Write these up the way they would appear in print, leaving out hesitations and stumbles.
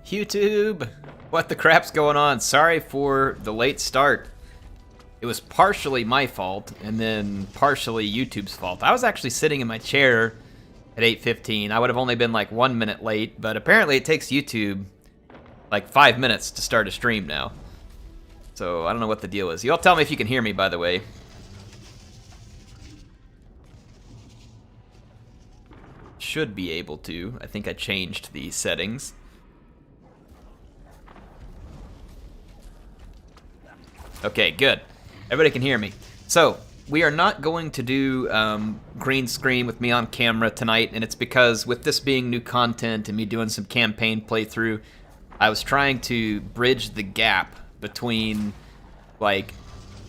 YouTube! What the crap's going on? Sorry for the late start. It was partially my fault, and then partially YouTube's fault. I was actually sitting in my chair at 8:15. I would have only been like 1 minute late, but apparently it takes YouTube like 5 minutes to start a stream now. So I don't know what the deal is. You all tell me if you can hear me, by the way. Should be able to. I think I changed the settings. Okay, good. Everybody can hear me. So, we are not going to do green screen with me on camera tonight, and it's because with this being new content and me doing some campaign playthrough, I was trying to bridge the gap between, like,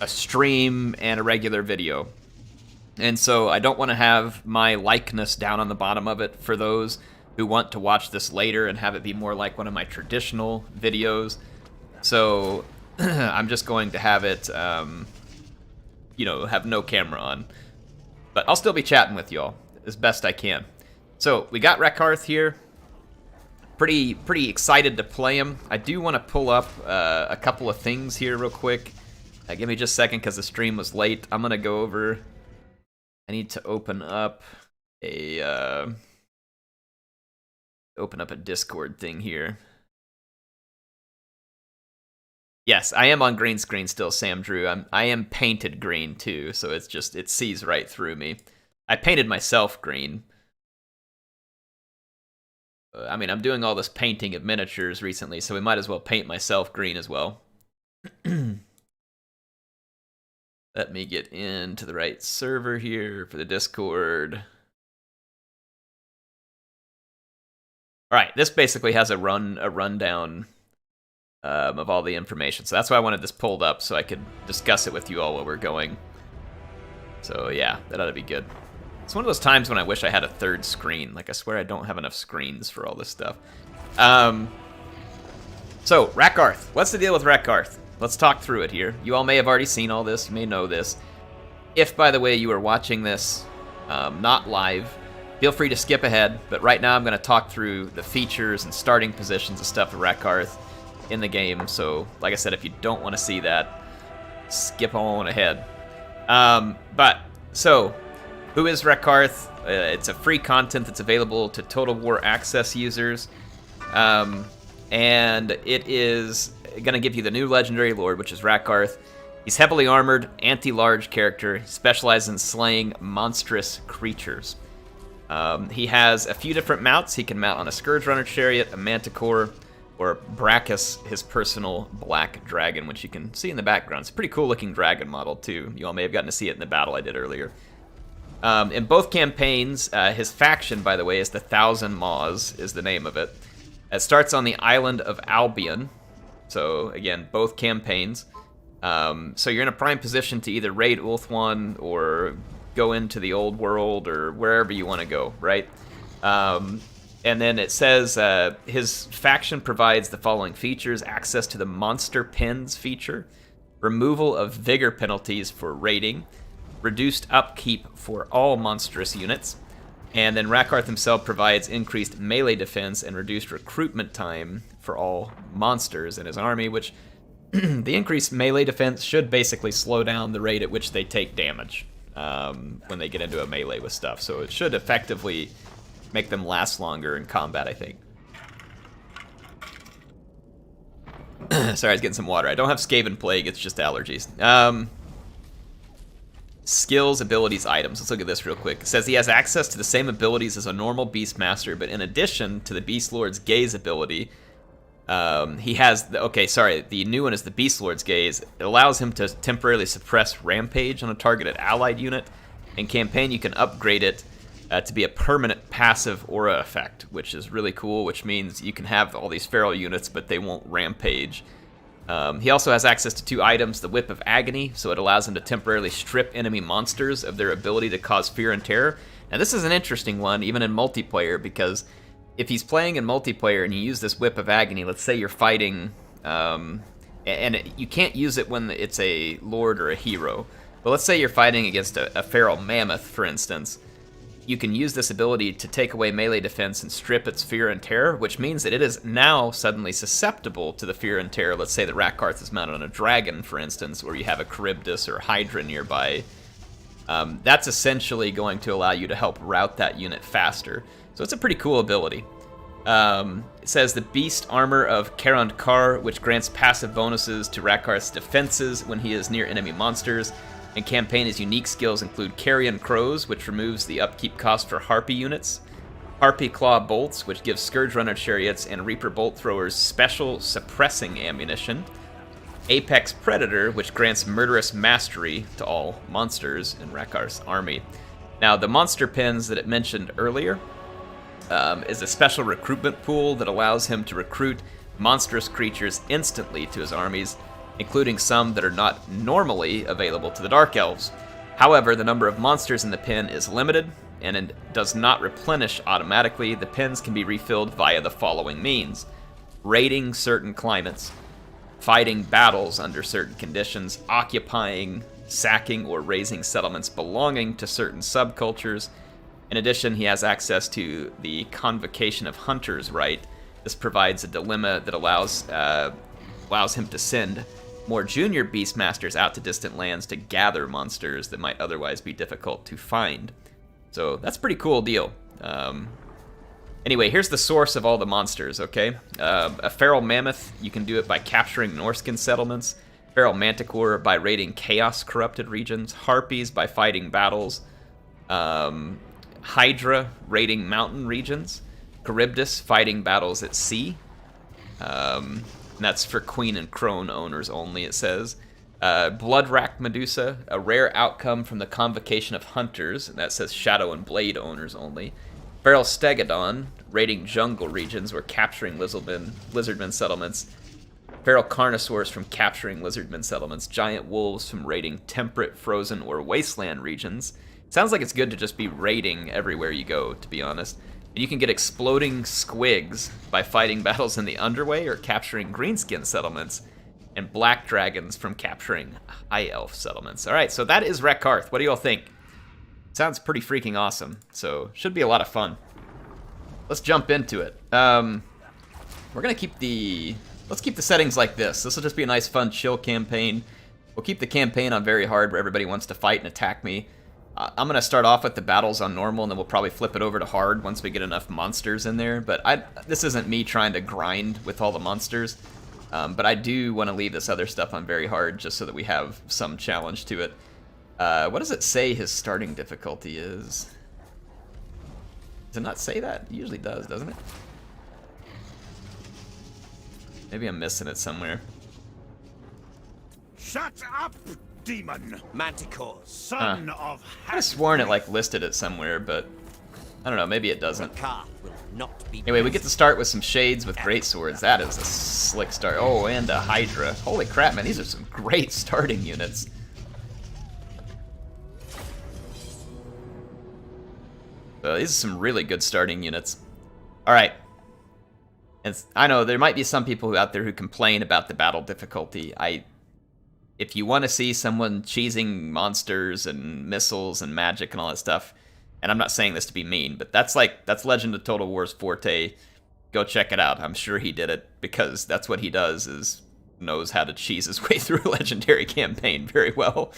a stream and a regular video. And so I don't want to have my likeness down on the bottom of it for those who want to watch this later and have it be more like one of my traditional videos. So I'm just going to have it, you know, have no camera on. But I'll still be chatting with y'all as best I can. So we got Rakarth here. Pretty excited to play him. I do want to pull up a couple of things here real quick. Give me just a second because the stream was late. I'm going to go over... I need to open up a Discord thing here. Yes, I am on green screen still, Sam Drew. I am painted green too, so it's just it sees right through me. I painted myself green. I mean, I'm doing all this painting of miniatures recently, so we might as well paint myself green as well. Let me get into the right server here for the Discord. All right, this basically has a rundown of all the information. So that's why I wanted this pulled up so I could discuss it with you all while we're going. So yeah, that ought to be good. It's one of those times when I wish I had a third screen. Like, I swear I don't have enough screens for all this stuff. So, Rakarth. What's the deal with Rakarth? Let's talk through it here. You all may have already seen all this. You may know this. If, by the way, you are watching this not live, feel free to skip ahead. But right now I'm going to talk through the features and starting positions and stuff of Rakarth in the game. So, like I said, if you don't want to see that, skip on ahead. So, who is Rakarth? It's a free content that's available to Total War Access users. And it is going to give you the new legendary lord, which is Rakarth. He's heavily armored, anti-large character. He specializes in slaying monstrous creatures. He has a few different mounts. He can mount on a Scourge Runner chariot, a Manticore, or Brachus, his personal black dragon, which you can see in the background. It's a pretty cool looking dragon model too. You all may have gotten to see it in the battle I did earlier. In both campaigns, his faction, by the way, is the Thousand Maws, is the name of it. It starts on the island of Albion. So, again, both campaigns. So you're in a prime position to either raid Ulthuan or go into the old world or wherever you want to go, right? And then it says his faction provides the following features: access to the Monster Pens feature, removal of vigor penalties for raiding, reduced upkeep for all monstrous units, and then Rakarth himself provides increased melee defense and reduced recruitment time for all monsters in his army, which the increased melee defense should basically slow down the rate at which they take damage when they get into a melee with stuff. So it should effectively make them last longer in combat, I think. Sorry, I was getting some water. I don't have Skaven Plague, it's just allergies. Skills, abilities, items. Let's look at this real quick. It says he has access to the same abilities as a normal Beastmaster, but in addition to the Beast Lord's Gaze ability, he has... the new one is the Beast Lord's Gaze. It allows him to temporarily suppress Rampage on a targeted allied unit. In campaign, you can upgrade it to be a permanent passive aura effect, which is really cool, which means you can have all these feral units, but they won't Rampage. He also has access to 2 items, the Whip of Agony, so it allows him to temporarily strip enemy monsters of their ability to cause fear and terror. Now this is an interesting one, even in multiplayer, because if he's playing in multiplayer and you use this Whip of Agony, let's say you're fighting, you can't use it when it's a lord or a hero, but let's say you're fighting against a feral mammoth, for instance. you can use this ability to take away melee defense and strip its fear and terror, which means that it is now suddenly susceptible to the fear and terror. Let's say that Rakarth is mounted on a dragon, for instance, or you have a Charybdis or Hydra nearby. That's essentially going to allow you to help route that unit faster. So it's a pretty cool ability. It says the Beast Armor of Karund Kar, which grants passive bonuses to Rakarth's defenses when he is near enemy monsters. In campaign, his unique skills include Carrion Crows, which removes the upkeep cost for Harpy units, Harpy Claw Bolts, which gives Scourge Runner Chariots and Reaper Bolt Throwers special suppressing ammunition, Apex Predator, which grants Murderous Mastery to all monsters in Rakarth's army. Now, the monster pins that it mentioned earlier is a special recruitment pool that allows him to recruit monstrous creatures instantly to his armies, including some that are not normally available to the Dark Elves. However, the number of monsters in the pin is limited, and it does not replenish automatically. The pins can be refilled via the following means: raiding certain climates, fighting battles under certain conditions, occupying, sacking, or razing settlements belonging to certain subcultures. In addition, he has access to the Convocation of Hunters right. This provides a dilemma that allows him to send more junior Beastmasters out to distant lands to gather monsters that might otherwise be difficult to find. So that's a pretty cool deal. Anyway, here's the source of all the monsters, okay? A Feral Mammoth, you can do it by capturing Norskin settlements. Feral Manticore by raiding Chaos-corrupted regions. Harpies by fighting battles. Hydra raiding mountain regions. Charybdis fighting battles at sea. And that's for Queen and Crone owners only, it says. Bloodrack Medusa, a rare outcome from the Convocation of Hunters, and that says Shadow and Blade owners only. Feral Stegodon, raiding jungle regions or capturing lizardmen settlements. Feral Carnosaurs from capturing lizardmen settlements. Giant Wolves from raiding temperate, frozen, or wasteland regions. Sounds like it's good to just be raiding everywhere you go, to be honest. You can get Exploding Squigs by fighting battles in the Underway or capturing greenskin settlements, and Black Dragons from capturing High Elf settlements. Alright, so that is Rakarth. What do y'all think? Sounds pretty freaking awesome, so should be a lot of fun. Let's jump into it. We're gonna keep the settings like this. This will just be a nice, fun, chill campaign. We'll keep the campaign on very hard where everybody wants to fight and attack me. I'm going to start off with the battles on normal, and then we'll probably flip it over to hard once we get enough monsters in there. But this isn't me trying to grind with all the monsters. But I do want to leave this other stuff on very hard just so that we have some challenge to it. What does it say his starting difficulty is? Does it not say that? It usually does, doesn't it? Maybe I'm missing it somewhere. Shut up, demon! Manticore, son of I could have sworn it like listed it somewhere, but I don't know, maybe it doesn't. Rakarth will not be Anyway, we get to start with some shades with great swords. That is a slick start. Oh, and a Hydra. Holy crap, man, these are some great starting units. These are some really good starting units. Alright. I know there might be some people out there who complain about the battle difficulty. If you want to see someone cheesing monsters and missiles and magic and all that stuff, and I'm not saying this to be mean, but that's Legend of Total War's forte. Go check it out. I'm sure he did it because that's what he does, is knows how to cheese his way through a legendary campaign very well.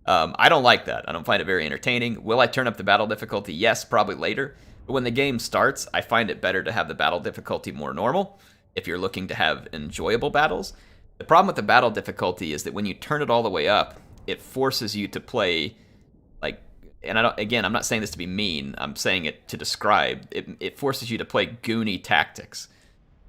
I don't like that. I don't find it very entertaining. Will I turn up the battle difficulty? Yes, probably later. But when the game starts, I find it better to have the battle difficulty more normal if you're looking to have enjoyable battles. The problem with the battle difficulty is that when you turn it all the way up, it forces you to play, like, and I'm not saying this to be mean, I'm saying it to describe, it forces you to play goony tactics,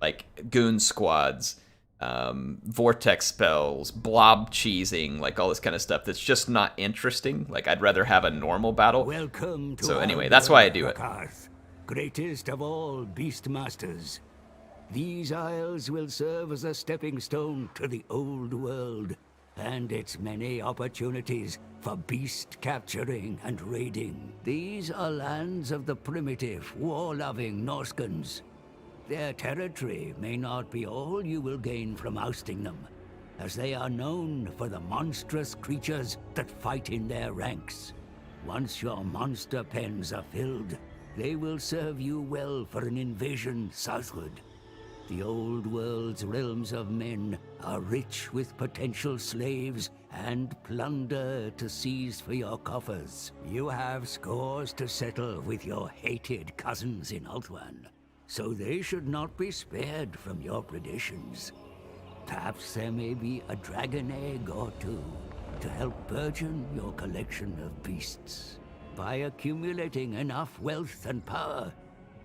like goon squads, vortex spells, blob cheesing, like all this kind of stuff that's just not interesting. Like, I'd rather have a normal battle. Welcome to so anyway, that's why I do it. Rakarth, greatest of all Beastmasters. These isles will serve as a stepping stone to the old world and its many opportunities for beast capturing and raiding. These are lands of the primitive, war-loving Norskans. Their territory may not be all you will gain from ousting them, as they are known for the monstrous creatures that fight in their ranks. Once your monster pens are filled, they will serve you well for an invasion southward. The old world's realms of men are rich with potential slaves and plunder to seize for your coffers. You have scores to settle with your hated cousins in Ulthuan, so they should not be spared from your predations. Perhaps there may be a dragon egg or two to help burgeon your collection of beasts. By accumulating enough wealth and power,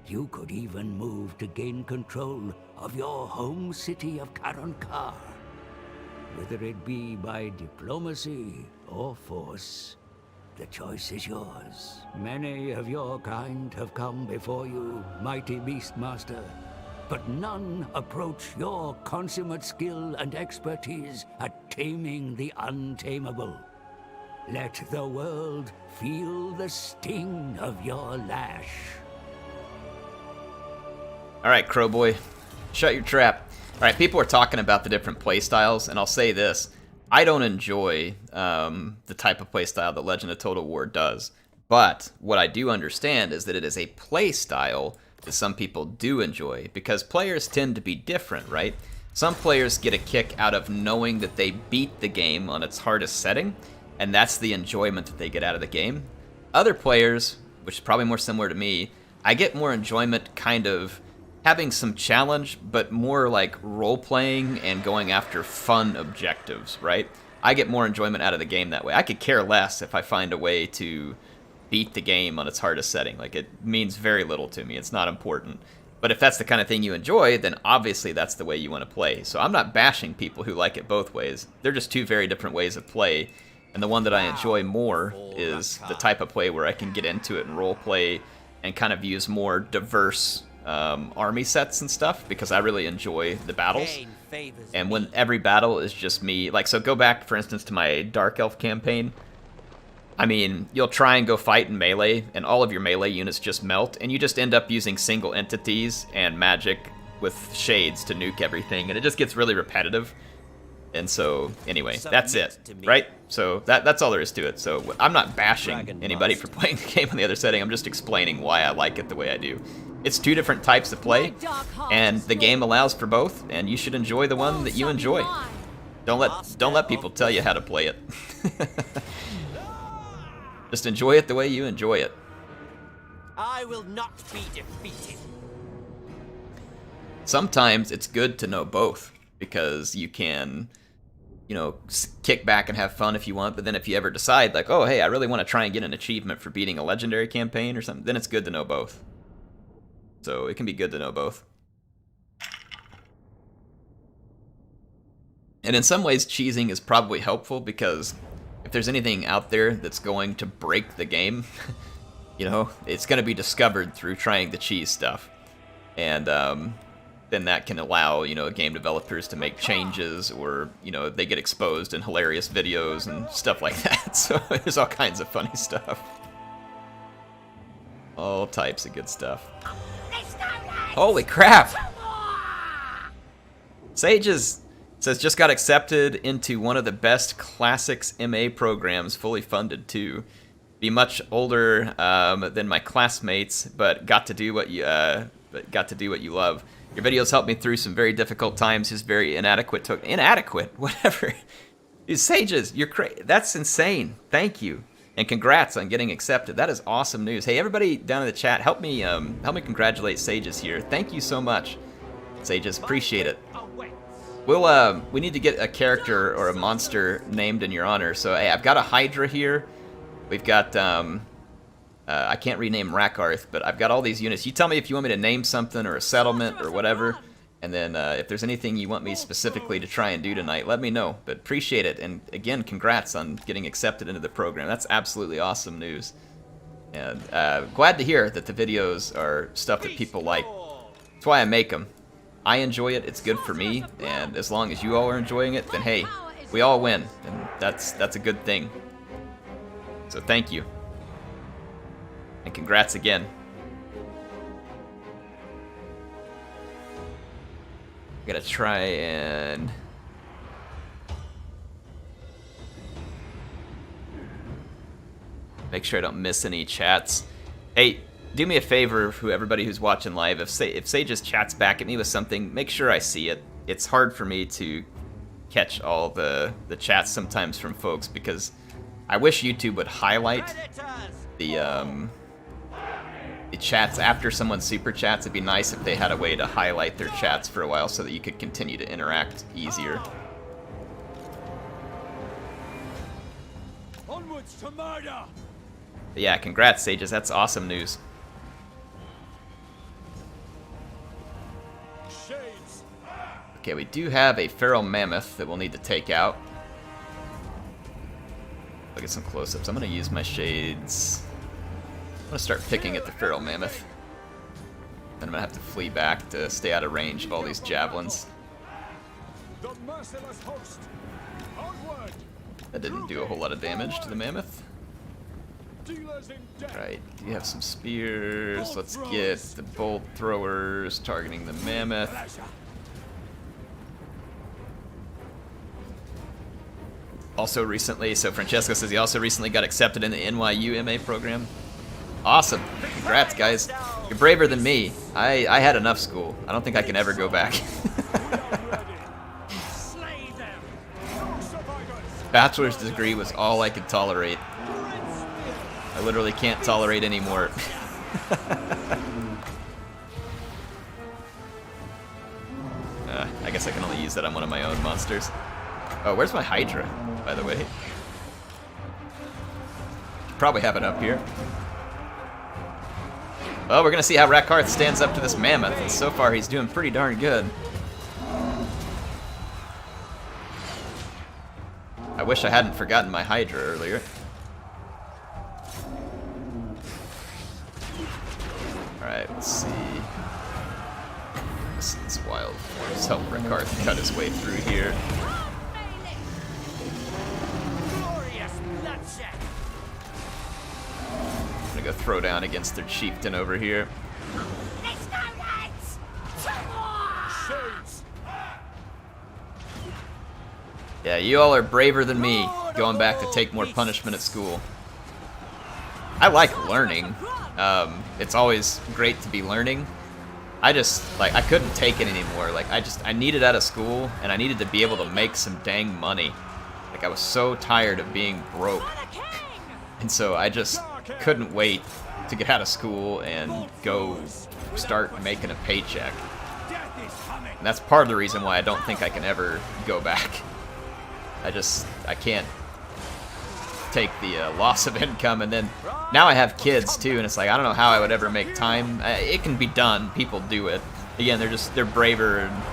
you could even move to gain control of your home city of Karankar. Whether it be by diplomacy or force, the choice is yours. Many of your kind have come before you, mighty Beastmaster, but none approach your consummate skill and expertise at taming the untamable. Let the world feel the sting of your lash. Alright, Crowboy, shut your trap. Alright, people are talking about the different playstyles, and I'll say this. I don't enjoy the type of playstyle that Legend of Total War does, but what I do understand is that it is a playstyle that some people do enjoy, because players tend to be different, right? Some players get a kick out of knowing that they beat the game on its hardest setting, and that's the enjoyment that they get out of the game. Other players, which is probably more similar to me, I get more enjoyment kind of having some challenge, but more like role-playing and going after fun objectives, right? I get more enjoyment out of the game that way. I could care less if I find a way to beat the game on its hardest setting. Like, it means very little to me. It's not important. But if that's the kind of thing you enjoy, then obviously that's the way you want to play. So I'm not bashing people who like it both ways. They're just two very different ways of play. And the one that I enjoy more is the type of play where I can get into it and role-play and kind of use more diverse army sets and stuff, because I really enjoy the battles. And when every battle is just me, like, so go back, for instance, to my Dark Elf campaign. I mean, you'll try and go fight in melee, and all of your melee units just melt, and you just end up using single entities and magic with shades to nuke everything, and it just gets really repetitive. And so, anyway, that's it, right? So that's all there is to it. So I'm not bashing anybody for playing the game on the other setting. I'm just explaining why I like it the way I do. It's two different types of play, and the game allows for both, and you should enjoy the one that you enjoy. Don't let people tell you how to play it. Just enjoy it the way you enjoy it. I will not be defeated. Sometimes it's good to know both, because you can, you know, kick back and have fun if you want, but then if you ever decide, like, oh, hey, I really want to try and get an achievement for beating a legendary campaign or something, then it's good to know both. So it can be good to know both. And in some ways, cheesing is probably helpful, because if there's anything out there that's going to break the game, you know, it's going to be discovered through trying the cheese stuff. And then that can allow, you know, game developers to make changes, or, you know, they get exposed in hilarious videos and stuff like that. So there's all kinds of funny stuff. All types of good stuff. Holy crap! Sages says, just got accepted into one of the best classics MA programs, fully funded too. Be much older than my classmates, but got to do what you love. Your videos helped me through some very difficult times. Just very inadequate, whatever. These Sages, that's insane. Thank you. And congrats on getting accepted. That is awesome news. Hey, everybody down in the chat, help me congratulate Sages here. Thank you so much, Sages. Appreciate it. We need to get a character or a monster named in your honor. So, hey, I've got a Hydra here. We've got I can't rename Rakarth, but I've got all these units. You tell me if you want me to name something or a settlement or whatever. And then if there's anything you want me specifically to try and do tonight, let me know. But appreciate it. And again, congrats on getting accepted into the program. That's absolutely awesome news. And glad to hear that the videos are stuff that people like. That's why I make them. I enjoy it. It's good for me. And as long as you all are enjoying it, then hey, we all win. And that's a good thing. So thank you. And congrats again. I gotta try and... Make sure I don't miss any chats. Hey, do me a favor, everybody who's watching live. If Sage's chats back at me with something, make sure I see it. It's hard for me to catch all the chats sometimes from folks because I wish YouTube would highlight the chats after someone super chats. It'd be nice if they had a way to highlight their chats for a while so that you could continue to interact easier. Onwards to murder. But yeah, congrats, Sages. That's awesome news. Shades. Okay, we do have a feral mammoth that we'll need to take out. Look at some close-ups. I'm going to use my shades. I'm going to start picking at the feral mammoth. Then I'm going to have to flee back to stay out of range of all these javelins. The merciless host. Onward. That didn't do a whole lot of damage to the mammoth. Dealers in death. Right, do you have some spears? Let's get the bolt throwers targeting the mammoth. Also recently, so Francesco says he also recently got accepted in the NYU MA program. Awesome. Congrats, guys. You're braver than me. I had enough school. I don't think I can ever go back. Slay them. No survivors. Bachelor's degree was all I could tolerate. I literally can't tolerate anymore. I guess I can only use that on one of my own monsters. Oh, where's my Hydra, by the way? Probably have it up here. Well, we're gonna see how Rakarth stands up to this mammoth, and so far he's doing pretty darn good. I wish I hadn't forgotten my Hydra earlier. Alright, let's see. This wild force help Rakarth cut his way through here. Glorious bloodshed. I'm gonna go throw down against their chieftain over here. Let's go, lads. Shades. Yeah, you all are braver than me, going back to take more punishment at school. I like learning. It's always great to be learning. I just, like, I couldn't take it anymore. Like, I needed out of school, and I needed to be able to make some dang money. Like, I was so tired of being broke. And so I just couldn't wait to get out of school and go start making a paycheck. Death is coming. And that's part of the reason why I don't think I can ever go back. I can't take the loss of income, and then now I have kids too, and it's like I don't know how I would ever make time. It can be done. People do it. Again, they're braver and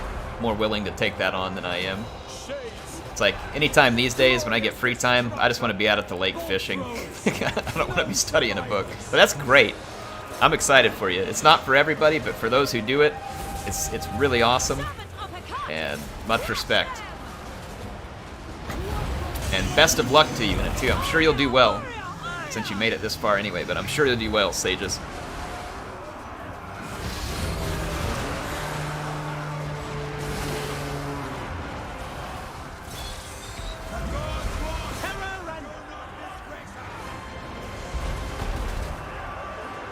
more willing to take that on than I am. It's like anytime these days when I get free time, I just want to be out at the lake fishing. I don't want to be studying a book. But that's great. I'm excited for you. It's not for everybody, but for those who do it, it's really awesome, and much respect. And best of luck to you in it too. I'm sure you'll do well, since you made it this far anyway, but I'm sure you'll do well, Sages.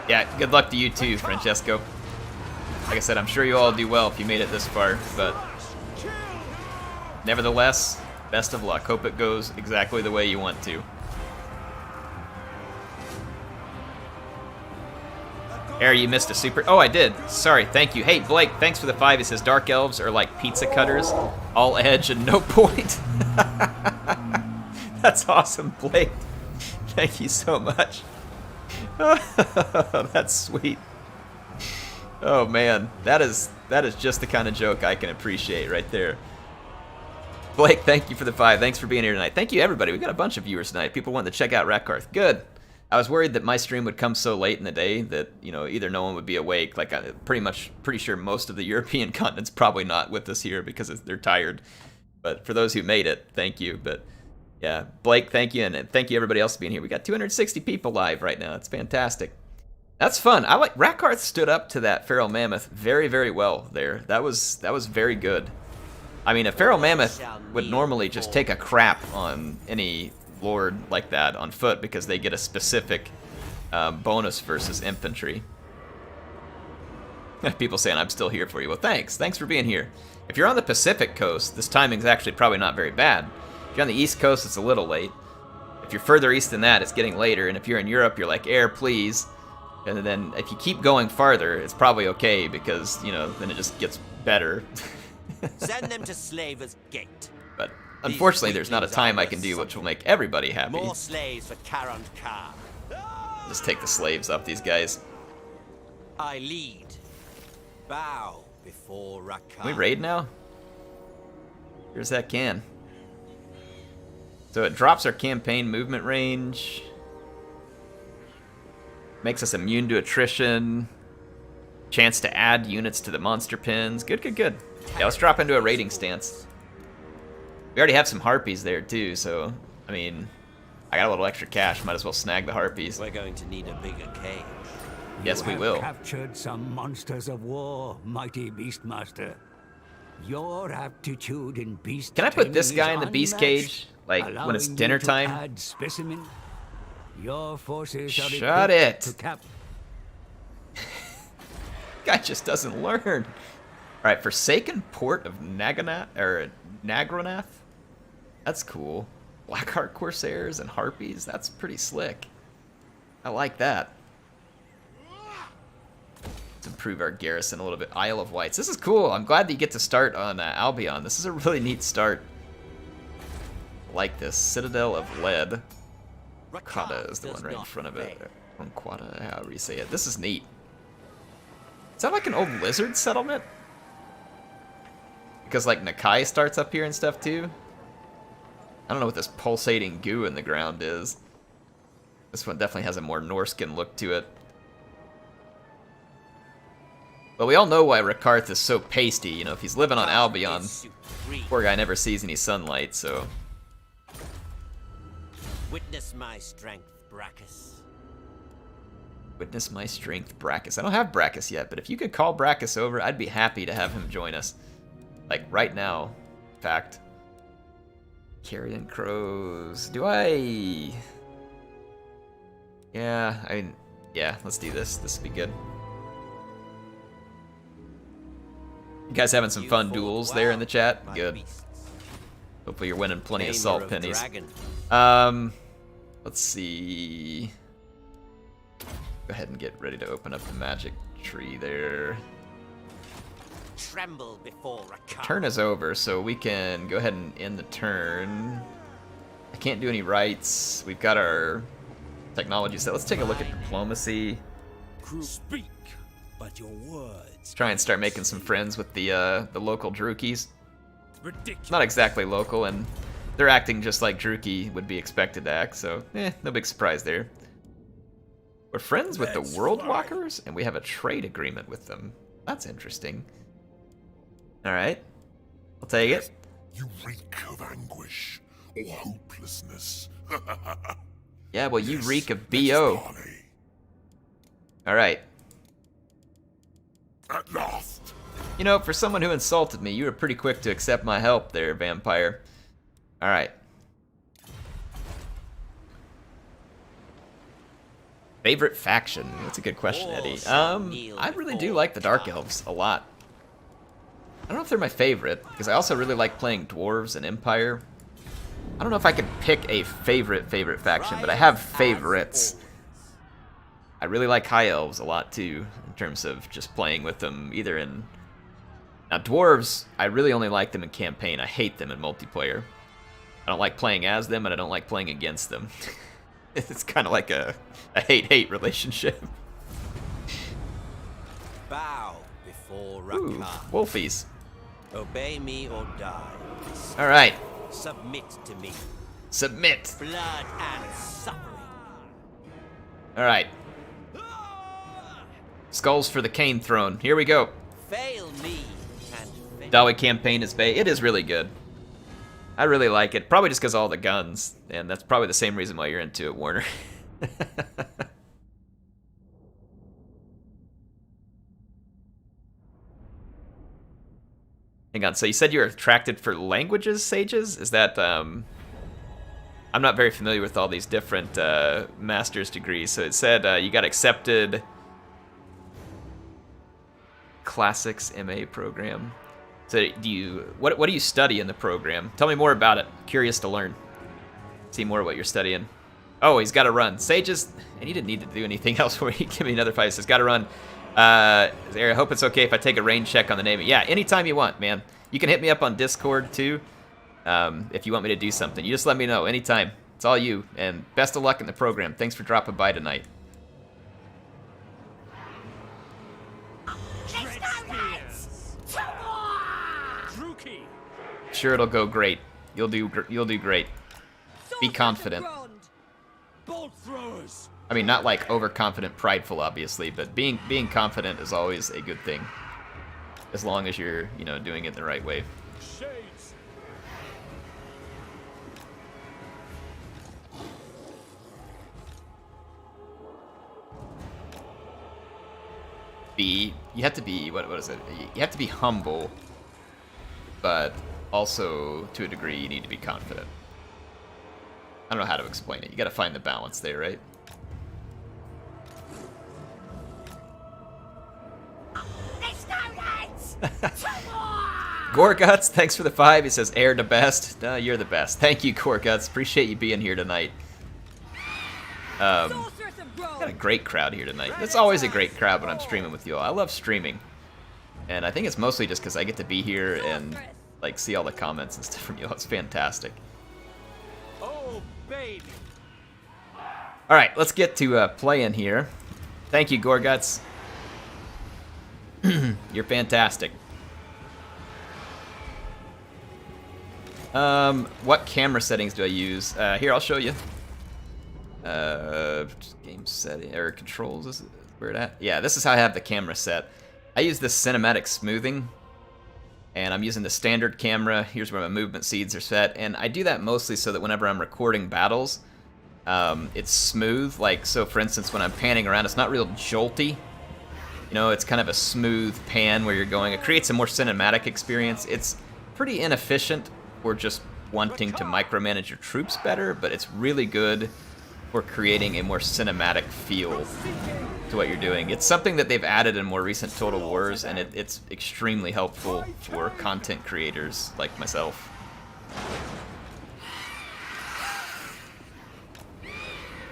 Yeah, good luck to you too, Francesco. Like I said, I'm sure you all do well if you made it this far, but nevertheless, best of luck. Hope it goes exactly the way you want to. Air, you missed a super... Oh, I did. Sorry, thank you. Hey, Blake, thanks for the 5. He says, Dark Elves are like pizza cutters. All edge and no point. That's awesome, Blake. Thank you so much. That's sweet. Oh, man. That is just the kind of joke I can appreciate right there. Blake, thank you for the 5. Thanks for being here tonight. Thank you, everybody. We got a bunch of viewers tonight. People wanted to check out Rakarth. Good. I was worried that my stream would come so late in the day that, you know, either no one would be awake. Like, I'm pretty sure most of the European continent's probably not with us here because they're tired. But for those who made it, thank you. But yeah, Blake, thank you, and thank you everybody else for being here. We got 260 people live right now. It's fantastic. That's fun. I like Rakarth stood up to that feral mammoth very, very well there. That was very good. I mean, a feral mammoth would normally just take a crap on any lord like that on foot because they get a specific bonus versus infantry. People saying I'm still here for you. Well, thanks. Thanks for being here. If you're on the Pacific coast, this timing's actually probably not very bad. If you're on the East Coast, it's a little late. If you're further east than that, it's getting later. And if you're in Europe, you're like, air, please. And then if you keep going farther, it's probably okay because, you know, then it just gets better. Send them to Slaver's Gate. But unfortunately, there's not a time I can do which will make everybody happy. More slaves for Karant Kar. Just take the slaves off these guys. I lead. Bow before Rakarth. Can we raid now? Here's that can. So it drops our campaign movement range. Makes us immune to attrition. Chance to add units to the monster pins. Good, good, good. Yeah, let's drop into a raiding stance. We already have some harpies there too, so I mean, I got a little extra cash. Might as well snag the harpies. We're going to need a bigger cage. Yes, we You will. have captured some monsters of war, mighty Beastmaster. Your aptitude in beast Can I put this taming guy is in the beast unmatched, cage? Like when it's allowing you dinner to time? add specimen. Your forces are Shut equipped it. to cap. Guy just doesn't learn. Alright, Forsaken Port of Nagranath? That's cool. Blackheart Corsairs and Harpies, that's pretty slick. I like that. Let's improve our garrison a little bit. Isle of Wights. This is cool. I'm glad that you get to start on Albion. This is a really neat start. I like this. Citadel of Lead. Quada is the one right in front of it. Quada, however you say it. This is neat. Is that like an old lizard settlement? Because like Nakai starts up here and stuff too. I don't know what this pulsating goo in the ground is. This one definitely has a more Norscan look to it. But we all know why Rakarth is so pasty. You know, if he's living on Albion, poor guy never sees any sunlight, so... Witness my strength, Brachus. Witness my strength, Brachus. I don't have Brachus yet, but if you could call Brachus over, I'd be happy to have him join us. Like, right now, in fact. Carrion Crows. Do I... Yeah, I mean... Yeah, let's do this. This would be good. You guys having some fun duels there in the chat? Good. Hopefully you're winning plenty of salt pennies. Let's see. Go ahead and get ready to open up the magic tree there. Tremble before Rakarth. Turn is over, so we can go ahead and end the turn. I can't do any rights. We've got our technology set. Let's take a look at diplomacy. Speak, but your words. Try and start making some friends with the local Drukis. Ridiculous. Not exactly local, and they're acting just like Druki would be expected to act, so no big surprise there. We're friends with the World Walkers, and we have a trade agreement with them. That's interesting. Alright. I'll take it. You reek of anguish or hopelessness. Yeah, well, you reek of Let us BO. parley. Alright. At last. You know, for someone who insulted me, you were pretty quick to accept my help there, vampire. Alright. Favorite faction? That's a good question, Eddie. I really do like the Dark Elves a lot. I don't know if they're my favorite, because I also really like playing Dwarves and Empire. I don't know if I could pick a favorite faction, but I have favorites. I really like High Elves a lot too, in terms of just playing with them, either in... Now, Dwarves, I really only like them in campaign. I hate them in multiplayer. I don't like playing as them, and I don't like playing against them. It's kind of like a hate-hate relationship. Bow before Ooh, Rakarth. Wolfies. Obey me or die. Alright, Submit to me. submit. Blood and suffering. Alright. Skulls for the Cane Throne. Here we go. Fail me and fail. Dawi campaign is Bay. It is really good. I really like it. Probably just because all the guns. And that's probably the same reason why you're into it, Warner. Hang on, so you said you're attracted for languages, sages? Is that, I'm not very familiar with all these different master's degrees. So it said you got accepted Classics MA program. So what do you study in the program? Tell me more about it. Curious to learn. See more of what you're studying. Oh, he's got to run. Sages, and he didn't need to do anything else for me. Give me another fight. He's got to run. I hope it's okay if I take a rain check on the name. Yeah, anytime you want, man. You can hit me up on Discord too. If you want me to do something, you just let me know anytime. It's all you. And best of luck in the program. Thanks for dropping by tonight. Sure, it'll go great. You'll do great. Be confident. Bolt throwers. I mean, not like overconfident, prideful, obviously, but being confident is always a good thing, as long as you're doing it the right way. Shades. You have to be what is it? You have to be humble, but also to a degree you need to be confident. I don't know how to explain it. You got to find the balance there, right? Gorguts, thanks for the 5. He says, "Air the best." No, you're the best. Thank you, Gorguts. Appreciate you being here tonight. Got a great crowd here tonight. It's always a great crowd when I'm streaming with you all. I love streaming, and I think it's mostly just because I get to be here and like see all the comments and stuff from you all. It's fantastic. Oh, baby. All right, let's get to playing here. Thank you, Gorguts. You're fantastic. What camera settings do I use? Here, I'll show you. Game setting or controls. Is it where it at? Yeah, this is how I have the camera set. I use this cinematic smoothing, and I'm using the standard camera. Here's where my movement seeds are set, and I do that mostly so that whenever I'm recording battles, it's smooth. Like, so for instance, when I'm panning around, it's not real jolty. It's kind of a smooth pan where you're going. It creates a more cinematic experience. It's pretty inefficient for just wanting to micromanage your troops better, but it's really good for creating a more cinematic feel to what you're doing. It's something that they've added in more recent Total Wars, and it's extremely helpful for content creators like myself.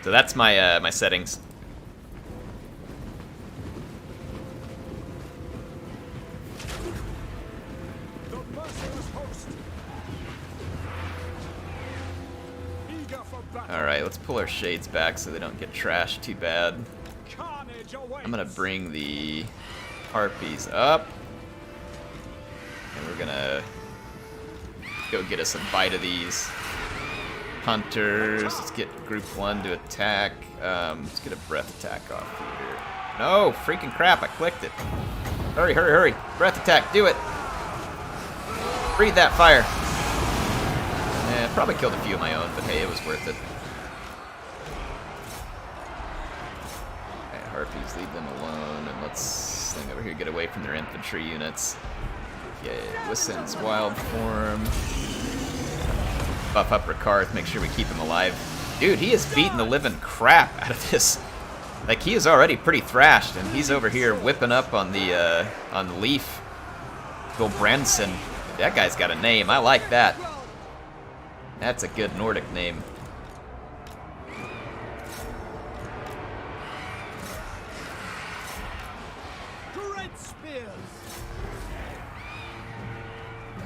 So that's my my settings. Alright, let's pull our shades back so they don't get trashed too bad. I'm gonna bring the harpies up, and we're gonna go get us a bite of these hunters. Let's get group 1 to attack. Let's get a breath attack off here. No, freaking crap, I clicked it. Hurry, hurry, hurry. Breath attack, do it. Breathe that fire. Yeah, probably killed a few of my own, but hey, it was worth it. Alright, harpies, leave them alone, and let's sling over here, get away from their infantry units. Okay, Wissen's wild form. Buff up Rakarth, make sure we keep him alive. Dude, he is beating the living crap out of this. Like, he is already pretty thrashed, and he's over here whipping up on the Leaf. Bill Branson. That guy's got a name. I like that. That's a good Nordic name.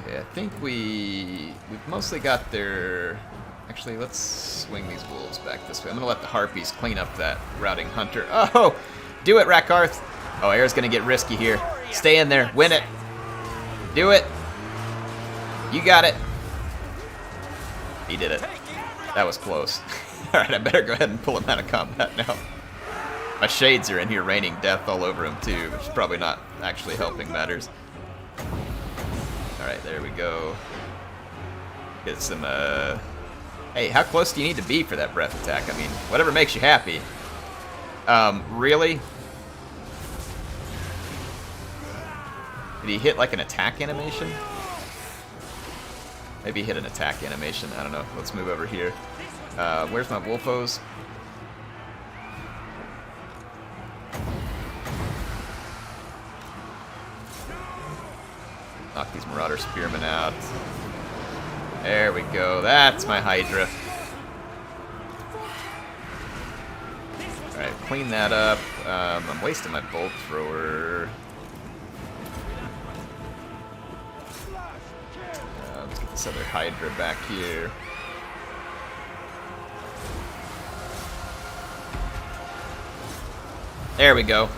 Okay, I think we've mostly got their... Actually, let's swing these wolves back this way. I'm gonna let the harpies clean up that routing hunter. Oh! Do it, Rakarth! Oh, Air's gonna get risky here. Stay in there. Win it. Do it. You got it. He did it. That was close. Alright, I better go ahead and pull him out of combat now. My shades are in here raining death all over him too, which is probably not actually helping matters. Alright, there we go. Get some, Hey, how close do you need to be for that breath attack? I mean, whatever makes you happy. Really? Did he hit like an attack animation? Maybe hit an attack animation. I don't know. Let's move over here. Where's my Wolfos? Knock these Marauder Spearmen out. There we go. That's my Hydra. Alright, clean that up. I'm wasting my Bolt Thrower. Let's get this other Hydra back here. There we go.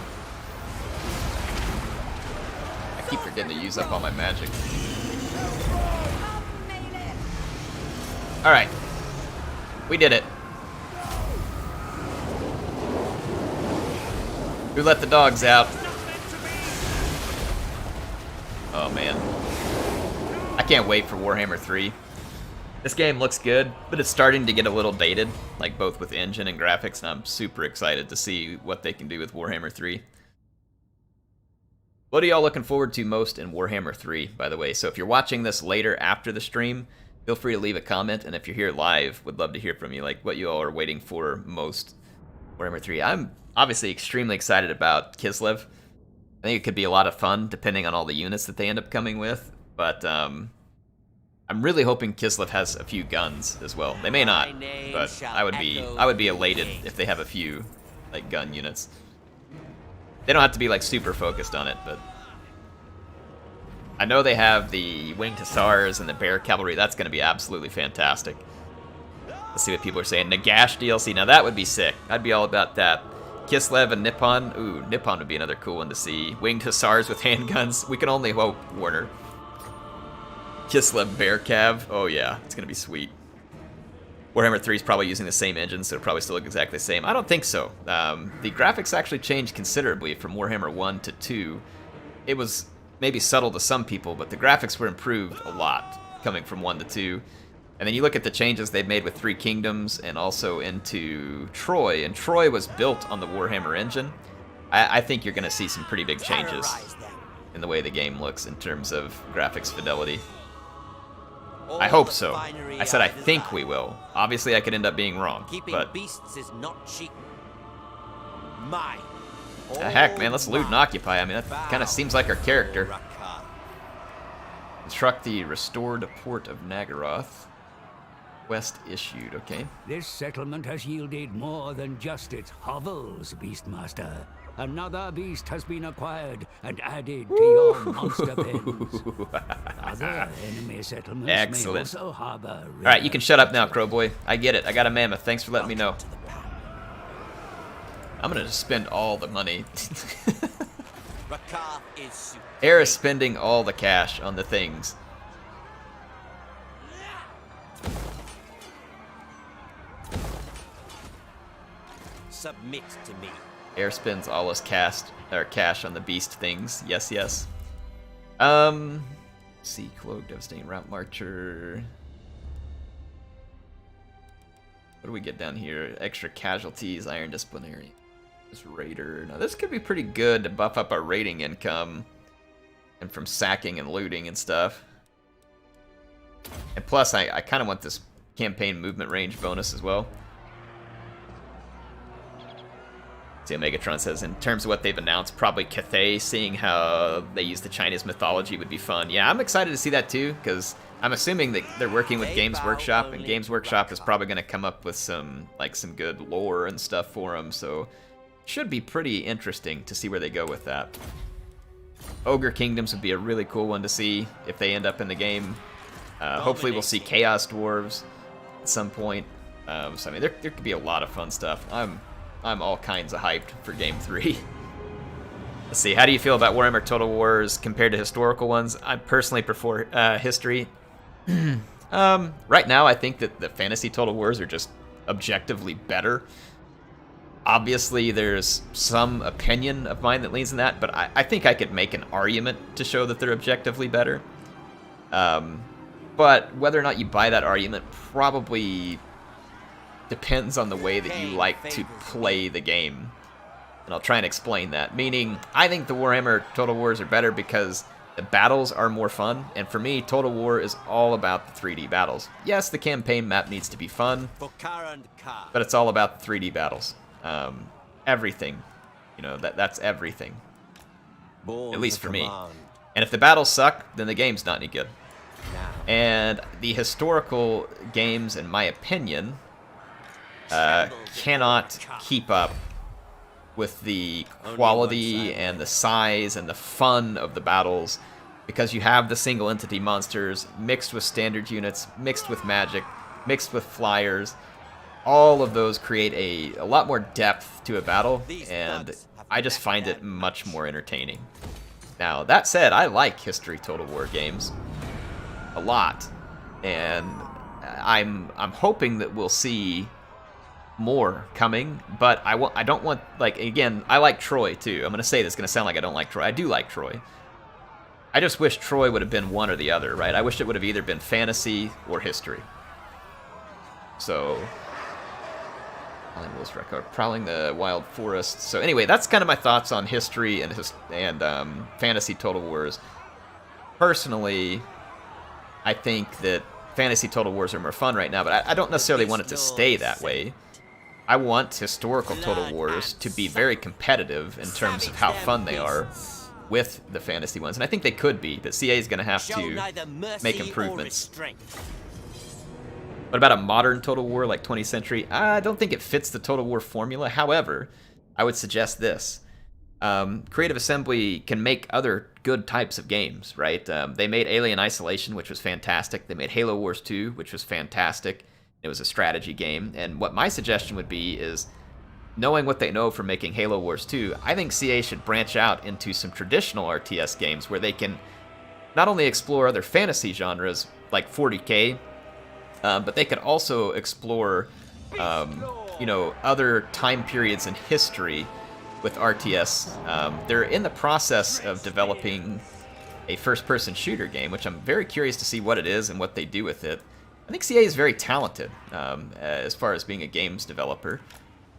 I keep forgetting to use up all my magic. Alright. We did it. Who let the dogs out? Oh man. I can't wait for Warhammer 3. This game looks good, but it's starting to get a little dated, like both with engine and graphics, and I'm super excited to see what they can do with Warhammer 3. What are y'all looking forward to most in Warhammer 3, by the way? So if you're watching this later after the stream, feel free to leave a comment, and if you're here live, would love to hear from you, like what you all are waiting for most Warhammer 3. I'm obviously extremely excited about Kislev. I think it could be a lot of fun, depending on all the units that they end up coming with, but I'm really hoping Kislev has a few guns as well. They may not, but I would be elated if they have a few like gun units. They don't have to be like super focused on it, but I know they have the Winged Hussars and the Bear Cavalry. That's going to be absolutely fantastic. Let's see what people are saying. Nagash DLC. Now that would be sick. I'd be all about that. Kislev and Nippon. Ooh, Nippon would be another cool one to see. Winged Hussars with handguns. We can only hope, Warner. Kislev Bear Cav. Oh yeah, it's gonna be sweet. Warhammer 3 is probably using the same engine, so it'll probably still look exactly the same. I don't think so. The graphics actually changed considerably from Warhammer 1 to 2. It was maybe subtle to some people, but the graphics were improved a lot coming from 1 to 2. And then you look at the changes they've made with Three Kingdoms and also into Troy, and Troy was built on the Warhammer engine. I think you're gonna see some pretty big changes in the way the game looks in terms of graphics fidelity. I hope so. I said I think we will. Obviously, I could end up being wrong, but beasts is not cheap. Mine. Heck, man, let's loot and occupy. I mean, that kind of seems like our character. Construct the restored port of Nagaroth. Quest issued, okay. This settlement has yielded more than just its hovels, Beastmaster. Another beast has been acquired and added to your monster pens. Other enemy settlements may also harbor. Alright, you can shut up now, Crowboy. I get it. I got a mammoth. Thanks for letting me know. I'm gonna just spend all the money. Air is spending all the cash on the things. Submit to me. Air spends all his cash on the beast things. Yes, yes. Sea Cloak, Devastating Route Marcher. What do we get down here? Extra casualties, Iron Disciplinary. This Raider. Now this could be pretty good to buff up our raiding income. And from sacking and looting and stuff. And plus, I kind of want this campaign movement range bonus as well. See, Megatron says, in terms of what they've announced, probably Cathay, seeing how they use the Chinese mythology would be fun. Yeah, I'm excited to see that too, because I'm assuming that they're working with Games Workshop, and Games Workshop is probably going to come up with some good lore and stuff for them, so should be pretty interesting to see where they go with that. Ogre Kingdoms would be a really cool one to see if they end up in the game. Hopefully we'll see Chaos Dwarves at some point. So I mean, there could be a lot of fun stuff. I'm all kinds of hyped for Game 3. Let's see, how do you feel about Warhammer Total Wars compared to historical ones? I personally prefer history. Right now, I think that the fantasy Total Wars are just objectively better. Obviously, there's some opinion of mine that leans in that, but I think I could make an argument to show that they're objectively better. But whether or not you buy that argument probably depends on the way that you like to play the game. And I'll try and explain that. Meaning, I think the Warhammer Total Wars are better because The battles are more fun, and for me, Total War is all about the 3D battles. Yes, the campaign map needs to be fun, For Kara and Kar. but it's all about the 3D battles. Everything. That's everything. Born At least to for me. command. And if the battles suck, then the game's not any good. Now. And the historical games, in my opinion, cannot keep up with the quality and the size and the fun of the battles, because you have the single entity monsters mixed with standard units, mixed with magic, mixed with flyers. All of those create a lot more depth to a battle, and I just find it much more entertaining. Now, that said, I like history Total War games a lot, and I'm hoping that we'll see more coming, but I don't want, like, again, I like Troy too. I'm gonna say this, it's gonna sound like I don't like Troy. I do like Troy. I just wish Troy would have been one or the other, right? I wish it would have either been fantasy or history. So, prowling the wild forest. So anyway, that's kind of my thoughts on history and fantasy Total Wars. Personally, I think that fantasy Total Wars are more fun right now, but I don't necessarily want it to stay that way. I want historical Total Wars to be very competitive in terms of how fun they are with the fantasy ones, and I think they could be, but CA is going to have Show to neither mercy make or improvements. restraint. What about a modern Total War like 20th Century? I don't think it fits the Total War formula. However, I would suggest this. Creative Assembly can make other good types of games, right? They made Alien Isolation, which was fantastic. They made Halo Wars 2, which was fantastic. It was a strategy game. And what my suggestion would be is, knowing what they know from making Halo Wars 2, I think CA should branch out into some traditional RTS games where they can not only explore other fantasy genres like 40K, but they could also explore, other time periods in history with RTS. They're in the process of developing a first-person shooter game, which I'm very curious to see what it is and what they do with it. I think CA is very talented as far as being a games developer.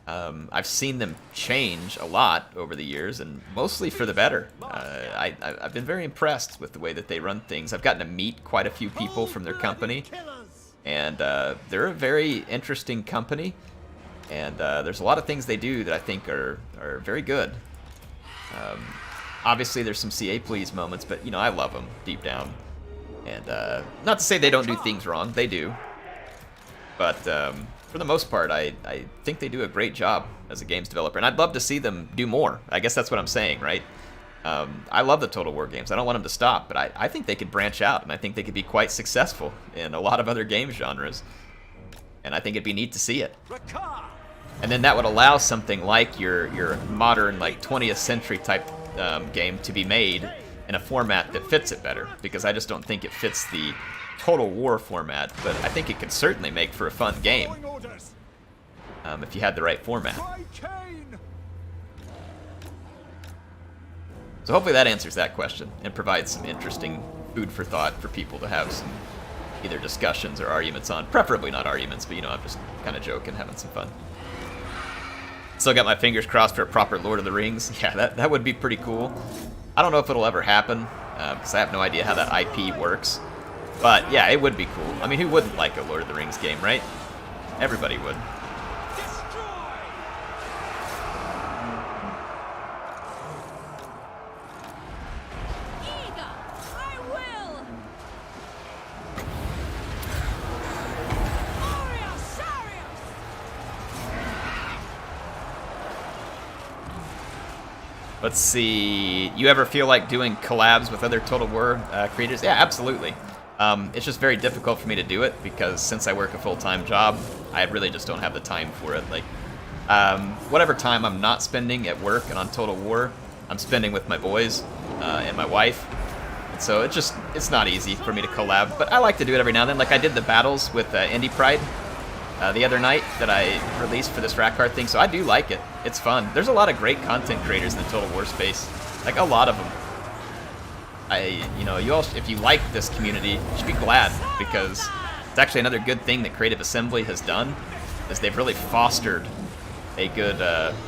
I've seen them change a lot over the years, and mostly for the better. I've been very impressed with the way that they run things. I've gotten to meet quite a few people from their company, and they're a very interesting company, and there's a lot of things they do that I think are very good. Obviously, there's some CA please moments, but I love them deep down. And not to say they don't do things wrong, they do. But for the most part, I think they do a great job as a games developer, and I'd love to see them do more. I guess that's what I'm saying, right? I love the Total War games. I don't want them to stop, but I think they could branch out, and I think they could be quite successful in a lot of other game genres. And I think it'd be neat to see it. Rakarth! And then that would allow something like your modern, like 20th century type game to be made in a format that fits it better, because I just don't think it fits the Total War format, but I think it could certainly make for a fun game Following orders. if you had the right format. By Kane! So hopefully that answers that question and provides some interesting food for thought for people to have some either discussions or arguments on. Preferably not arguments, but I'm just kind of joking, having some fun. Still got my fingers crossed for a proper Lord of the Rings. Yeah, that would be pretty cool. I don't know if it'll ever happen, because I have no idea how that IP works. But yeah, it would be cool. I mean, who wouldn't like a Lord of the Rings game, right? Everybody would. Destroy! Eager, I will. Orios, Sarios. Let's see. You ever feel like doing collabs with other Total War creators? Yeah, absolutely. It's just very difficult for me to do it because since I work a full-time job, I really just don't have the time for it. Like, whatever time I'm not spending at work and on Total War, I'm spending with my boys and my wife. And so it's not easy for me to collab, but I like to do it every now and then. Like I did the battles with Indie Pride the other night that I released for this Rakarth thing, so I do like it. It's fun. There's a lot of great content creators in the Total War space, like a lot of them. If you like this community, you should be glad, because it's actually another good thing that Creative Assembly has done, is they've really fostered a good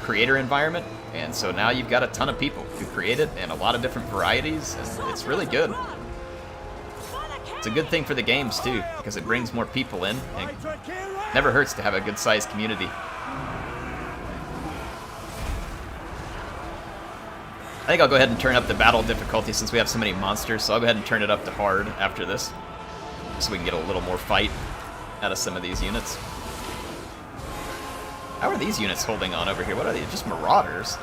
creator environment, And so now you've got a ton of people who create it and a lot of different varieties, and it's really good. It's a good thing for the games too, because it brings more people in, and never hurts to have a good-sized community. I think I'll go ahead and turn up the battle difficulty since we have so many monsters, so I'll go ahead and turn it up to hard after this, so we can get a little more fight out of some of these units. How are these units holding on over here? What are they? Just marauders.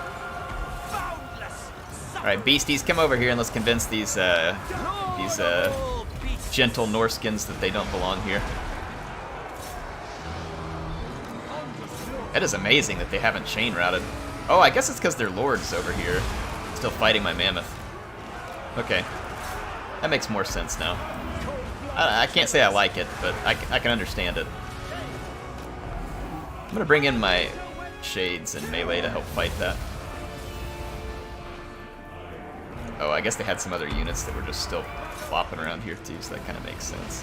Alright, beasties, come over here and let's convince these gentle Norskins that they don't belong here. That is amazing that they haven't chain routed. Oh, I guess it's because their lord's over here, still fighting my Mammoth. Okay. That makes more sense now. I can't say I like it, but I can understand it. I'm gonna bring in my Shades and Melee to help fight that. Oh, I guess they had some other units that were just still flopping around here too, so that kind of makes sense.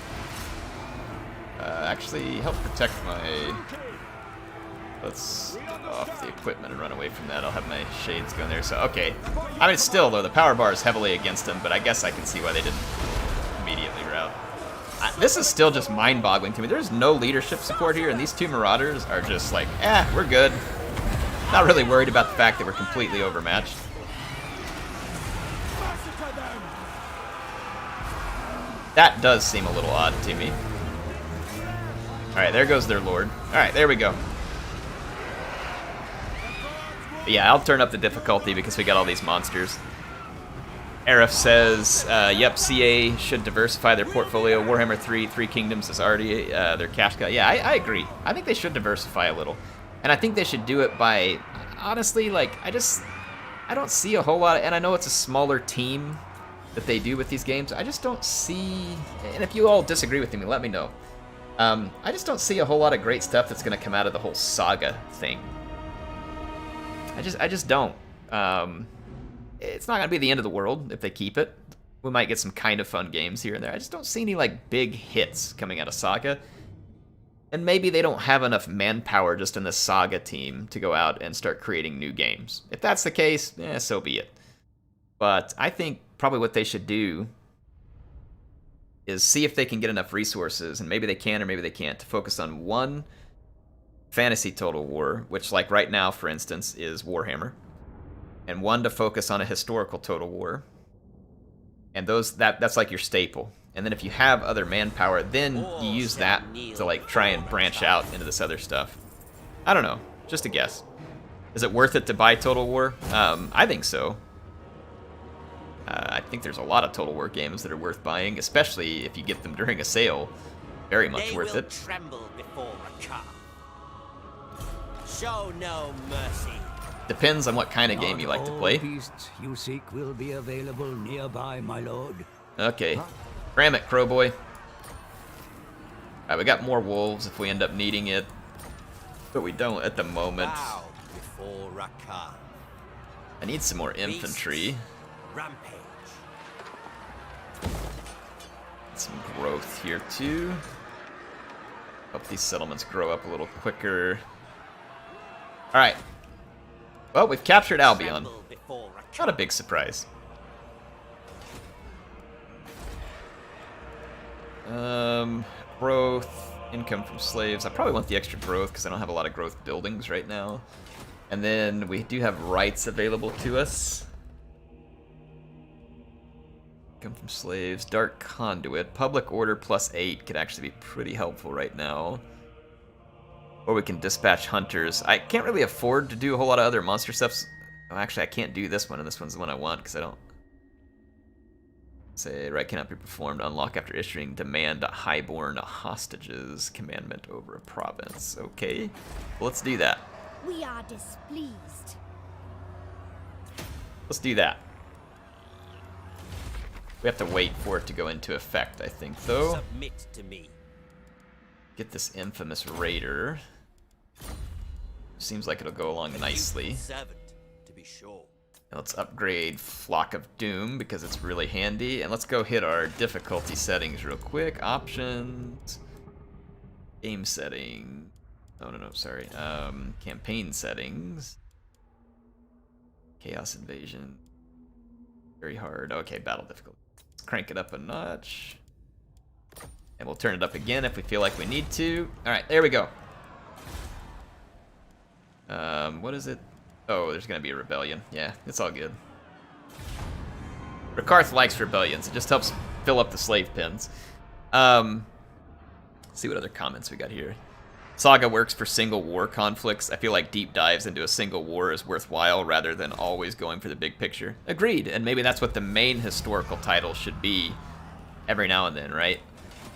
Actually, help protect my... Let's get off the equipment and run away from that. I'll have my Shades go in there. So, okay. I mean, still, though, the power bar is heavily against them, but I guess I can see why they didn't immediately route. This is still just mind-boggling to me. There's no leadership support here, and these two Marauders are just like, we're good. Not really worried about the fact that we're completely overmatched. That does seem a little odd to me. Alright, there goes their lord. Alright, there we go. But yeah, I'll turn up the difficulty because we got all these monsters. Arif says, yep, CA should diversify their portfolio. Warhammer 3, Three Kingdoms is already their cash cow. Yeah, I agree. I think they should diversify a little. And I think they should do it by, honestly, like, I don't see a whole lot, and I know it's a smaller team that they do with these games. I just don't see, and if you all disagree with me, let me know. I just don't see a whole lot of great stuff that's going to come out of the whole saga thing. I just don't. It's not going to be the end of the world if they keep it. We might get some kind of fun games here and there. I just don't see any like big hits coming out of Saga. And maybe they don't have enough manpower just in the Saga team to go out and start creating new games. If that's the case, so be it. But I think probably what they should do is see if they can get enough resources, and maybe they can or maybe they can't, to focus on one fantasy Total War, which like right now, for instance, is Warhammer. And one to focus on a historical Total War. And that's like your staple. And then if you have other manpower, then you use that to like try and branch out into this other stuff. I don't know, just a guess. Is it worth it to buy Total War? I think so. I think there's a lot of Total War games that are worth buying, especially if you get them during a sale. Very much worth it. Tremble before Rakarth. Show no mercy. Depends on what kind of game you like to play. All beasts you seek will be available nearby, my lord. Okay. Cram it, Crowboy. Alright, we got more wolves if we end up needing it. But we don't at the moment. Bow before Rakarth. I need some more infantry. Rampage. Some growth here too. Hope these settlements grow up a little quicker. Alright. Well, we've captured Albion. Not a big surprise. Growth, income from slaves. I probably want the extra growth because I don't have a lot of growth buildings right now. And then we do have rights available to us. Income from slaves, Dark Conduit, Public Order +8 could actually be pretty helpful right now. Or we can dispatch hunters. I can't really afford to do a whole lot of other monster stuff. Oh, actually, I can't do this one, and this one's the one I want because I don't. Say, right cannot be performed. Unlock after issuing demand highborn hostages commandment over a province. Okay, well, let's do that. We are displeased. Let's do that. We have to wait for it to go into effect, I think, though. Submit to me. Get this infamous raider. Seems like it'll go along nicely. Servant, to be sure. And let's upgrade Flock of Doom because it's really handy. And let's go hit our difficulty settings real quick. Options. Game setting. Oh, no, sorry. Campaign settings. Chaos Invasion. Very hard. Okay, battle difficulty. Let's crank it up a notch. And we'll turn it up again if we feel like we need to. Alright, there we go. What is it? Oh, there's gonna be a rebellion. Yeah, it's all good. Rakarth likes rebellions. It just helps fill up the slave pens. Let's see what other comments we got here. Saga works for single war conflicts. I feel like deep dives into a single war is worthwhile rather than always going for the big picture. Agreed, and maybe that's what the main historical title should be every now and then, right?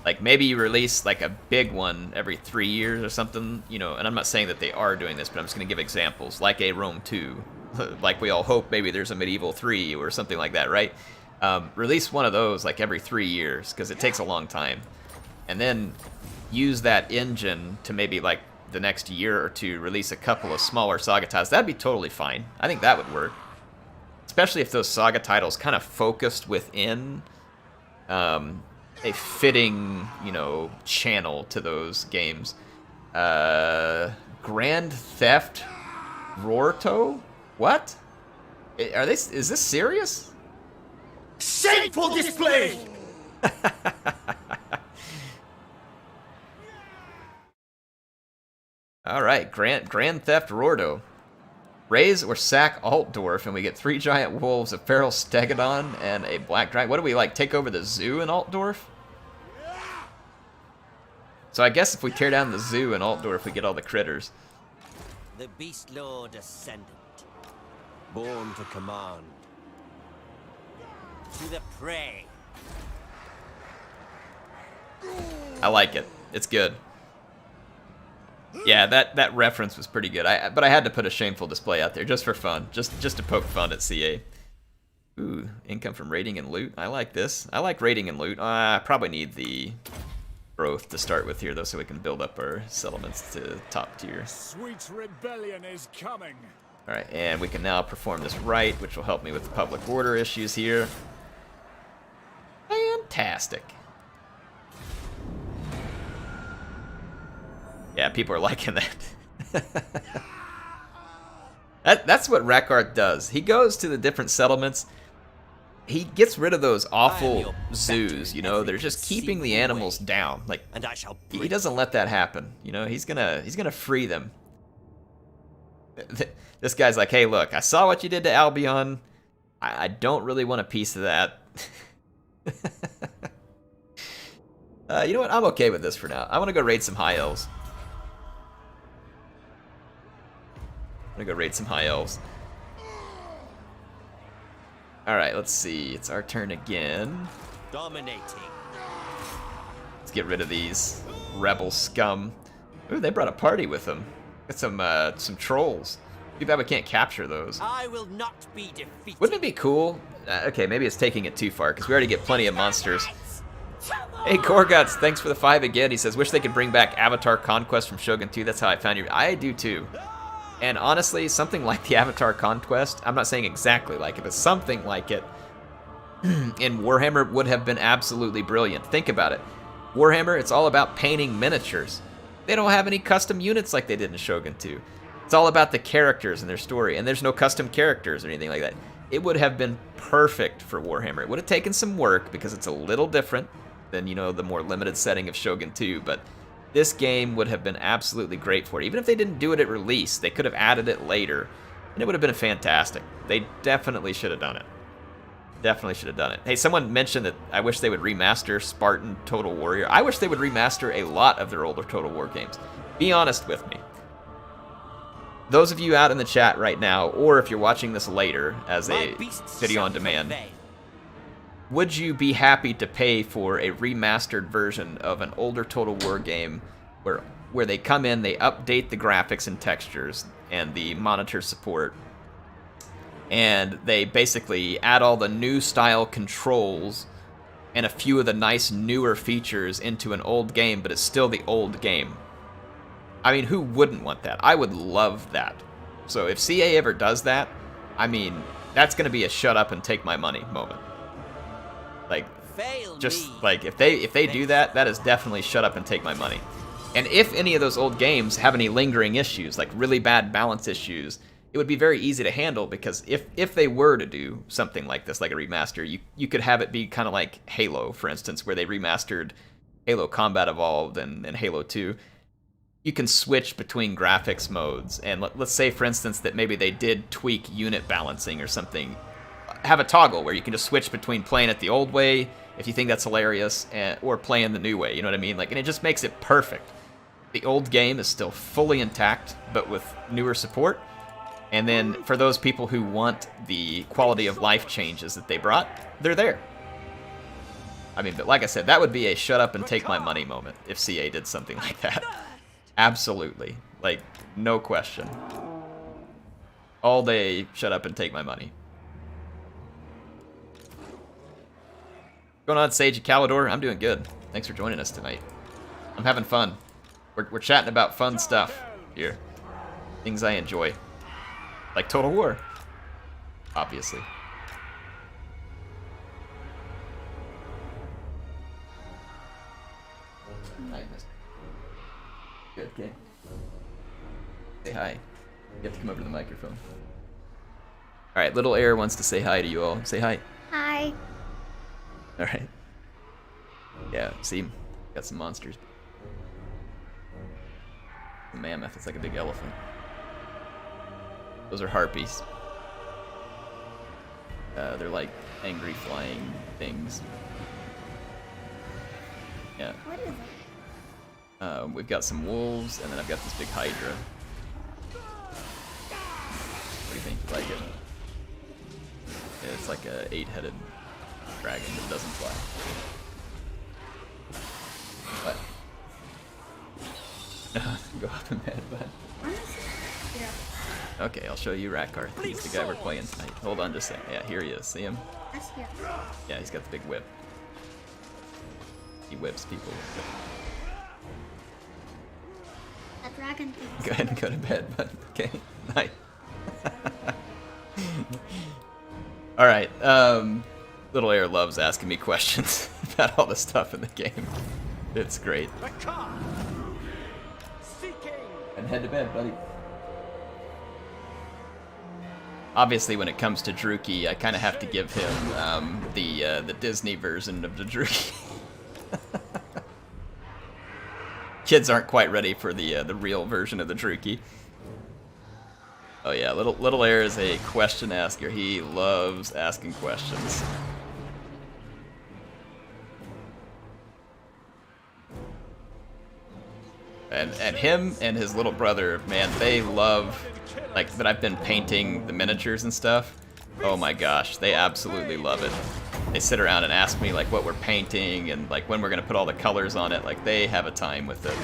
Like, maybe you release, like, a big one every 3 years or something, you know, and I'm not saying that they are doing this, but I'm just going to give examples, like a Rome 2, like we all hope maybe there's a Medieval 3 or something like that, right? Release one of those, like, every 3 years, because it takes a long time. And then use that engine to maybe, like, the next year or two, release a couple of smaller Saga titles. That'd be totally fine. I think that would work. Especially if those Saga titles kind of focused within a fitting, you know, channel to those games. Grand Theft Auto? What? Are they? Is this serious? Shameful display! All right, Grand Theft Auto. Raise or sack Altdorf, and we get 3 giant wolves, a feral stegodon, and a black dragon. What do we like? Take over the zoo in Altdorf? So I guess if we tear down the zoo in Altdorf, we get all the critters. The Beast Lord Ascendant, born to command. To the prey. I like it. It's good. Yeah, that reference was pretty good. But I had to put a shameful display out there just for fun, just to poke fun at CA. Ooh, income from raiding and loot. I like this. I like raiding and loot. I probably need the growth to start with here, though, so we can build up our settlements to top tier. Sweet rebellion is coming. All right, and we can now perform this rite, which will help me with the public order issues here. Fantastic. Yeah, people are liking that. That's what Rakarth does. He goes to the different settlements. He gets rid of those awful zoos, you know. They're just keeping the animals down. Like, And I shall he doesn't let that happen. You know, he's gonna free them. This guy's like, hey, look, I saw what you did to Albion. I don't really want a piece of that. You know what? I'm okay with this for now. I want to go raid some high elves. I'm gonna go raid some high elves. Alright, let's see. It's our turn again. dominating. Let's get rid of these rebel scum. Ooh, they brought a party with them. Got some trolls. Too bad we can't capture those. I will not be defeated. Wouldn't it be cool? Okay, maybe it's taking it too far, because we already get plenty of monsters. Hey, Gorguts, thanks for the 5 again. He says, wish they could bring back Avatar Conquest from Shogun 2. That's how I found you. I do too. And honestly, something like the Avatar Conquest, I'm not saying exactly like it, but something like it in Warhammer would have been absolutely brilliant. Think about it. Warhammer, it's all about painting miniatures. They don't have any custom units like they did in Shogun 2. It's all about the characters and their story, and there's no custom characters or anything like that. It would have been perfect for Warhammer. It would have taken some work because it's a little different than, you know, the more limited setting of Shogun 2, but this game would have been absolutely great for it. Even if they didn't do it at release, they could have added it later, and it would have been fantastic. They definitely should have done it. Definitely should have done it. Hey, someone mentioned that I wish they would remaster Spartan Total Warrior. I wish they would remaster a lot of their older Total War games. Be honest with me. Those of you out in the chat right now, or if you're watching this later as a video on demand, would you be happy to pay for a remastered version of an older Total War game where they come in, they update the graphics and textures and the monitor support, and they basically add all the new style controls and a few of the nice newer features into an old game, but it's still the old game? I mean, who wouldn't want that? I would love that. So if CA ever does that, I mean, that's going to be a shut up and take my money moment. Like, just like if they do that, that is definitely shut up and take my money. And if any of those old games have any lingering issues, like really bad balance issues, it would be very easy to handle, because if they were to do something like this, like a remaster, you could have it be kind of like Halo, for instance, where they remastered Halo Combat Evolved and Halo 2. You can switch between graphics modes, and let's say, for instance, that maybe they did tweak unit balancing or something. Have a toggle where you can just switch between playing it the old way, if you think that's hilarious, or playing the new way, you know what I mean? Like, and it just makes it perfect. The old game is still fully intact, but with newer support. And then for those people who want the quality of life changes that they brought, they're there. I mean, but like I said, that would be a shut up and take my money moment if CA did something like that. Absolutely. Like, no question. All day, shut up and take my money. Going on, Sage of Calidor? I'm doing good. Thanks for joining us tonight. I'm having fun. We're chatting about fun stuff here. Things I enjoy. Like Total War. Obviously. Hi, mister. Good, okay. Say hi. You have to come over to the microphone. Alright, Little Air wants to say hi to you all. Say hi. Hi. Alright. Yeah, see? Got some monsters. The mammoth, it's like a big elephant. Those are harpies. They're like angry flying things. Yeah. What is it? We've got some wolves, and then I've got this big hydra. What do you think? You like it? Yeah, it's like a 8-headed dragon that doesn't fly. What? Go up in bed, bud. Okay, I'll show you Rakarth. He's the guy we're playing tonight. Hold on just a second. Yeah, here he is. See him? Yeah, he's got the big whip. He whips people. A dragon thing. Go ahead and go to bed, bud. Okay, night. Alright, Little Air loves asking me questions about all the stuff in the game. It's great. And head to bed, buddy. Obviously, when it comes to Druki, I kind of have to give him the Disney version of the Druki. Kids aren't quite ready for the real version of the Druki. Oh yeah, Little Air is a question asker. He loves asking questions. And him and his little brother, man, they love, like, that I've been painting the miniatures and stuff. Oh my gosh, they absolutely love it. They sit around and ask me, like, what we're painting and, like, when we're gonna put all the colors on it. Like, they have a time with it.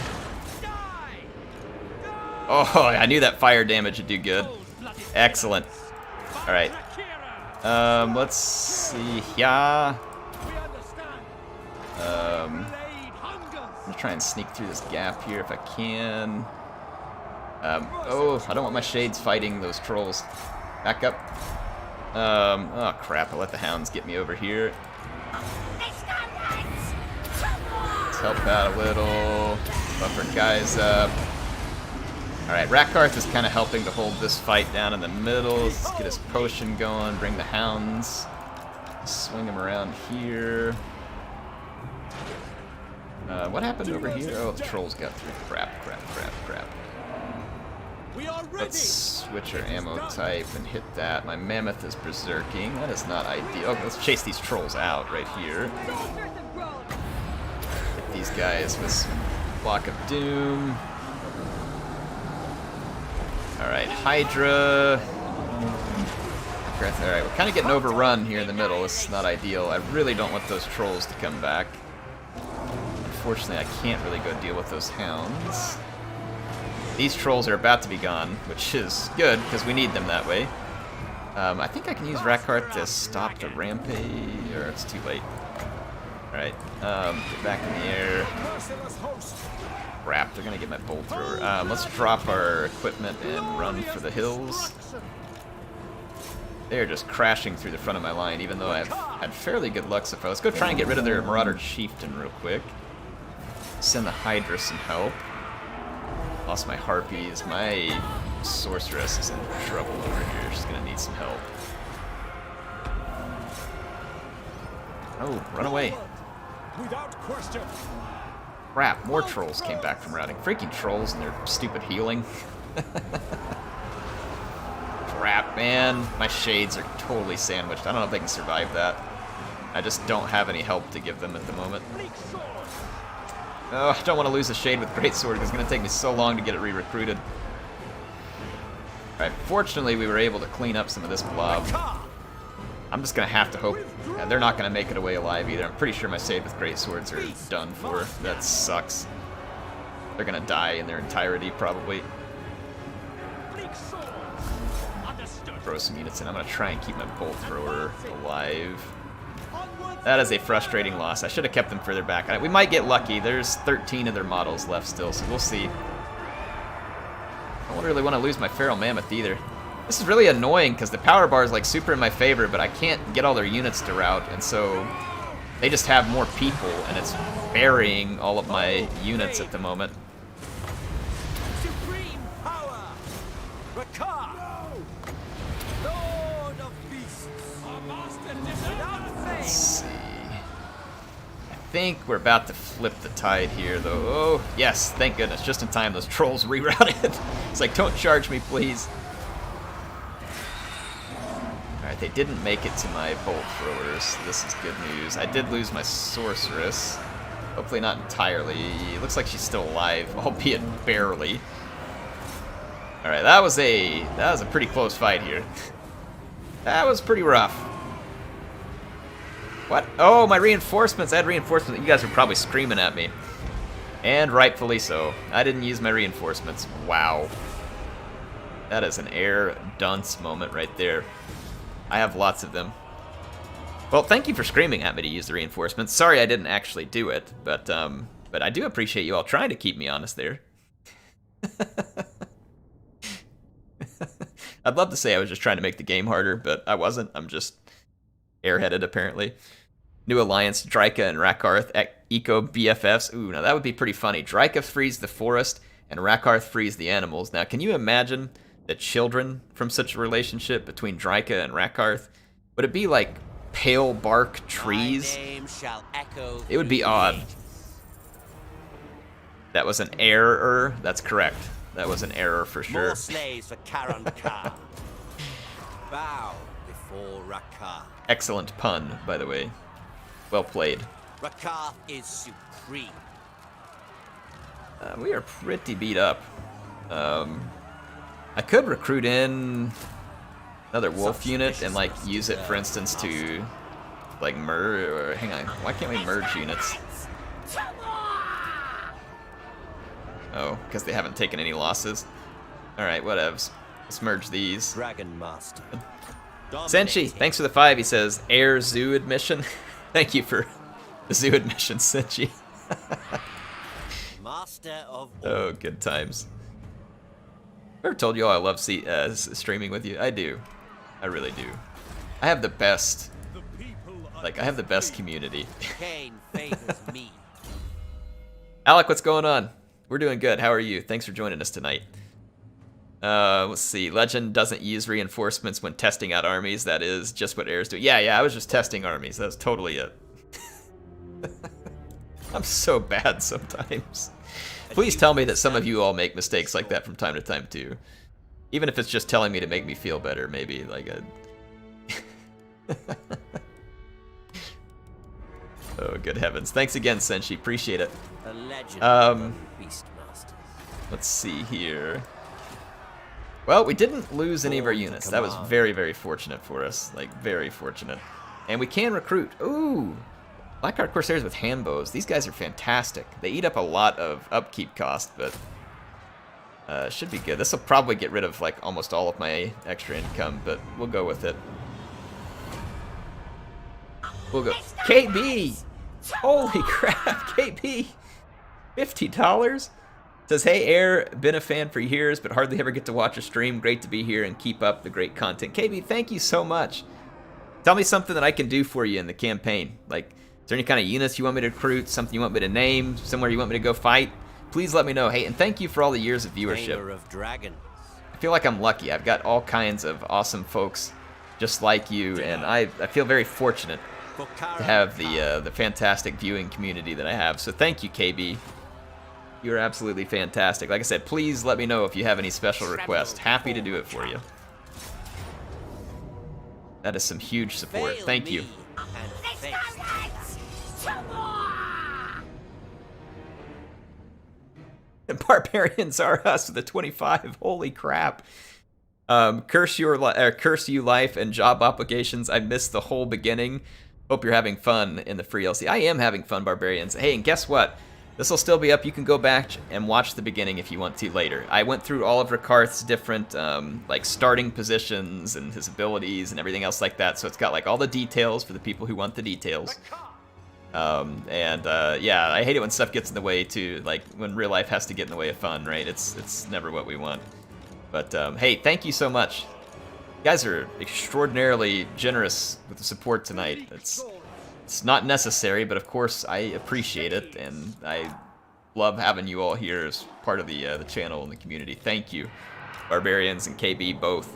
Oh, I knew that fire damage would do good. Excellent. Alright. Let's see. Yeah. I'm gonna try and sneak through this gap here if I can. Oh, I don't want my shades fighting those trolls. Back up. Oh crap, I let the hounds get me over here. Let's help out a little. Buffer guys up. Alright, Rakarth is kind of helping to hold this fight down in the middle. Let's get his potion going, bring the hounds. Swing him around here. What happened over here? Oh, the trolls got through. Crap. Let's switch our ammo type and hit that. My mammoth is berserking. That is not ideal. Okay, let's chase these trolls out right here. Hit these guys with some block of doom. Alright, Hydra. Alright, we're kind of getting overrun here in the middle. This is not ideal. I really don't want those trolls to come back. Unfortunately, I can't really go deal with those hounds. These trolls are about to be gone, which is good, because we need them that way. I think I can use Rakarth to stop the rampage, or it's too late. Alright, get back in the air. Crap, they're gonna get my bolt thrower. Let's drop our equipment and run for the hills. They're just crashing through the front of my line, even though I've had fairly good luck so far. Let's go try and get rid of their Marauder Chieftain real quick. Send the Hydra some help. Lost my Harpies. My Sorceress is in trouble over here. She's gonna need some help. Oh, run away. Without question. Crap, more trolls came back from routing. Freaking trolls and their stupid healing. Crap, man. My shades are totally sandwiched. I don't know if they can survive that. I just don't have any help to give them at the moment. Oh, I don't want to lose a shade with Greatsword because it's going to take me so long to get it re-recruited. Alright, fortunately we were able to clean up some of this blob. I'm just going to have to hope they're not going to make it away alive either. I'm pretty sure my save with Greatswords are done for. That sucks. They're going to die in their entirety, probably. Throw some units in. I'm going to try and keep my Bolt Thrower alive. That is a frustrating loss. I should have kept them further back. We might get lucky. There's 13 of their models left still, so we'll see. I don't really want to lose my Feral Mammoth either. This is really annoying because the power bar is like super in my favor, but I can't get all their units to route, and so they just have more people, and it's burying all of my units at the moment. Supreme power! Rakarth! Lord of beasts! Let's see. I think we're about to flip the tide here, though. Oh, yes, thank goodness. Just in time, those trolls rerouted. It's like, don't charge me, please. Alright, they didn't make it to my Bolt Throwers. This is good news. I did lose my Sorceress. Hopefully not entirely. It looks like she's still alive, albeit barely. Alright, that was a pretty close fight here. That was pretty rough. What? Oh, my reinforcements. I had reinforcements. You guys were probably screaming at me. And rightfully so. I didn't use my reinforcements. Wow. That is an air dunce moment right there. I have lots of them. Well, thank you for screaming at me to use the reinforcements. Sorry I didn't actually do it, but I do appreciate you all trying to keep me honest there. I'd love to say I was just trying to make the game harder, but I wasn't. I'm just airheaded, apparently. New alliance, Dryka and Rakarth at Eco BFFs. Ooh, now that would be pretty funny. Dryka frees the forest, and Rakarth frees the animals. Now, can you imagine the children from such a relationship between Dryka and Rakarth? Would it be like pale bark trees? My name shall echo It would be odd. That was an error. That's correct. That was an error for sure. More slaves for Karan Khan. Bow before Rakarth. Excellent pun, by the way. Well played. Rakarth is supreme. We are pretty beat up. I could recruit in another wolf unit and like use it, for instance, to like merge. Or hang on, why can't we merge units? Oh, because they haven't taken any losses. All right, whatevs. Let's merge these. Dragon Master. Senshi, thanks for the 5. He says, Air Zoo admission. Thank you for the zoo admission, Senshi. Master of Oh, good times. Ever told you all I love streaming with you? I do. I really do. I have the best, I have the best community. Cain favors me. Alec, what's going on? We're doing good. How are you? Thanks for joining us tonight. Let's see. Legend doesn't use reinforcements when testing out armies. That is just what Air's doing. Yeah, I was just testing armies. That was totally it. I'm so bad sometimes. Please tell me that some of you all make mistakes like that from time to time too. Even if it's just telling me to make me feel better, maybe like a... Oh, good heavens. Thanks again, Senshi. Appreciate it. A legend of Beastmasters. Let's see here. Well, we didn't lose any of our units. That was very, very fortunate for us. Like, very fortunate. And we can recruit. Ooh! Blackheart Corsairs with handbows. These guys are fantastic. They eat up a lot of upkeep cost, but should be good. This will probably get rid of like almost all of my extra income, but we'll go with it. We'll go. KB! Holy crap, KB! $50? Says, hey Air, been a fan for years, but hardly ever get to watch a stream. Great to be here and keep up the great content. KB, thank you so much. Tell me something that I can do for you in the campaign. Like, is there any kind of units you want me to recruit? Something you want me to name? Somewhere you want me to go fight? Please let me know. Hey, and thank you for all the years of viewership. Of dragons. I feel like I'm lucky. I've got all kinds of awesome folks just like you, and I feel very fortunate to have the fantastic viewing community that I have. So thank you, KB. You're absolutely fantastic. Like I said, please let me know if you have any special requests. Happy to do it for you. That is some huge support. Thank you. Barbarians are us with the 25. Holy crap. Curse you life and job obligations. I missed the whole beginning. Hope you're having fun in the free LC. I am having fun, Barbarians. Hey, and guess what? This will still be up. You can go back and watch the beginning if you want to later. I went through all of Rakarth's different like starting positions and his abilities and everything else like that. So it's got like all the details for the people who want the details. Yeah, I hate it when stuff gets in the way too. Like when real life has to get in the way of fun, right? It's never what we want. But hey, thank you so much. You guys are extraordinarily generous with the support tonight. It's not necessary, but of course I appreciate it, and I love having you all here as part of the channel and the community. Thank you, Barbarians and KB both.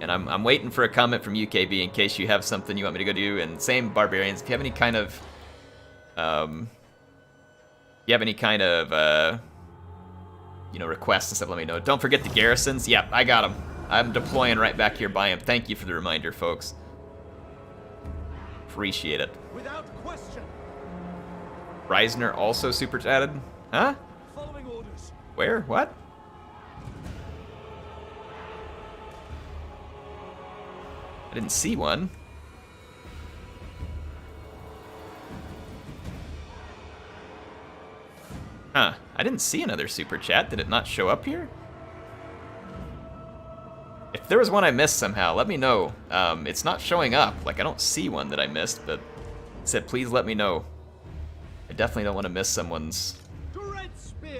And I'm waiting for a comment from you, KB, in case you have something you want me to go do. And same, Barbarians, if you have any kind of, you know, requests and stuff, let me know. Don't forget the garrisons. Yep, I got them. I'm deploying right back here by them. Thank you for the reminder, folks. Appreciate it. Without question. Reisner also super chatted? Huh? Following orders. Where? What? I didn't see one. Huh. I didn't see another super chat. Did it not show up here? If there was one I missed somehow, let me know. It's not showing up. Like, I don't see one that I missed, but it said, please let me know. I definitely don't want to miss someone's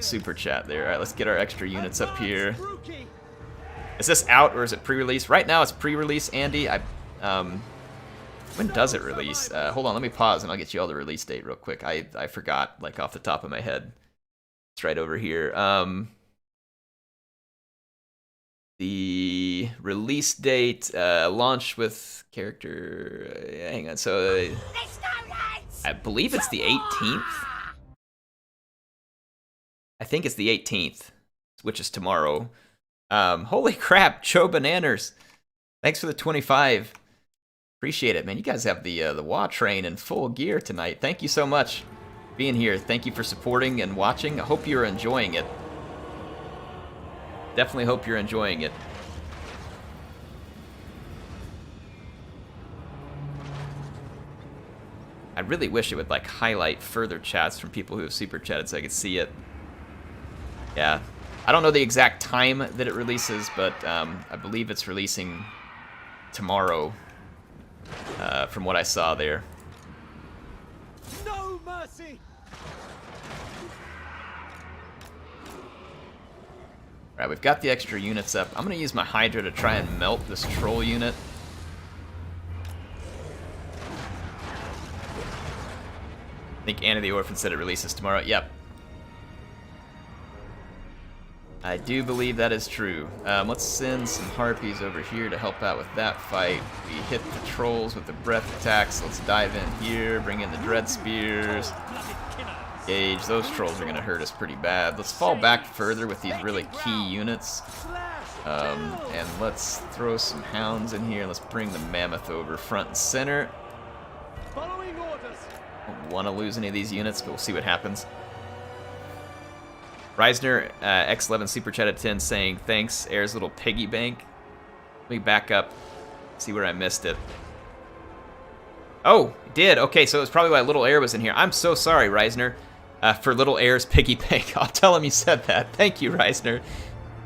super chat there. All right, let's get our extra units up here. Is this out or is it pre-release? Right now it's pre-release, Andy. When does it release? Hold on, let me pause and I'll get you all the release date real quick. I forgot, like, off the top of my head. It's right over here. The release date, launch with character. Hang on. So I believe it's the 18th. I think it's the 18th, which is tomorrow. Holy crap, Joe Bananers. Thanks for the 25. Appreciate it, man. You guys have the WA train in full gear tonight. Thank you so much for being here. Thank you for supporting and watching. I hope you're enjoying it. Definitely hope you're enjoying it. I really wish it would like highlight further chats from people who have super chatted so I could see it. Yeah. I don't know the exact time that it releases, but I believe it's releasing tomorrow from what I saw there. No mercy. Alright, we've got the extra units up. I'm going to use my Hydra to try and melt this troll unit. I think Anna the Orphan said it releases tomorrow. Yep. I do believe that is true. Let's send some Harpies over here to help out with that fight. We hit the trolls with the breath attacks. Let's dive in here, bring in the Dread Spears. Gauge. Those trolls are going to hurt us pretty bad. Let's fall back further with these really key units. And let's throw some hounds in here. Let's bring the Mammoth over front and center. Following orders. Don't want to lose any of these units, but we'll see what happens. Reisner, X11 Super Chat at 10 saying, thanks, Air's little piggy bank. Let me back up, see where I missed it. Oh, it did. Okay, so it was probably why Little Air was in here. I'm so sorry, Reisner, for Little Air's piggy bank. I'll tell him you said that. Thank you, Reisner.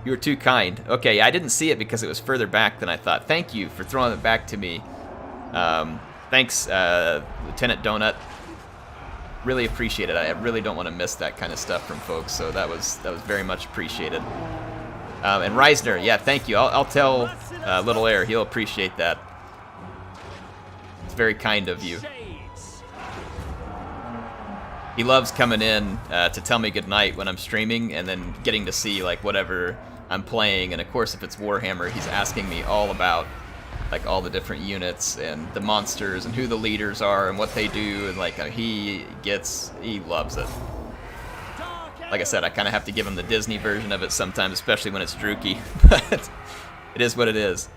You were too kind. Okay, I didn't see it because it was further back than I thought. Thank you for throwing it back to me. Thanks, Lieutenant Donut. Really appreciate it. I really don't want to miss that kind of stuff from folks, so that was very much appreciated. And Reisner, yeah, thank you. I'll tell Little Air. He'll appreciate that. It's very kind of you. He loves coming in to tell me goodnight when I'm streaming, and then getting to see like whatever I'm playing, and of course if it's Warhammer, he's asking me all about like all the different units and the monsters and who the leaders are and what they do, and like he loves it. Like I said, I kind of have to give him the Disney version of it sometimes, especially when it's Druki, but it is what it is.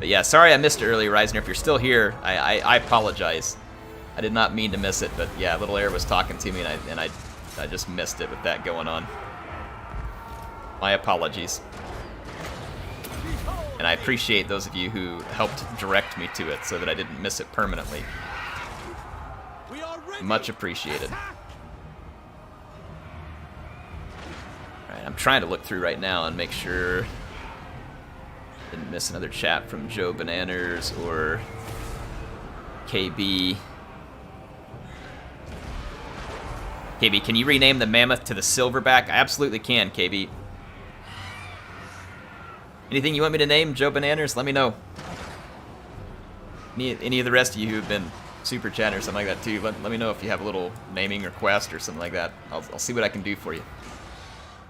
But yeah, sorry I missed it earlier, Reisner. If you're still here, I apologize. I did not mean to miss it, but yeah, Little Air was talking to me, and I just missed it with that going on. My apologies. And I appreciate those of you who helped direct me to it so that I didn't miss it permanently. Much appreciated. Alright, I'm trying to look through right now and make sure I didn't miss another chat from Joe Bananas or KB. KB, can you rename the Mammoth to the Silverback? I absolutely can, KB. Anything you want me to name, Joe Bananas? Let me know. Any of the rest of you who have been super chatting or something like that too, let me know if you have a little naming request or something like that. I'll see what I can do for you.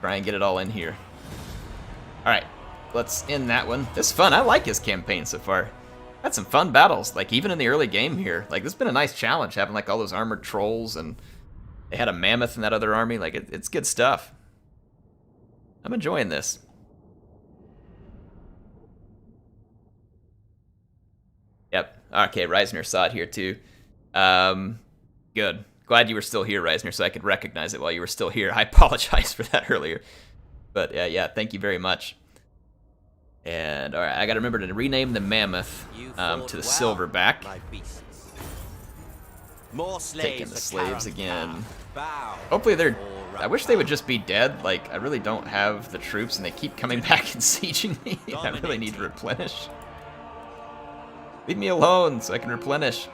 Try and get it all in here. Alright, let's end that one. This is fun. I like his campaign so far. Had some fun battles, like even in the early game here. Like this has been a nice challenge, having like all those armored trolls, and they had a mammoth in that other army. Like it's good stuff. I'm enjoying this. Yep. Okay, Reisner saw it here too. Good. Glad you were still here, Reisner, so I could recognize it while you were still here. I apologize for that earlier. But yeah, thank you very much. And alright, I gotta remember to rename the Mammoth to the Silverback. Taking the slaves again. Hopefully they're... I wish they would just be dead. Like, I really don't have the troops, and they keep coming back and sieging me. I really need to replenish. Leave me alone so I can replenish.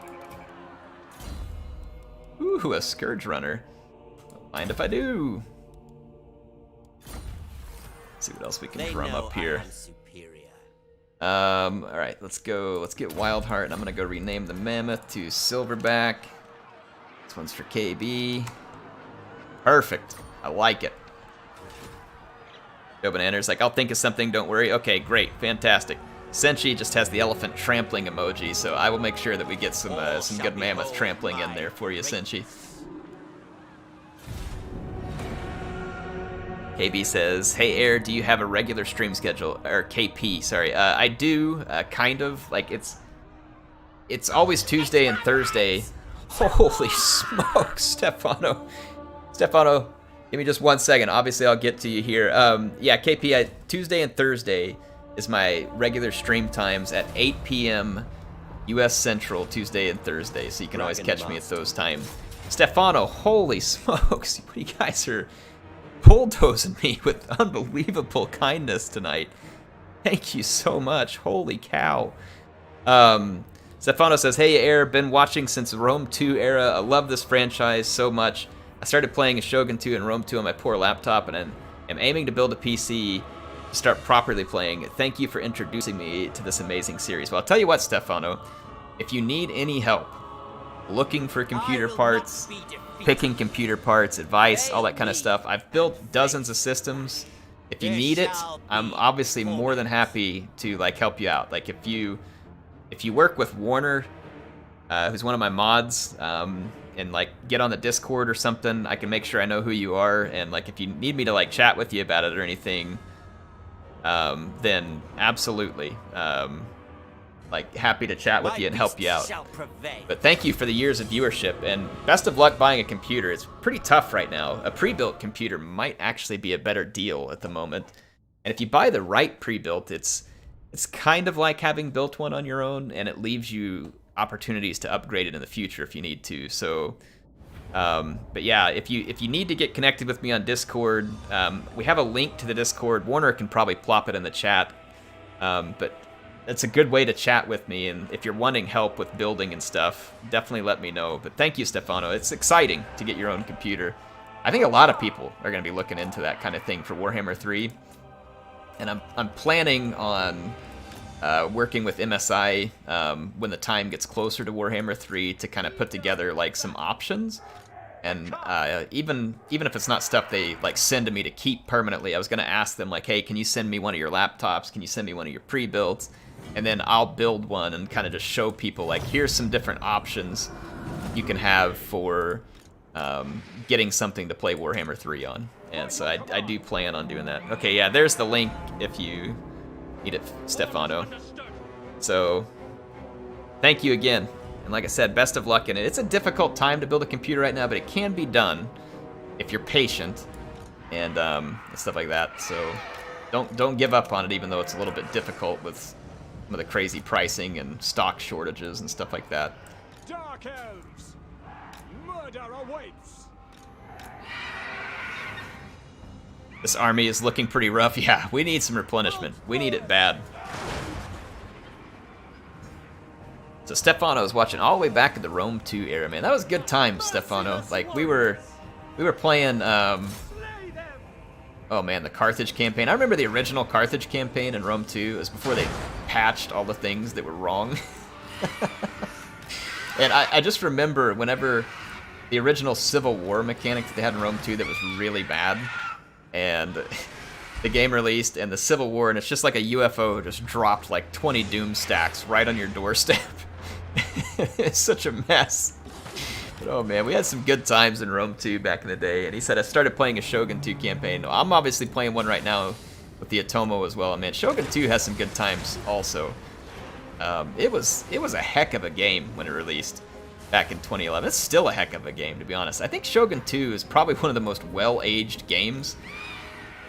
Ooh, a Scourge Runner. Don't mind if I do. Let's see what else we can drum up here. Alright, let's go. Let's get Wildheart, and I'm gonna go rename the Mammoth to Silverback. This one's for KB. Perfect. I like it. Joe Bananas like, I'll think of something, don't worry. Okay, great. Fantastic. Senshi just has the elephant trampling emoji, so I will make sure that we get some good mammoth trampling in there for you, Senshi. KB says, hey Air, do you have a regular stream schedule? Or KP, sorry. I do, kind of. Like, it's always Tuesday and Thursday. Holy smokes, Stefano. Stefano, give me just 1 second. Obviously, I'll get to you here. Yeah, KP, Tuesday and Thursday is my regular stream times at 8 p.m. U.S. Central, Tuesday and Thursday, so you can always catch me at those times. Stefano, holy smokes, you guys are bulldozing me with unbelievable kindness tonight. Thank you so much, holy cow. Stefano says, hey Air, been watching since Rome 2 era, I love this franchise so much. I started playing Shogun 2 and Rome 2 on my poor laptop, and I'm aiming to build a PC to start properly playing. Thank you for introducing me to this amazing series. Well, I'll tell you what, Stefano, if you need any help looking for computer parts, picking computer parts, advice, all that kind of stuff, I've built dozens of systems. If you need it, I'm obviously more than happy to like help you out. Like if you work with Warner, who's one of my mods, and like get on the Discord or something, I can make sure I know who you are, and like if you need me to like chat with you about it or anything, then absolutely, like happy to chat with you and help you out. But thank you for the years of viewership, and best of luck buying a computer. It's pretty tough right now. A pre-built computer might actually be a better deal at the moment, and if you buy the right pre-built, it's kind of like having built one on your own, and it leaves you opportunities to upgrade it in the future if you need to. So but yeah, if you need to get connected with me on Discord, we have a link to the Discord. Warner can probably plop it in the chat, but it's a good way to chat with me, and if you're wanting help with building and stuff, definitely let me know. But thank you, Stefano. It's exciting to get your own computer. I think a lot of people are going to be looking into that kind of thing for Warhammer 3, and I'm planning on working with MSI when the time gets closer to Warhammer 3 to kind of put together like some options. And even if it's not stuff they like send to me to keep permanently, I was gonna ask them like, hey, can you send me one of your laptops? Can you send me one of your pre-builds? And then I'll build one and kind of just show people like, here's some different options you can have for getting something to play Warhammer 3 on. And so I do plan on doing that. Okay, yeah, there's the link if you need it, Stefano. So thank you again. And like I said, best of luck in it. It's a difficult time to build a computer right now, but it can be done if you're patient and stuff like that. So don't give up on it, even though it's a little bit difficult with some of the crazy pricing and stock shortages and stuff like that. Dark elves, murder awaits. This army is looking pretty rough. Yeah, we need some replenishment. We need it bad. So Stefano is watching all the way back in the Rome 2 era, man. That was good times, Stefano. Like we were playing oh man, the Carthage campaign. I remember the original Carthage campaign in Rome 2. It was before they patched all the things that were wrong. And I just remember whenever the original Civil War mechanic that they had in Rome 2 that was really bad, and the game released, and the Civil War, and it's just like a UFO just dropped like 20 Doom stacks right on your doorstep. It's such a mess. But oh man, we had some good times in Rome 2 back in the day, and he said I started playing a Shogun 2 campaign. I'm obviously playing one right now with the Atomo as well, and man, Shogun 2 has some good times also. It was a heck of a game when it released back in 2011. It's still a heck of a game, to be honest. I think Shogun 2 is probably one of the most well-aged games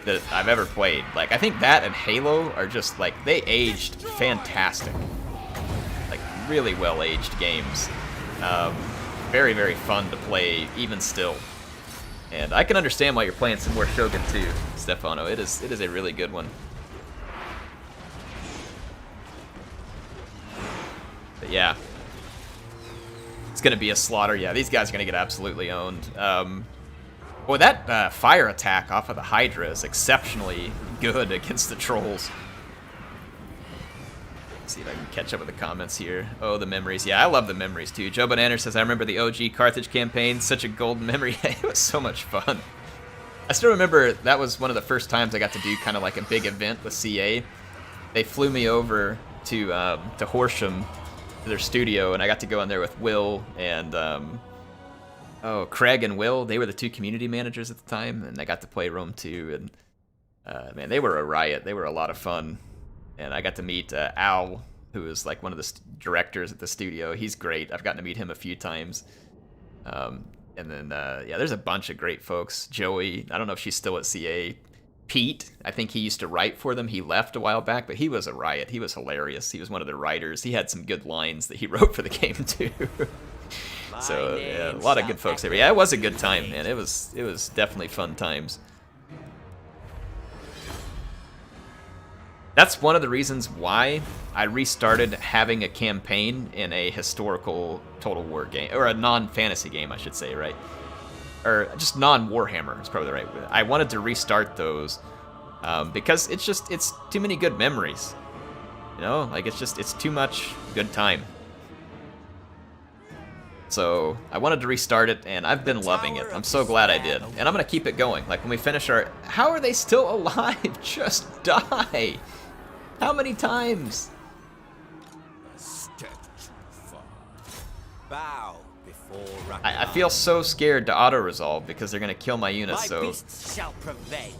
that I've ever played. Like, I think that and Halo are just, like, they aged fantastic. Like, really well-aged games. Very, very fun to play, even still. And I can understand why you're playing some more Shogun 2, Stefano. It is a really good one. But yeah. It's going to be a slaughter. Yeah, these guys are going to get absolutely owned. Boy, that fire attack off of the Hydra is exceptionally good against the trolls. Let's see if I can catch up with the comments here. Oh, the memories. Yeah, I love the memories too. Joe Bananer says, I remember the OG Carthage campaign. Such a golden memory. It was so much fun. I still remember that was one of the first times I got to do kind of like a big event with CA. They flew me over to Horsham, to their studio, and I got to go in there with Will and Craig and Will. They were the two community managers at the time, and I got to play Rome 2, and man, they were a riot. They were a lot of fun. And I got to meet Al, who is like one of the directors at the studio. He's great. I've gotten to meet him a few times. And then, yeah, there's a bunch of great folks. Joey, I don't know if she's still at CA. Pete, I think he used to write for them. He left a while back, but he was a riot. He was hilarious. He was one of the writers. He had some good lines that he wrote for the game, too. So, yeah, a lot of good folks there. But yeah, it was a good time, man. It was definitely fun times. That's one of the reasons why I restarted having a campaign in a historical Total War game, or a non-fantasy game, I should say, right? Or just non-Warhammer is probably the right word. I wanted to restart those because it's too many good memories. You know, like it's too much good time. So I wanted to restart it, and I've been loving it. I'm so glad I did, and I'm gonna keep it going. Like when we finish our, how are they still alive? Just die. How many times? Bow before I feel so scared to auto-resolve because they're going to kill my units, so... beasts shall prevail.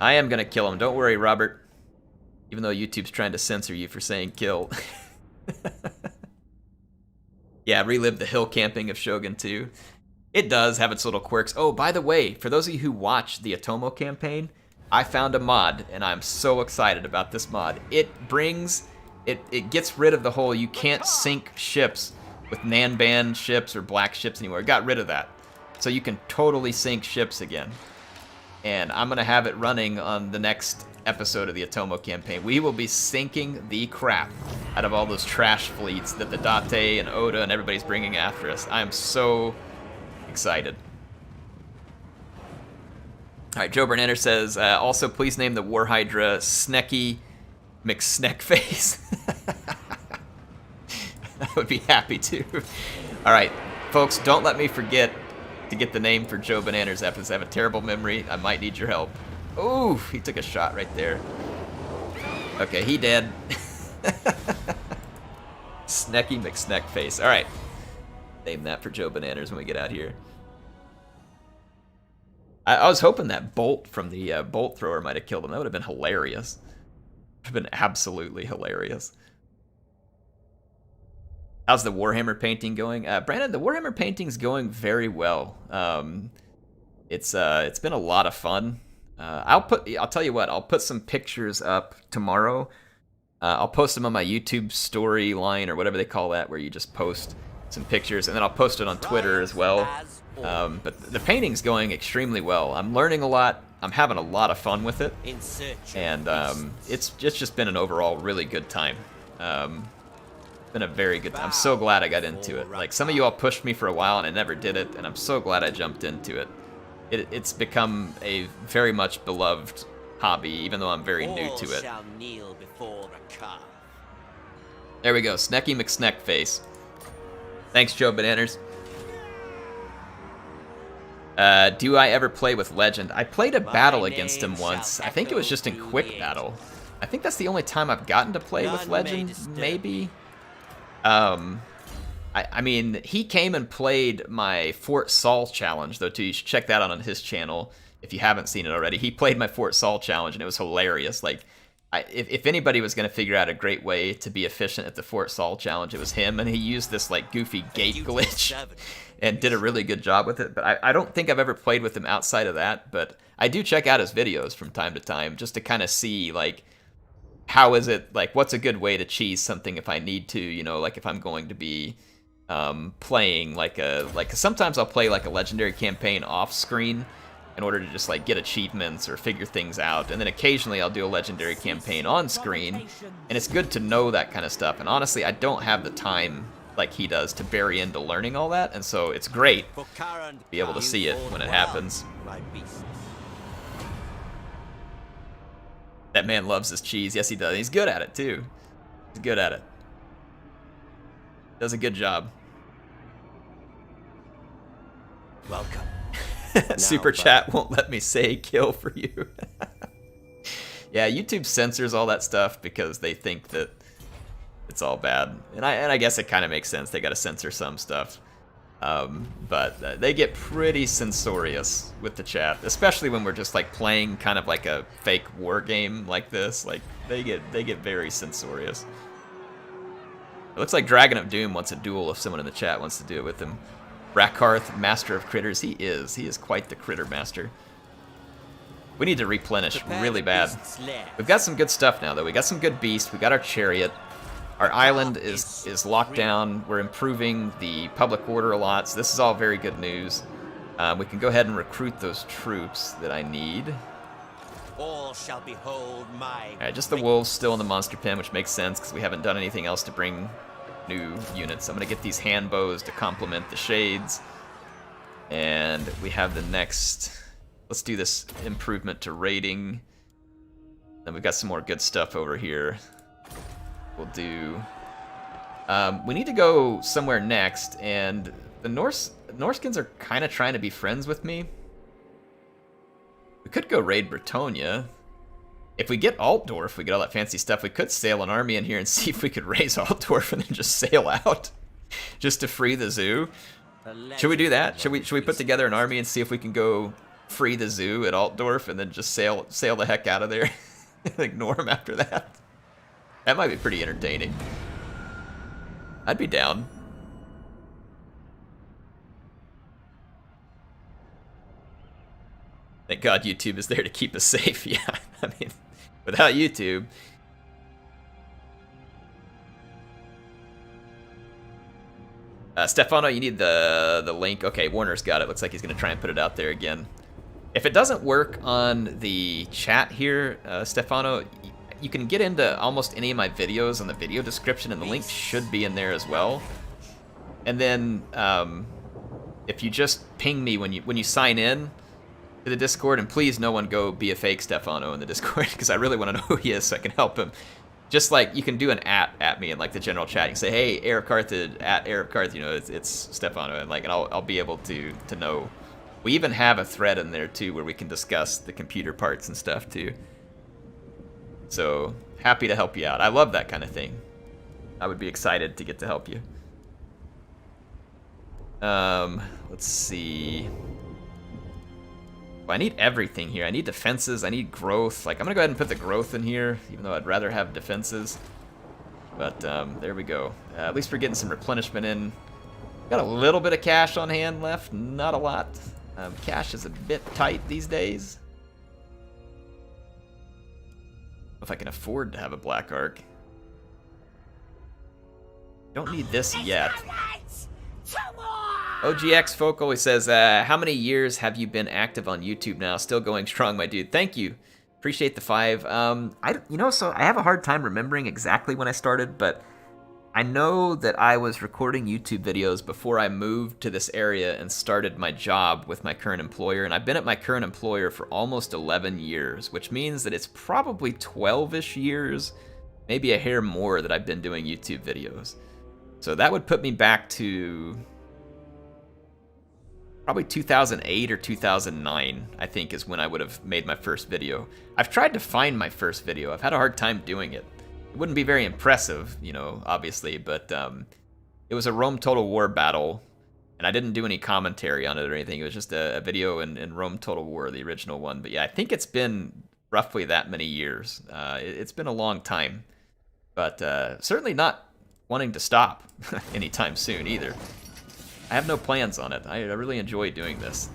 I am going to kill him. Don't worry, Robert. Even though YouTube's trying to censor you for saying kill. Yeah, relive the hill camping of Shogun 2. It does have its little quirks. Oh, by the way, for those of you who watch the Atomo campaign, I found a mod, and I'm so excited about this mod. It gets rid of the whole you can't sink ships with Nanban ships or black ships anymore. It got rid of that. So you can totally sink ships again. And I'm going to have it running on the next episode of the Atomo campaign. We will be sinking the crap out of all those trash fleets that the Date and Oda and everybody's bringing after us. I am so excited. Alright, Joe Bernander says, also please name the War Hydra Snecky McSneckface. I would be happy to. Alright, Folks, don't let me forget to get the name for Joe Bananas after this. I have a terrible memory. I might need your help. Ooh, he took a shot right there. Okay, he dead. Snecky McSneckface. All right. Name that for Joe Bananas when we get out here. I was hoping that bolt from the bolt thrower might have killed him. That would have been hilarious. Would have been absolutely hilarious. How's the Warhammer painting going? Brandon, the Warhammer painting's going very well. It's been a lot of fun. I'll tell you what, I'll put some pictures up tomorrow. I'll post them on my YouTube storyline or whatever they call that, where you just post some pictures, and then I'll post it on Twitter as well. But the painting's going extremely well. I'm learning a lot. I'm having a lot of fun with it, and it's just been an overall really good time. Been a very good time. I'm so glad I got into it. Like, some of you all pushed me for a while and I never did it, and I'm so glad I jumped into it. It's become a very much beloved hobby, even though I'm very new to it. There we go, Snecky McSneckface. Thanks, Joe Bananas. Do I ever play with Legend? I played a battle against him once. I think it was just in quick battle. I think that's the only time I've gotten to play with Legend, maybe. I mean, he came and played my Fort Saul challenge, though, too. You should check that out on his channel if you haven't seen it already. He played my Fort Saul challenge, and it was hilarious. Like, if anybody was going to figure out a great way to be efficient at the Fort Saul challenge, it was him, and he used this, like, goofy gate glitch and did a really good job with it. But I don't think I've ever played with him outside of that, but I do check out his videos from time to time just to kind of see, like, how is it, like, what's a good way to cheese something if I need to, you know, like if I'm going to be playing like sometimes I'll play like a legendary campaign off screen in order to just like get achievements or figure things out, and then occasionally I'll do a legendary campaign on screen, and it's good to know that kind of stuff. And honestly, I don't have the time like he does to bury into learning all that, and so it's great to be able to see it when it happens. That man loves his cheese. Yes, he does. He's good at it, too. He's good at it. Does a good job. Welcome. Super chat won't let me say kill for you. Yeah, YouTube censors all that stuff because they think that it's all bad. And I guess it kind of makes sense. They got to censor some stuff. But they get pretty censorious with the chat, especially when we're just like playing kind of like a fake war game like this. Like they get very censorious. It looks like Dragon of Doom wants a duel if someone in the chat wants to do it with him. Rakarth, Master of Critters, he is quite the critter master. We need to replenish really bad. We've got some good stuff now though. We got some good beasts. We got our chariot. Our island is locked down. We're improving the public order a lot, so this is all very good news. We can go ahead and recruit those troops that I need. All shall behold my Alright, just the wolves still in the monster pen, which makes sense because we haven't done anything else to bring new units. I'm going to get these hand bows to complement the shades. And we have the next... Let's do this improvement to raiding. Then we've got some more good stuff over here. We'll do... we need to go somewhere next, and the Norskins are kind of trying to be friends with me. We could go raid Bretonia. If we get Altdorf, we get all that fancy stuff, we could sail an army in here and see if we could raise Altdorf and then just sail out. Just to free the zoo. Should we do that? Should we put together an army and see if we can go free the zoo at Altdorf and then just sail the heck out of there? Ignore them after that. That might be pretty entertaining. I'd be down. Thank God YouTube is there to keep us safe. Yeah, I mean, without YouTube... Stefano, you need the link. Okay, Warner's got it. Looks like he's going to try and put it out there again. If it doesn't work on the chat here, Stefano, you can get into almost any of my videos on the video description, and the link should be in there as well. And then if you just ping me when you sign in to the Discord, and please no one go be a fake Stefano in the Discord, because I really want to know who he is so I can help him. Just like you can do an at me in like the general chat. You can say, hey, Rakarth at Rakarth, you know, it's Stefano, and like, and I'll be able to know. We even have a thread in there too where we can discuss the computer parts and stuff too. So happy to help you out. I love that kind of thing. I would be excited to get to help you. Let's see. Well, I need everything here. I need defenses. I need growth. Like, I'm gonna go ahead and put the growth in here, even though I'd rather have defenses. But there we go. At least we're getting some replenishment in. Got a little bit of cash on hand left. Not a lot. Cash is a bit tight these days. If I can afford to have a black arc. Don't need this yet. OGX Folk always says, how many years have you been active on YouTube now? Still going strong, my dude. Thank you. Appreciate the 5. So I have a hard time remembering exactly when I started, but I know that I was recording YouTube videos before I moved to this area and started my job with my current employer, and I've been at my current employer for almost 11 years, which means that it's probably 12-ish years, maybe a hair more, that I've been doing YouTube videos. So that would put me back to probably 2008 or 2009, I think, is when I would have made my first video. I've tried to find my first video. I've had a hard time doing it. It wouldn't be very impressive, you know, obviously, but it was a Rome Total War battle, and I didn't do any commentary on it or anything. It was just a video in Rome Total War, the original one. But yeah, I think it's been roughly that many years. It's been a long time, but certainly not wanting to stop anytime soon either. I have no plans on it. I really enjoy doing this.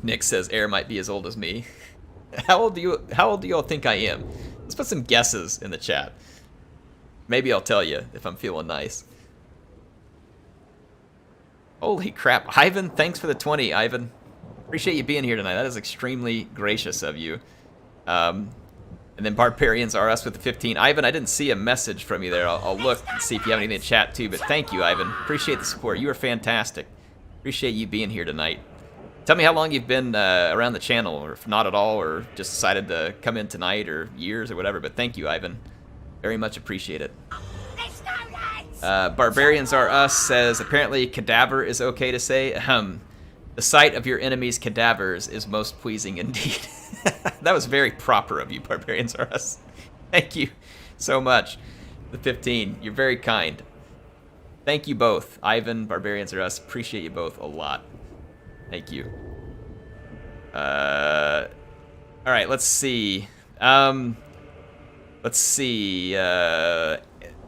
Nick says Air might be as old as me. How old do you all think I am? Let's put some guesses in the chat. Maybe I'll tell you if I'm feeling nice. Holy crap, Ivan! Thanks for the 20, Ivan. Appreciate you being here tonight. That is extremely gracious of you. And then Barbarians are us with the 15. Ivan, I didn't see a message from you there. I'll look and see if you have anything in the chat too, but thank you, Ivan. Appreciate the support. You are fantastic. Appreciate you being here tonight. Tell me how long you've been around the channel, or if not at all, or just decided to come in tonight, or years, or whatever, but thank you, Ivan. Very much appreciate it. Barbarians are us says, apparently cadaver is okay to say. The sight of your enemy's cadavers is most pleasing indeed. That was very proper of you, Barbarians are us. Thank you so much. The 15, you're very kind. Thank you both, Ivan, Barbarians are us. Appreciate you both a lot. Thank you. All right, let's see.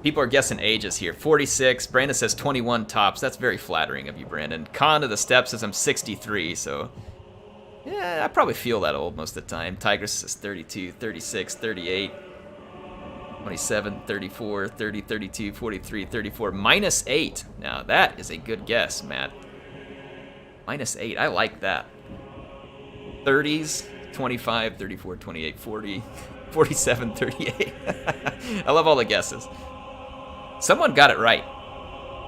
People are guessing ages here. 46. Brandon says 21 tops. That's very flattering of you, Brandon. Con of the Steps says I'm 63, so yeah, I probably feel that old most of the time. Tigress says 32, 36, 38, 27, 34, 30, 32, 43, 34. Minus 8. Now, that is a good guess, Matt. Minus 8. I like that. 30s, 25, 34, 28, 40, 47, 38. I love all the guesses. Someone got it right.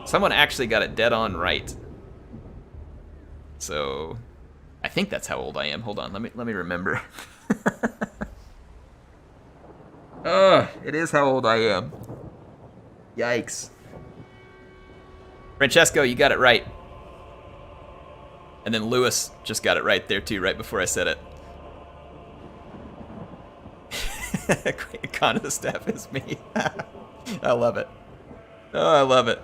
Someone actually got it dead on right. So, I think that's how old I am. Hold on, let me remember. It is how old I am. Yikes. Francesco, you got it right. And then Lewis just got it right there too, right before I said it. Con of the Staff is me. I love it. Oh, I love it.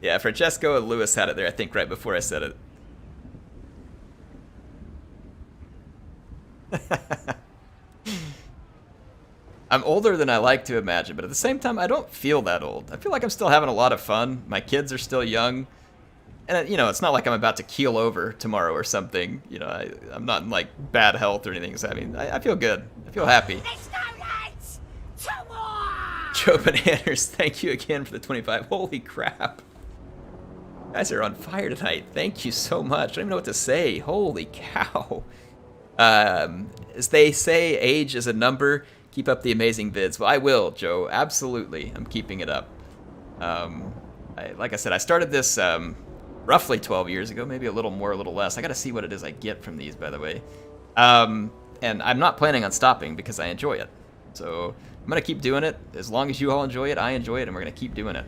Yeah, Francesco and Lewis had it there, I think, right before I said it. I'm older than I like to imagine, but at the same time, I don't feel that old. I feel like I'm still having a lot of fun. My kids are still young. And, you know, it's not like I'm about to keel over tomorrow or something. You know, I'm not in, like, bad health or anything. So, I mean, I feel good. I feel happy. Joe Bananas, thank you again for the 25. Holy crap. You guys are on fire tonight. Thank you so much. I don't even know what to say. Holy cow. As they say, age is a number. Keep up the amazing vids. Well, I will, Joe. Absolutely. I'm keeping it up. Like I said, I started this roughly 12 years ago, maybe a little more, a little less. I gotta see what it is I get from these, by the way. And I'm not planning on stopping because I enjoy it. So I'm gonna keep doing it. As long as you all enjoy it, I enjoy it, and we're gonna keep doing it.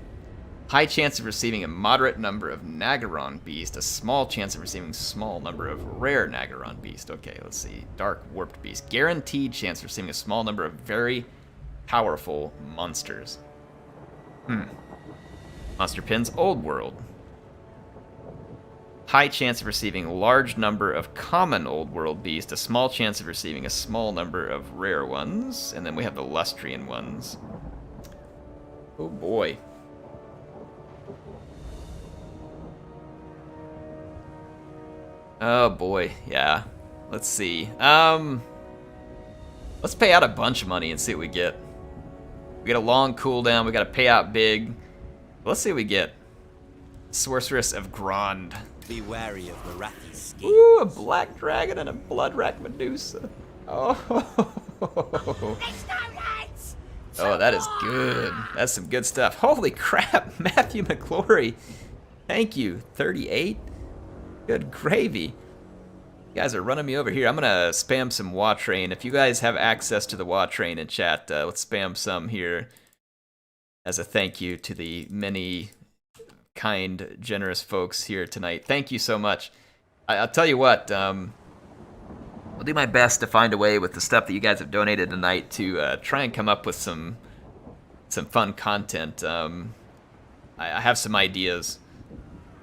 High chance of receiving a moderate number of Nagaron Beast, a small chance of receiving a small number of rare Nagaron Beast. Okay, let's see. Dark Warped Beast. Guaranteed chance of receiving a small number of very powerful monsters. Monster Pins, Old World. High chance of receiving a large number of common Old World Beast, a small chance of receiving a small number of rare ones, and then we have the Lustrian ones. Oh boy. Oh boy, yeah. Let's see. Let's pay out a bunch of money and see what we get. We get a long cooldown, we gotta pay out big. Let's see what we get. Sorceress of Grond. Be wary of Marathi's scheme. Ooh, a black dragon and a blood rat Medusa. Oh, oh, that is good. That's some good stuff. Holy crap, Matthew McClory. Thank you. 38? Good gravy. You guys are running me over here. I'm gonna spam some Wa Train. If you guys have access to the Wa Train in chat, let's spam some here as a thank you to the many kind, generous folks here tonight. Thank you so much. I'll tell you what, I'll do my best to find a way with the stuff that you guys have donated tonight to try and come up with some fun content. I have some ideas.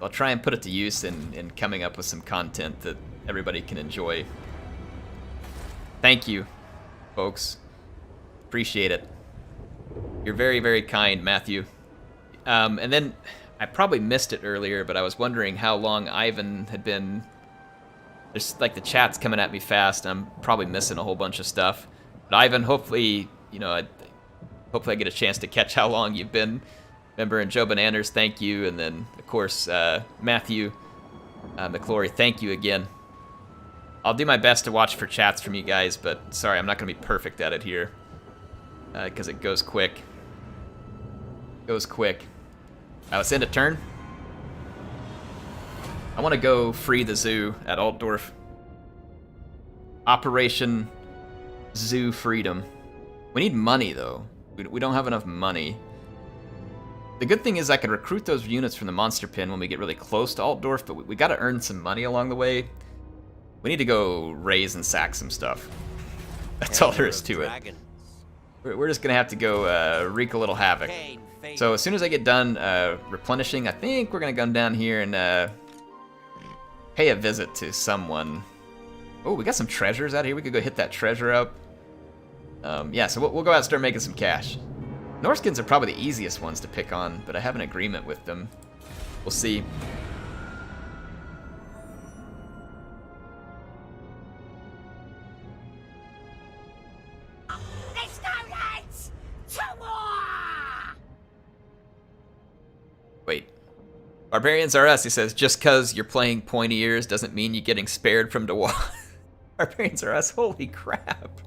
I'll try and put it to use in coming up with some content that everybody can enjoy. Thank you, folks. Appreciate it. You're very, very kind, Matthew. And then I probably missed it earlier, but I was wondering how long Ivan had been. There's like the chat's coming at me fast. I'm probably missing a whole bunch of stuff. But Ivan, hopefully, you know, hopefully I get a chance to catch how long you've been. Member, and Joe Bananders, thank you. And then, of course, Matthew McClory, thank you again. I'll do my best to watch for chats from you guys, but sorry, I'm not going to be perfect at it here. Because it goes quick. Goes quick. Let's end a turn. I want to go free the zoo at Altdorf. Operation Zoo Freedom. We need money, though. We don't have enough money. The good thing is I can recruit those units from the Monster Pin when we get really close to Altdorf, but we got to earn some money along the way. We need to go raise and sack some stuff. That's all there is to it. We're just going to have to go wreak a little havoc. So as soon as I get done replenishing, I think we're going to come down here and pay a visit to someone. Oh, we got some treasures out here. We could go hit that treasure up. Yeah, so we'll go out and start making some cash. Norskins are probably the easiest ones to pick on, but I have an agreement with them. We'll see. Wait. Barbarians are us, he says. Just because you're playing pointy ears doesn't mean you're getting spared from Dewa. Barbarians are us. Holy crap.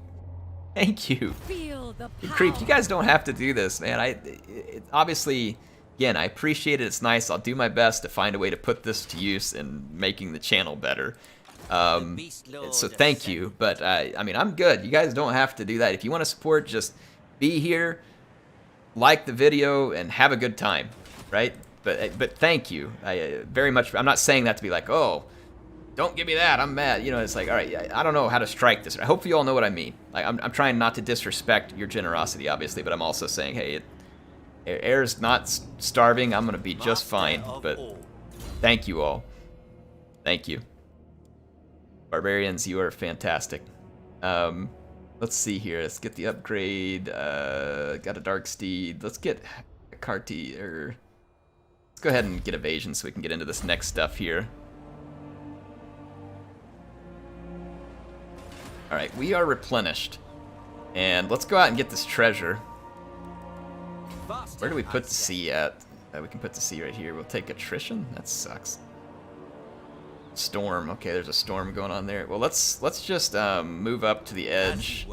Thank you. Feel the You creep. You guys don't have to do this, man. Obviously, again, I appreciate it. It's nice. I'll do my best to find a way to put this to use in making the channel better. So thank you. But, I mean, I'm good. You guys don't have to do that. If you want to support, just be here, like the video, and have a good time, right? But thank you. I very much. I'm not saying that to be like, oh, don't give me that, I'm mad. You know, it's like, all right, I don't know how to strike this. I hope you all know what I mean. Like, I'm trying not to disrespect your generosity, obviously, but I'm also saying, hey, Air's not starving. I'm going to be just fine. But thank you all. Thank you. Barbarians, you are fantastic. Let's see here. Let's get the upgrade. Got a Dark Steed. Let's get a Carti, or let's go ahead and get evasion so we can get into this next stuff here. Alright, we are replenished. And let's go out and get this treasure. Where do we put the sea at? We can put the sea right here. We'll take attrition? That sucks. Storm. Okay, there's a storm going on there. Well, let's just move up to the edge.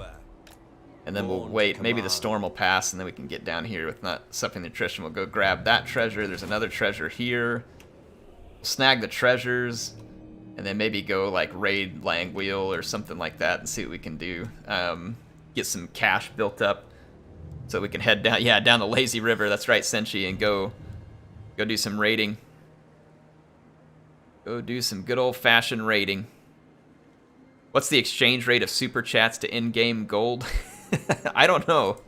And then we'll wait. Maybe the storm will pass and then we can get down here with not suffering the attrition. We'll go grab that treasure. There's another treasure here. snag the treasures, and then maybe go like raid Langwheel or something like that and see what we can do. Get some cash built up so we can head down, down the lazy river. That's right, Senshi, and go do some raiding. Go do some good old-fashioned raiding. What's the exchange rate of super chats to in-game gold? I don't know.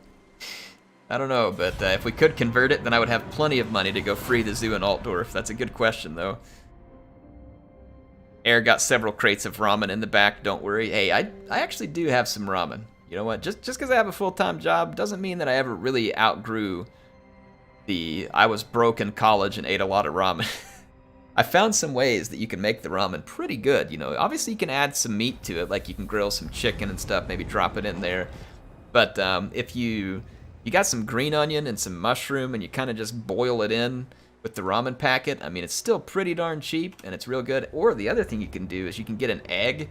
But if we could convert it, then I would have plenty of money to go free the zoo in Altdorf. That's a good question, though. Air got several crates of ramen in the back, don't worry. Hey, I actually do have some ramen. You know what? Just because I have a full-time job doesn't mean that I ever really outgrew I was broke in college and ate a lot of ramen. I found some ways that you can make the ramen pretty good. You know, obviously you can add some meat to it, like you can grill some chicken and stuff, maybe drop it in there. But if you got some green onion and some mushroom and you kind of just boil it in with the ramen packet, I mean, it's still pretty darn cheap and it's real good. Or the other thing you can do is you can get an egg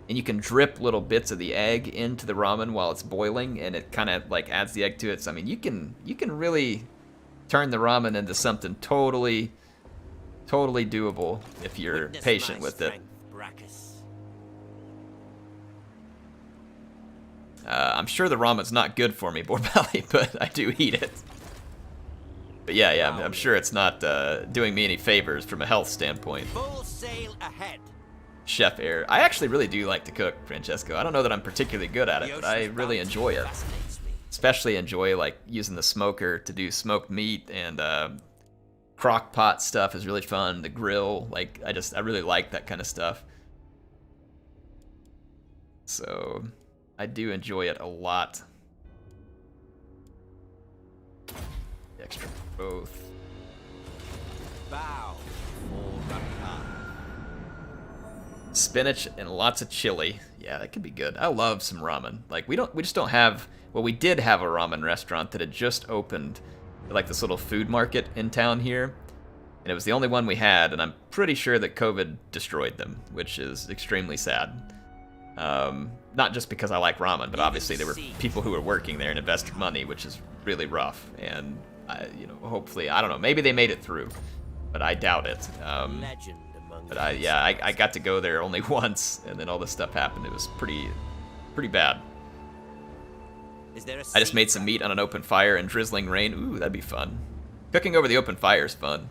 and you can drip little bits of the egg into the ramen while it's boiling, and it kind of like adds the egg to it. So I mean, you can really turn the ramen into something totally doable if you're patient with it. I'm sure the ramen's not good for me, Borbali, but I do eat it. But yeah, I'm sure it's not doing me any favors from a health standpoint. Full sail ahead. Chef Air. I actually really do like to cook, Francesco. I don't know that I'm particularly good at it, but I really enjoy it. Especially enjoy like using the smoker to do smoked meat, and crock pot stuff is really fun. The grill, like I really like that kind of stuff. So I do enjoy it a lot. Extra both. Bow for Rakarth. Spinach and lots of chili. Yeah, that could be good. I love some ramen. Like we just don't have. Well, we did have a ramen restaurant that had just opened, like this little food market in town here, and it was the only one we had. And I'm pretty sure that COVID destroyed them, which is extremely sad. Not just because I like ramen, but obviously there were people who were working there and invested money, which is really rough. And hopefully, I don't know, maybe they made it through, but I doubt it. But I got to go there only once, and then all this stuff happened. It was pretty bad. I just made some meat on an open fire in drizzling rain. Ooh, that'd be fun. Cooking over the open fire is fun.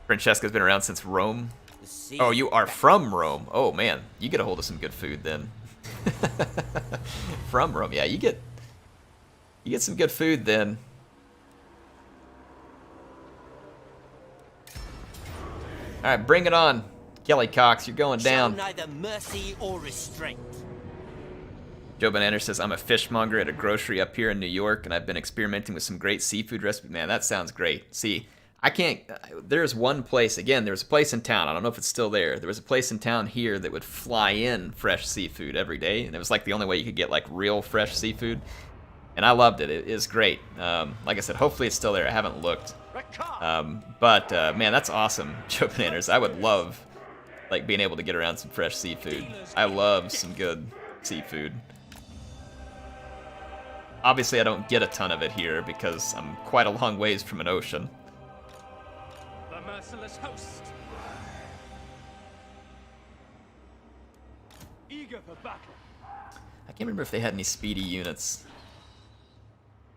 Francesca's been around since Rome. Oh, you are from Rome. Oh man, you get a hold of some good food then. From Rome, yeah, you get some good food then. All right, bring it on, Kelly Cox. You're going down. Neither mercy or restraint. Joe Banander says, I'm a fishmonger at a grocery up here in New York, and I've been experimenting with some great seafood recipes. Man, that sounds great. See, I can't, there's one place, again, there's a place in town, I don't know if it's still there, there was a place in town here that would fly in fresh seafood every day, and it was like the only way you could get like real fresh seafood, and I loved it. It is great. Like I said, hopefully it's still there. I haven't looked. But man, that's awesome, Joe Bananas. I would love like being able to get around some fresh seafood. I love some good seafood. Obviously, I don't get a ton of it here because I'm quite a long ways from an ocean. The merciless host. Eager for battle. I can't remember if they had any speedy units.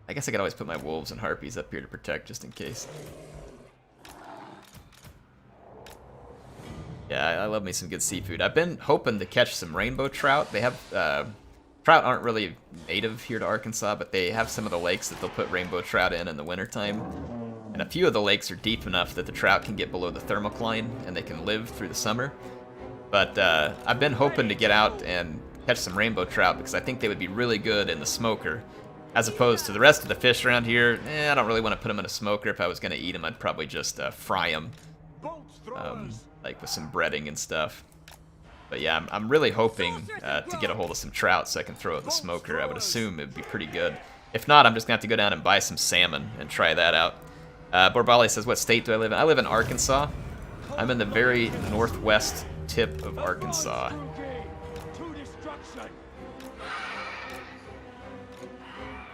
I guess I could always put my wolves and harpies up here to protect just in case. Yeah, I love me some good seafood. I've been hoping to catch some rainbow trout. They have trout aren't really native here to Arkansas, but they have some of the lakes that they'll put rainbow trout in the wintertime. And a few of the lakes are deep enough that the trout can get below the thermocline and they can live through the summer. But I've been hoping to get out and catch some rainbow trout because I think they would be really good in the smoker. As opposed to the rest of the fish around here, I don't really want to put them in a smoker. If I was going to eat them, I'd probably just fry them, like with some breading and stuff. But yeah, I'm really hoping to get a hold of some trout so I can throw it in the smoker. I would assume it'd be pretty good. If not, I'm just going to have to go down and buy some salmon and try that out. Borbali says, what state do I live in? I live in Arkansas. I'm in the very northwest tip of Arkansas.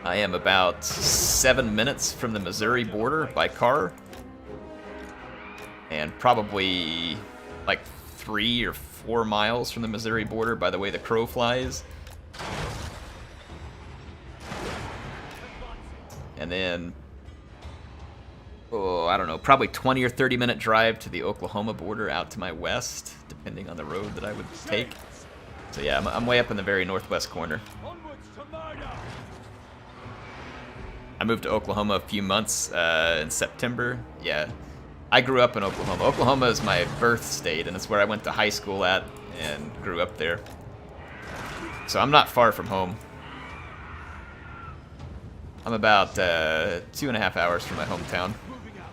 I am about 7 minutes from the Missouri border by car, and probably like 3 or 4 miles from the Missouri border by the way the crow flies. And then, oh, I don't know, probably 20 or 30 minute drive to the Oklahoma border out to my west, depending on the road that I would take. So yeah, I'm way up in the very northwest corner. Onwards to murder! I moved to Oklahoma a few months in September. Yeah, I grew up in Oklahoma. Oklahoma is my birth state, and it's where I went to high school at and grew up there. So I'm not far from home. I'm about 2.5 hours from my hometown. Moving out.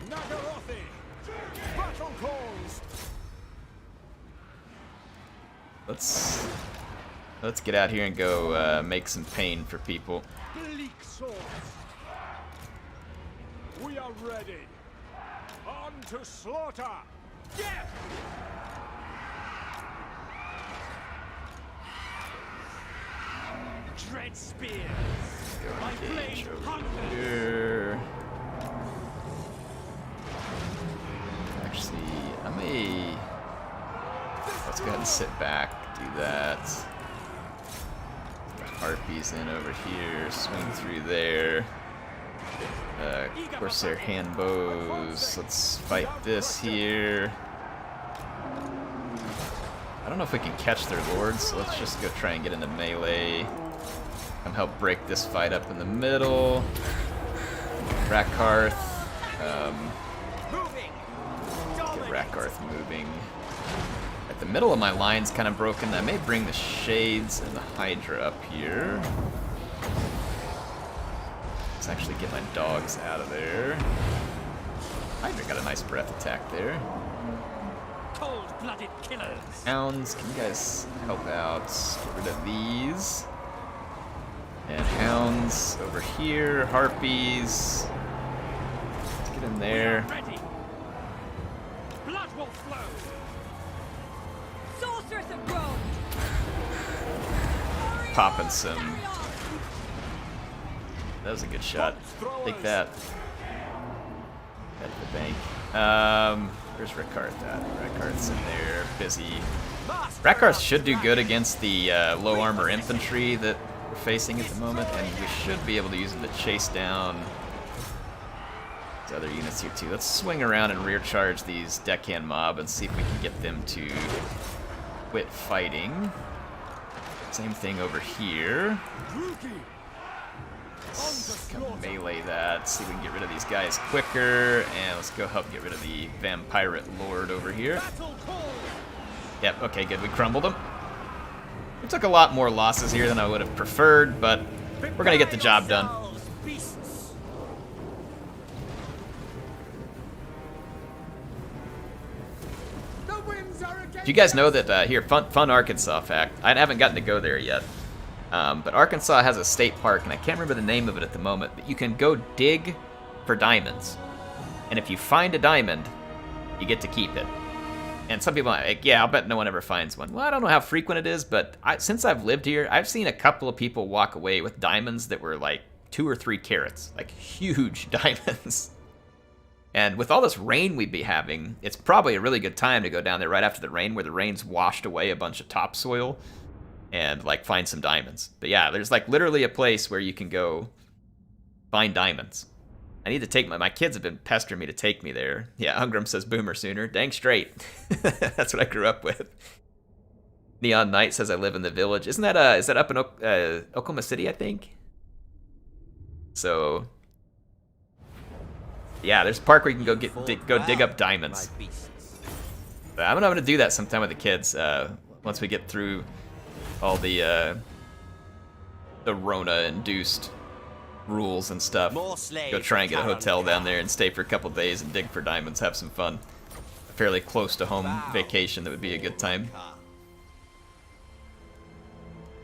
Nagarothi! Battle calls! Let's get out here and go make some pain for people. Bleak swords! We are ready! On to slaughter! Death! Dread spears! My blade hungers! Here. Actually, I may. Let's go ahead and sit back. Do that. The harpies in over here. Swing through there. Corsair hand bows. Let's fight this here. I don't know if we can catch their lords, so let's just go try and get into melee. Come help break this fight up in the middle. Rakarth. Get Rakarth moving. At the middle of my line's kind of broken. I may bring the Shades and the Hydra up here. Let's actually get my dogs out of there. Hydra got a nice breath attack there. Cold-blooded killers! Hounds, can you guys help out? Get rid of these. And hounds over here. Harpies. Let's get in there. Ready! Blood will flow! Sorceress of Rome! Popping some. That was a good shot. Take that. At the bank. Where's Rakarth at? Rakarth's in there, busy. Rakarth should do good against the low armor infantry that we're facing at the moment, and we should be able to use them to chase down these other units here too. Let's swing around and rear charge these deckhand mob and see if we can get them to quit fighting. Same thing over here. Let's come melee that, see if we can get rid of these guys quicker, and let's go help get rid of the Vampirate Lord over here. Yep, okay, good, we crumbled them. We took a lot more losses here than I would have preferred, but we're gonna get the job done. Do you guys know that, here, fun Arkansas fact, I haven't gotten to go there yet. But Arkansas has a state park, and I can't remember the name of it at the moment, but you can go dig for diamonds. And if you find a diamond, you get to keep it. And some people are like, yeah, I'll bet no one ever finds one. Well, I don't know how frequent it is, but since I've lived here, I've seen a couple of people walk away with diamonds that were like 2 or 3 carats, like huge diamonds. And with all this rain we'd be having, it's probably a really good time to go down there right after the rain, where the rain's washed away a bunch of topsoil, and like find some diamonds. But yeah, there's like literally a place where you can go find diamonds. I need to take my kids have been pestering me to take me there. Yeah, Ungram says boomer sooner. Dang straight. That's what I grew up with. Neon Knight says I live in the village. Isn't that is that up in Oklahoma City, I think? So yeah, there's a park where you can go dig up diamonds. But I'm gonna do that sometime with the kids once we get through all the Rona-induced rules and stuff. Go try and get a hotel down there and stay for a couple days and dig for diamonds, have some fun. A fairly close to home vacation that would be a good time.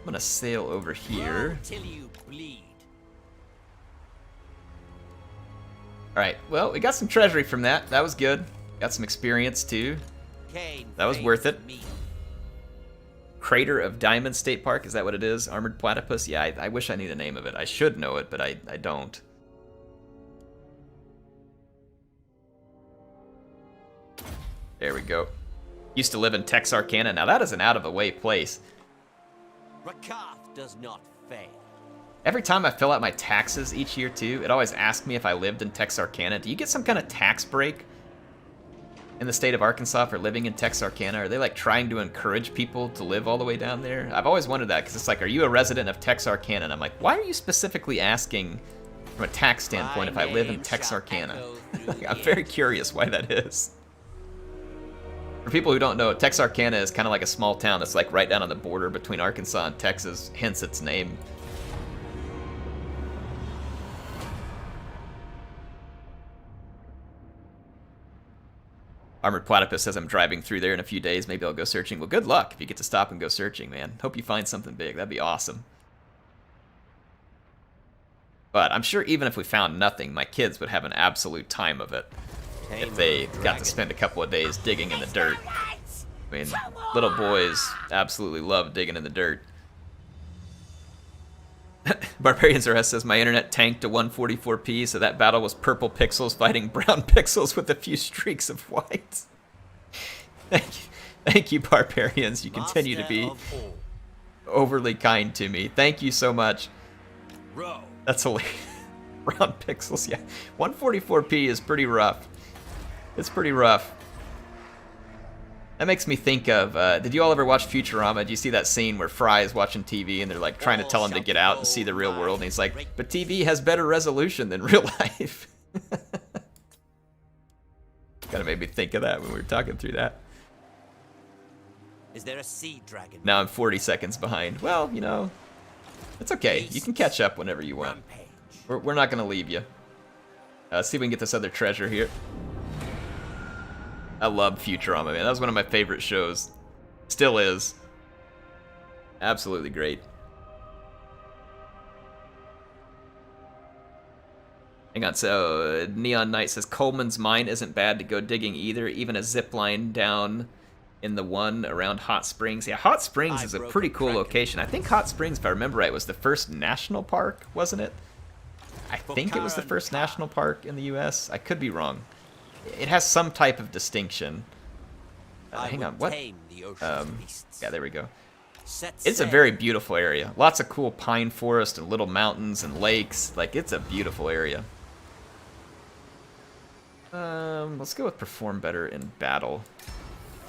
I'm gonna sail over here. Alright, well, we got some treasury from that. That was good. Got some experience too. That was worth it. Crater of Diamond State Park, is that what it is? Armored Platypus? Yeah, I wish I knew the name of it. I should know it, but I don't. There we go. Used to live in Texarkana. Now that is an out-of-the-way place. Rakarth does not fail. Every time I fill out my taxes each year, too, it always asks me if I lived in Texarkana. Do you get some kind of tax break in the state of Arkansas for living in Texarkana? Are they, like, trying to encourage people to live all the way down there? I've always wondered that, because it's like, are you a resident of Texarkana? And I'm like, why are you specifically asking from a tax standpoint if I live in Texarkana? I'm very curious why that is. For people who don't know, Texarkana is kind of like a small town that's like right down on the border between Arkansas and Texas, hence its name. Armored Platypus says I'm driving through there in a few days. Maybe I'll go searching. Well, good luck if you get to stop and go searching, man. Hope you find something big. That'd be awesome. But I'm sure even if we found nothing, my kids would have an absolute time of it if they got to spend a couple of days digging in the dirt. I mean, little boys absolutely love digging in the dirt. Barbarians RS says, my internet tanked to 144p, so that battle was purple pixels fighting brown pixels with a few streaks of white. Thank you, Barbarians. You continue to be overly kind to me. Thank you so much. That's hilarious. Brown pixels, yeah. 144p is pretty rough. It's pretty rough. That makes me think of, did you all ever watch Futurama? Do you see that scene where Fry is watching TV and they're like trying to tell him to get out and see the real world? And he's like, but TV has better resolution than real life. Kind of made me think of that when we were talking through that. Is there a sea dragon? Now I'm 40 seconds behind. Well, you know, it's okay. You can catch up whenever you want. We're not going to leave you. Let's see if we can get this other treasure here. I love Futurama, man. That was one of my favorite shows. Still is. Absolutely great. Hang on, so Neon Knight says Coleman's mine isn't bad to go digging either. Even a zip line down in the one around Hot Springs. Yeah, Hot Springs is a pretty cool location. I think Hot Springs, if I remember right, was the first national park, wasn't it? I think it was the first national park in the U.S. I could be wrong. It has some type of distinction. Hang on, what? Yeah, there we go. It's a very beautiful area. Lots of cool pine forest and little mountains and lakes. Like, it's a beautiful area. Let's go with perform better in battle.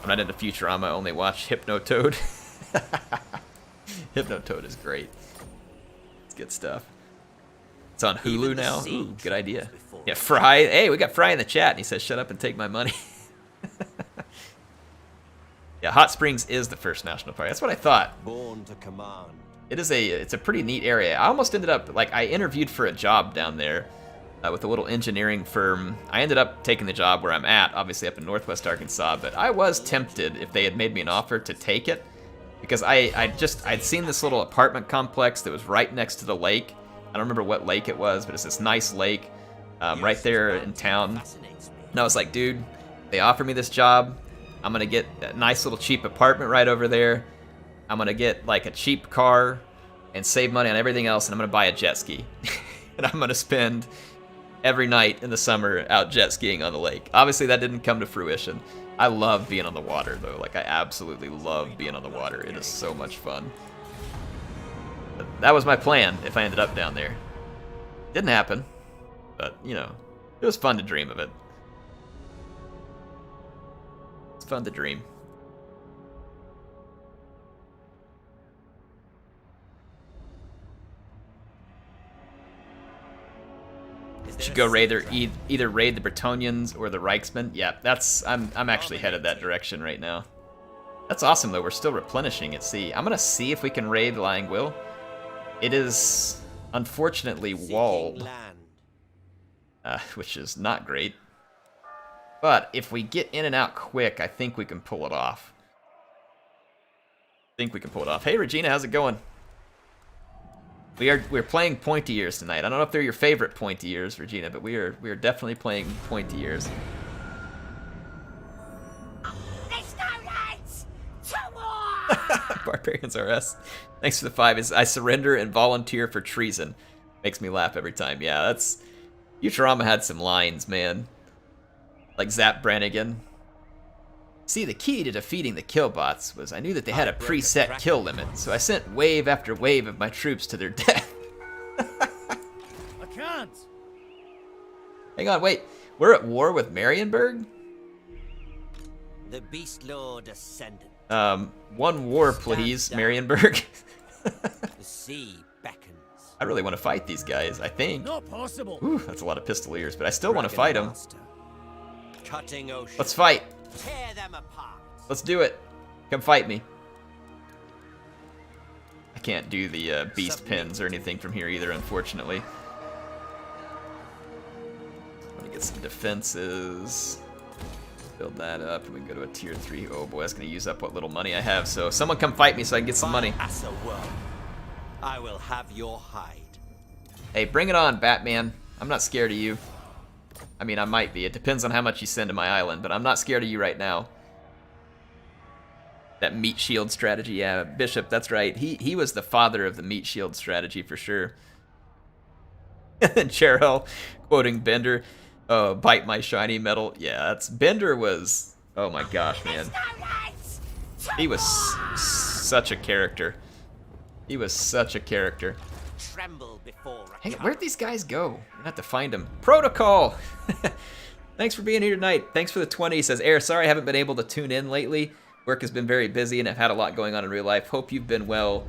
I'm not into Futurama, I only watch Hypnotoad. Hypnotoad is great. It's good stuff. It's on Hulu now. Ooh, good idea. Yeah, Fry. Hey, we got Fry in the chat, and he says, shut up and take my money. Yeah, Hot Springs is the first national park. That's what I thought. Born to command. It's a pretty neat area. I almost ended up, like, I interviewed for a job down there with a little engineering firm. I ended up taking the job where I'm at, obviously up in Northwest Arkansas, but I was tempted, if they had made me an offer, to take it, because I'd seen this little apartment complex that was right next to the lake. I don't remember what lake it was, but it's this nice lake right there in town. And I was like, dude, they offer me this job. I'm going to get a nice little cheap apartment right over there. I'm going to get like a cheap car and save money on everything else, and I'm going to buy a jet ski. And I'm going to spend every night in the summer out jet skiing on the lake. Obviously, that didn't come to fruition. I love being on the water, though. Like, I absolutely love being on the water. It is so much fun. That was my plan if I ended up down there. Didn't happen, but, you know, it was fun to dream of it. It's fun to dream. Should go either raid the Bretonians or the Reichsmen. Yeah, I'm actually headed that direction right now. That's awesome, though. We're still replenishing at sea. I'm gonna see if we can raid Lying-Will. It is unfortunately walled, which is not great. But if we get in and out quick, I think we can pull it off. Hey, Regina, how's it going? We're playing pointy ears tonight. I don't know if they're your favorite pointy ears, Regina, but we are definitely playing pointy ears. There's no lights! 2 more! Barbarians RS. Thanks for the 5. Is I surrender and volunteer for treason. Makes me laugh every time. Yeah, that's... Futurama had some lines, man. Like Zap Brannigan. See, the key to defeating the killbots was I knew that they had a preset kill limit, so I sent wave after wave of my troops to their death. I can't. Hang on, wait. We're at war with Marienburg? The Beast Lord ascendant. One war, please, Marienburg. The sea beckons. I really want to fight these guys, I think. Not possible. Ooh, that's a lot of pistoliers, but I still want to fight them. Master. Cutting ocean. Let's fight. Tear them apart. Let's do it. Come fight me. I can't do the beast pins or anything from here either, unfortunately. Let me get some defenses. Build that up, and we go to a tier 3. Oh boy, that's going to use up what little money I have. So someone come fight me so I can get some money. As a world, I will have your hide. Hey, bring it on, Batman. I'm not scared of you. I mean, I might be. It depends on how much you send to my island, but I'm not scared of you right now. That meat shield strategy, yeah, Bishop, that's right. He was the father of the meat shield strategy for sure. And Cheryl quoting Bender, "Oh, bite my shiny metal." Yeah, that's Bender was. Oh my gosh, man. He was such a character. He was such a character. Tremble before Hang on, where'd these guys go? I'm gonna have to find them. Protocol! Thanks for being here tonight. Thanks for the 20. He says, Air, sorry I haven't been able to tune in lately. Work has been very busy and I've had a lot going on in real life. Hope you've been well.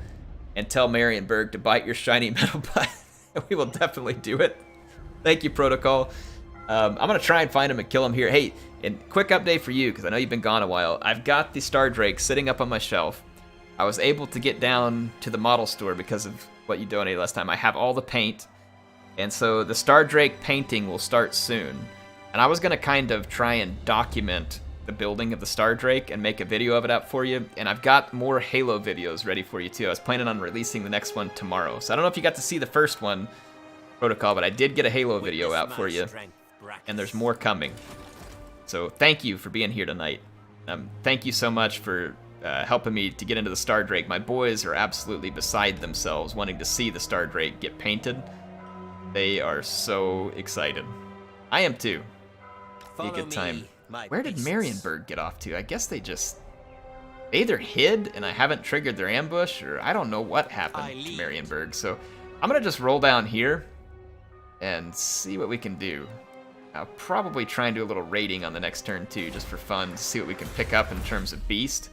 And tell Marienburg to bite your shiny metal butt. We will definitely do it. Thank you, Protocol. I'm gonna try and find him and kill him here. Hey, and quick update for you, because I know you've been gone a while. I've got the Star Drake sitting up on my shelf. I was able to get down to the model store because of what you donated last time. I have all the paint, and so the Star Drake painting will start soon. And I was gonna kind of try and document the building of the Star Drake and make a video of it out for you. And I've got more Halo videos ready for you too. I was planning on releasing the next one tomorrow. So I don't know if you got to see the first one, Protocol, but I did get a Halo video out for you. And there's more coming. So thank you for being here tonight. Thank you so much for helping me to get into the Star Drake. My boys are absolutely beside themselves wanting to see the Star Drake get painted. They are so excited. I am too. Be a good time. Where did Marienburg get off to? I guess they either hid and I haven't triggered their ambush, or I don't know what happened to Marienburg. So I'm gonna just roll down here and see what we can do. I'll probably try and do a little raiding on the next turn too, just for fun, to see what we can pick up in terms of beast.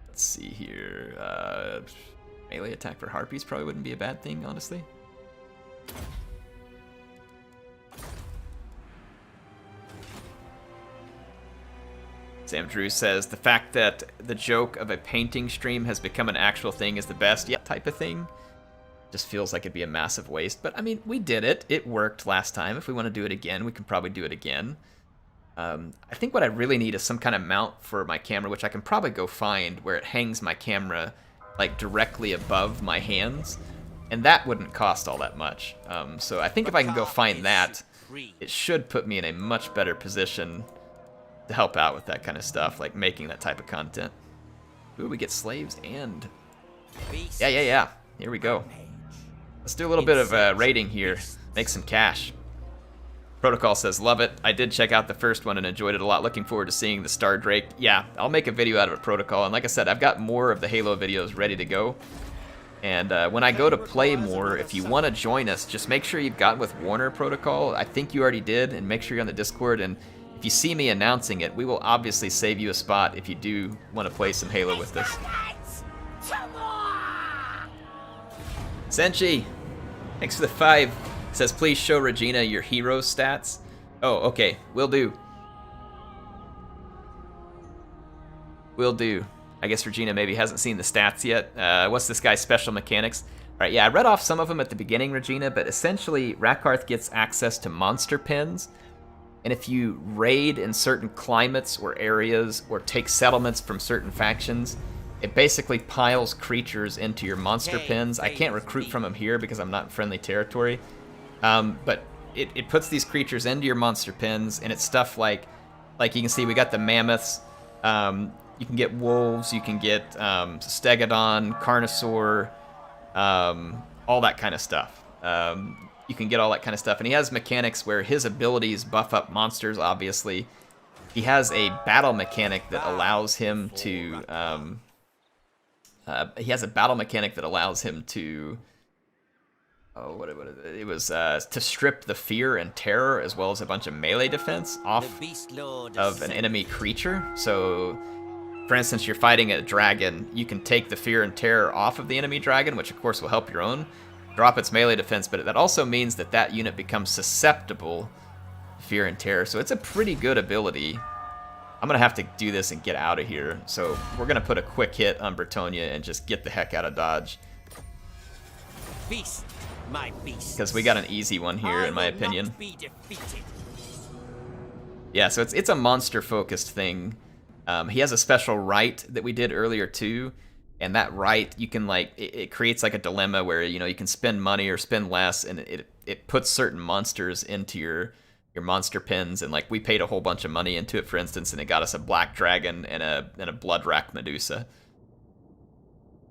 Let's see here. Melee attack for harpies probably wouldn't be a bad thing, honestly. Sam Drew says, the fact that the joke of a painting stream has become an actual thing is the best. Yeah, type of thing. Just feels like it'd be a massive waste. But, I mean, we did it. It worked last time. If we want to do it again, we can probably do it again. I think what I really need is some kind of mount for my camera, which I can probably go find, where it hangs my camera, like, directly above my hands. And that wouldn't cost all that much. So I think if I can go find that, it should put me in a much better position to help out with that kind of stuff, like making that type of content. Ooh, we get slaves and... Yeah. Here we go. Let's do a little bit of raiding here. Make some cash. Protocol says, love it. I did check out the first one and enjoyed it a lot. Looking forward to seeing the Star Drake. Yeah, I'll make a video out of it, Protocol. And like I said, I've got more of the Halo videos ready to go. And when I go to play more, if you want to join us, just make sure you've gotten with Warner, Protocol. I think you already did, and make sure you're on the Discord. And if you see me announcing it, we will obviously save you a spot if you do want to play some Halo with us. Senshi, thanks for the 5. Says, please show Regina your hero stats. Oh, okay, will do. Will do. I guess Regina maybe hasn't seen the stats yet. What's this guy's special mechanics? All right, yeah, I read off some of them at the beginning, Regina, but essentially Rakarth gets access to monster pins. And if you raid in certain climates or areas or take settlements from certain factions, it basically piles creatures into your monster pins. I can't recruit from them here because I'm not in friendly territory. But it puts these creatures into your monster pins, and it's stuff like you can see we got the mammoths. You can get wolves, you can get Stegodon, Carnosaur, all that kind of stuff. You can get all that kind of stuff. And he has mechanics where his abilities buff up monsters, obviously. He has a battle mechanic that allows him to... Oh, what it was to strip the fear and terror as well as a bunch of melee defense off of an enemy creature. So, for instance, you're fighting a dragon, you can take the fear and terror off of the enemy dragon, which of course will help your own, drop its melee defense, but that also means that that unit becomes susceptible to fear and terror. So it's a pretty good ability. I'm going to have to do this and get out of here. So we're going to put a quick hit on Bretonia and just get the heck out of Dodge. Beast, my beast. Because we got an easy one here, in my opinion. Yeah, so it's a monster-focused thing. He has a special right that we did earlier, too. And that right, you can, like, it creates, like, a dilemma where, you know, you can spend money or spend less, and it puts certain monsters into your monster pins, and like we paid a whole bunch of money into it, for instance, and it got us a black dragon and a blood rack Medusa.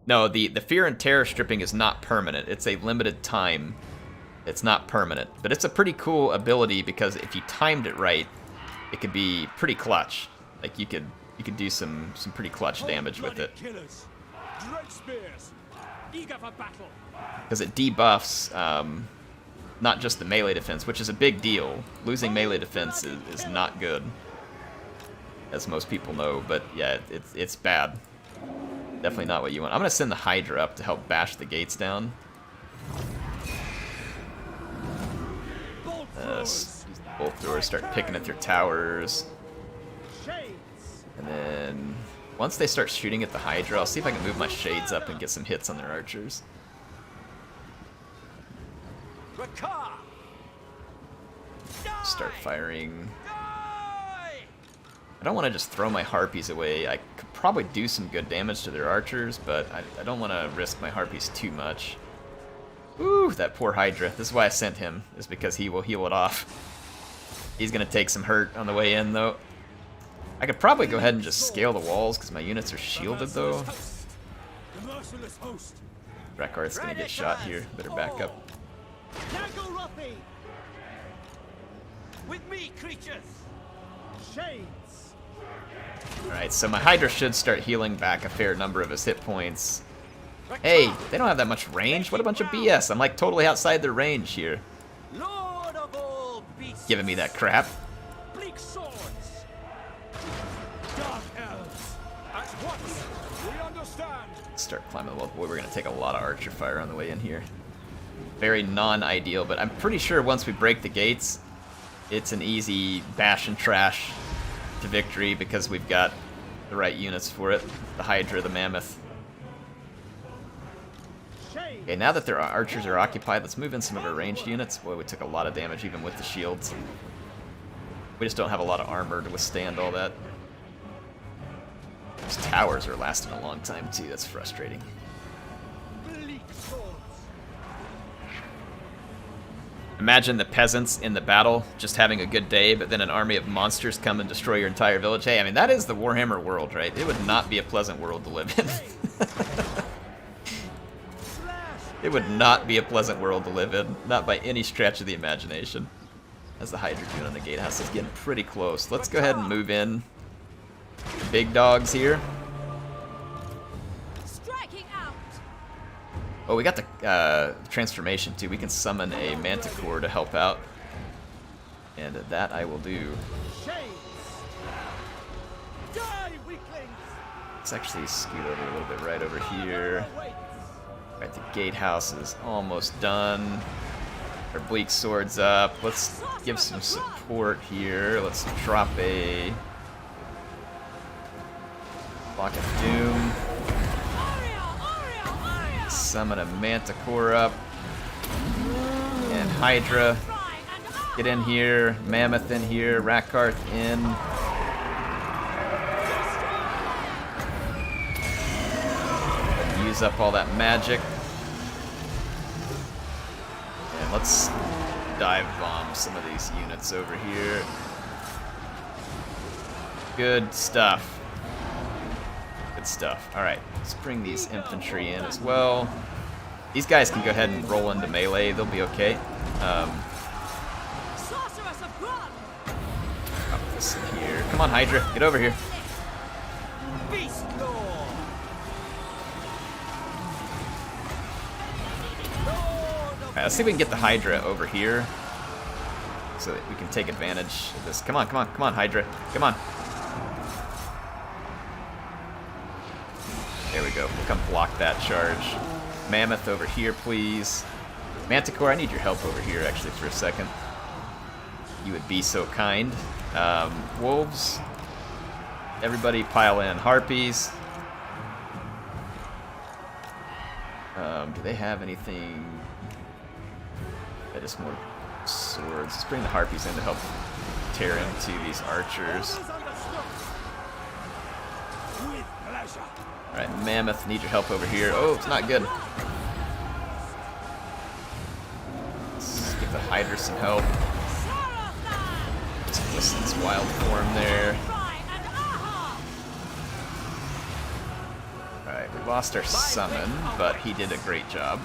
No, the fear and terror stripping is not permanent. It's a limited time. It's not permanent, but it's a pretty cool ability because if you timed it right, it could be pretty clutch. Like you could do some pretty clutch damage with it. Because it debuffs not just the melee defense, which is a big deal. Losing melee defense is not good, as most people know, but yeah, it's bad. Definitely not what you want. I'm going to send the Hydra up to help bash the gates down. Bolt throwers start picking at their towers. And then, once they start shooting at the Hydra, I'll see if I can move my Shades up and get some hits on their archers. Rakarth! Start firing. I don't want to just throw my Harpies away. I could probably do some good damage to their archers, but I don't want to risk my Harpies too much. Ooh, that poor Hydra. This is why I sent him, is because he will heal it off. He's going to take some hurt on the way in, though. I could probably go ahead and just scale the walls, because my units are shielded, though. Rakarth's going to get shot here. Better back up. With me, creatures. Shades. Alright, so my Hydra should start healing back a fair number of his hit points. Hey, they don't have that much range? What a bunch of BS. I'm like totally outside their range here. Lord of all beasts. Giving me that crap. Bleak swords. Dark elves. At once. We understand. Start climbing the wall. Boy, we're going to take a lot of archer fire on the way in here. Very non-ideal, but I'm pretty sure once we break the gates, it's an easy bash and trash to victory because we've got the right units for it. The Hydra, the Mammoth. Okay, now that their archers are occupied, let's move in some of our ranged units. Boy, we took a lot of damage even with the shields. We just don't have a lot of armor to withstand all that. Those towers are lasting a long time too, that's frustrating. Imagine the peasants in the battle just having a good day, but then an army of monsters come and destroy your entire village. Hey, I mean, that is the Warhammer world, right? It would not be a pleasant world to live in. It would not be a pleasant world to live in, not by any stretch of the imagination. As the Hydra doing on the gatehouse is getting pretty close. Let's go ahead and move in. Big dogs here. Oh, we got the transformation too. We can summon a Manticore to help out. And that I will do. Let's actually scoot over a little bit right over here. Alright, the gatehouse is almost done. Our bleak sword's up. Let's give some support here. Let's drop a Block of Doom. Summon a Manticore up. And Hydra. Get in here. Mammoth in here. Rakarth in. Use up all that magic. And let's dive bomb some of these units over here. Good stuff. Good stuff. Alright, let's bring these infantry in as well. These guys can go ahead and roll into melee. They'll be okay. Pop this in here. Come on, Hydra. Get over here. Beast Lord! Alright, let's see if we can get the Hydra over here so that we can take advantage of this. Come on, come on, come on, Hydra. Come on. There we go. We'll come block that charge. Mammoth over here, please. Manticore, I need your help over here, actually, for a second. You would be so kind. Wolves. Everybody pile in. Harpies. Do they have anything? That is more swords. Let's bring the Harpies in to help tear into these archers. Alright, Mammoth, need your help over here. Oh, it's not good. Let's give the Hydra some help. Just Glisten's wild form there. Alright, we lost our summon, but he did a great job.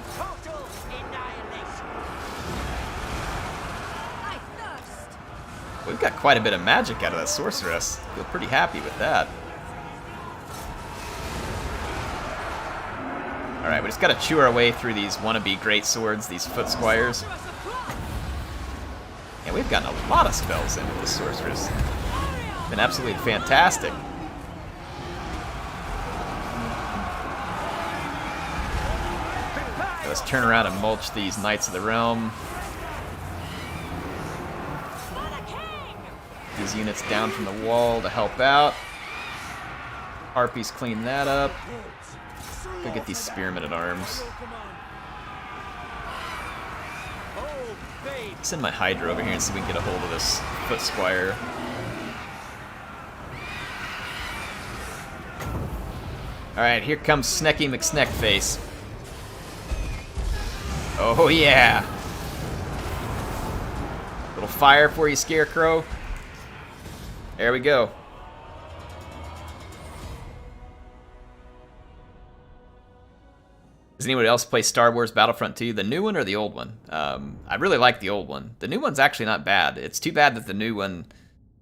We've got quite a bit of magic out of that sorceress. Feel pretty happy with that. Alright, we just gotta chew our way through these wannabe great swords, these foot squires. And we've gotten a lot of spells in with this sorceress. Been absolutely fantastic. Let's turn around and mulch these Knights of the Realm. These units down from the wall to help out. Harpies clean that up. Go get these Spearmen at Arms. Send my Hydra over here and see if we can get a hold of this Foot Squire. Alright, here comes Snecky McSneckface. Oh yeah! Little fire for you, Scarecrow. There we go. Does anyone else play Star Wars Battlefront 2? The new one or the old one? I really like the old one. The new one's actually not bad. It's too bad that the new one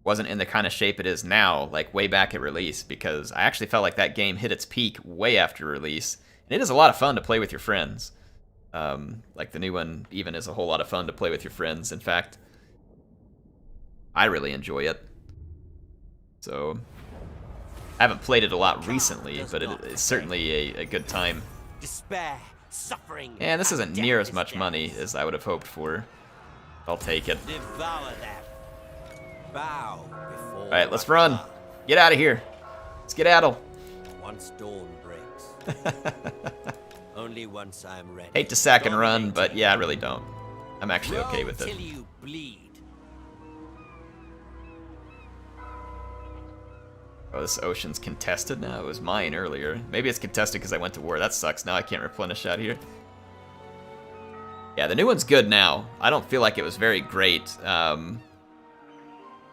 wasn't in the kind of shape it is now, like way back at release, because I actually felt like that game hit its peak way after release. And it is a lot of fun to play with your friends. Like the new one even is a whole lot of fun to play with your friends. In fact, I really enjoy it. So, I haven't played it a lot recently, but it's certainly a good time. Despair, suffering. And this isn't near as much money as I would have hoped for. I'll take it. Devour them. Bow before. Alright, let's run. Get out of here. Let's skedaddle. Once dawn breaks. Only once I am ready. Hate to sack and run, but yeah, I really don't. I'm actually okay with it. Till you bleed. Oh, this ocean's contested now? It was mine earlier. Maybe it's contested because I went to war. That sucks. Now I can't replenish out here. Yeah, the new one's good now. I don't feel like it was very great,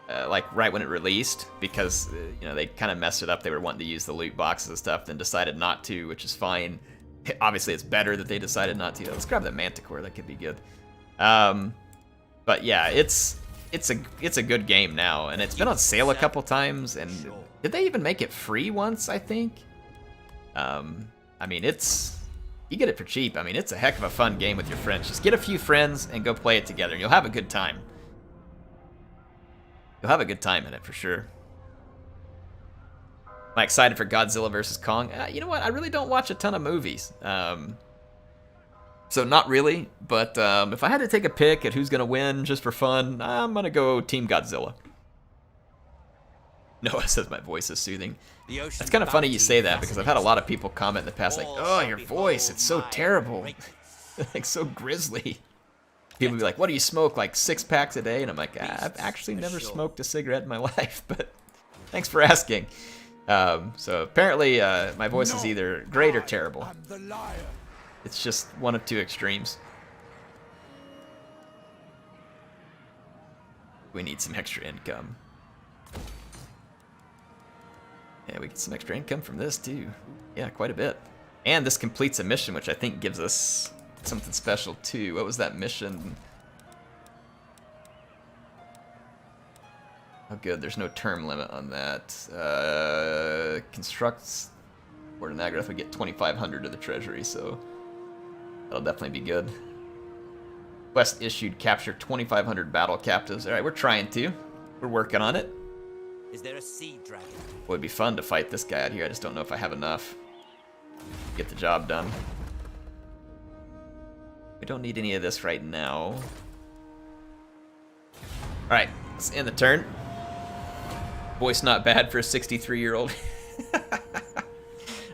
like right when it released, because you know, they kind of messed it up. They were wanting to use the loot boxes and stuff, then decided not to, which is fine. Obviously, it's better that they decided not to. Let's grab the Manticore. That could be good. But yeah, it's a good game now, and it's been on sale a couple times. And did they even make it free once? I think. I mean, you get it for cheap. I mean, it's a heck of a fun game with your friends. Just get a few friends and go play it together, and you'll have a good time. You'll have a good time in it for sure. Am I excited for Godzilla vs. Kong? You know what? I really don't watch a ton of movies. So not really, but if I had to take a pick at who's going to win just for fun, I'm going to go Team Godzilla. Noah says my voice is soothing. It's kind of funny you say that, because I've had a lot of people comment in the past like, oh, your voice, it's so terrible. Like, so grisly. People be like, what do you smoke, like 6 packs a day? And I'm like, I've actually never smoked a cigarette in my life, but thanks for asking. So apparently my voice is either great or terrible. It's just one of two extremes. We need some extra income. Yeah, Yeah, we get some extra income from this too. Yeah, quite a bit. And this completes a mission, which I think gives us something special too. What was that mission? Oh good, there's no term limit on that. Constructs Word of Nagaroth would get 2,500 to the treasury, so that'll definitely be good. Quest issued, capture 2,500 battle captives. Alright, we're trying to. We're working on it. Is there a sea dragon? Well, it'd be fun to fight this guy out here. I just don't know if I have enough to get the job done. We don't need any of this right now. Alright, let's end the turn. Voice not bad for a 63-year-old.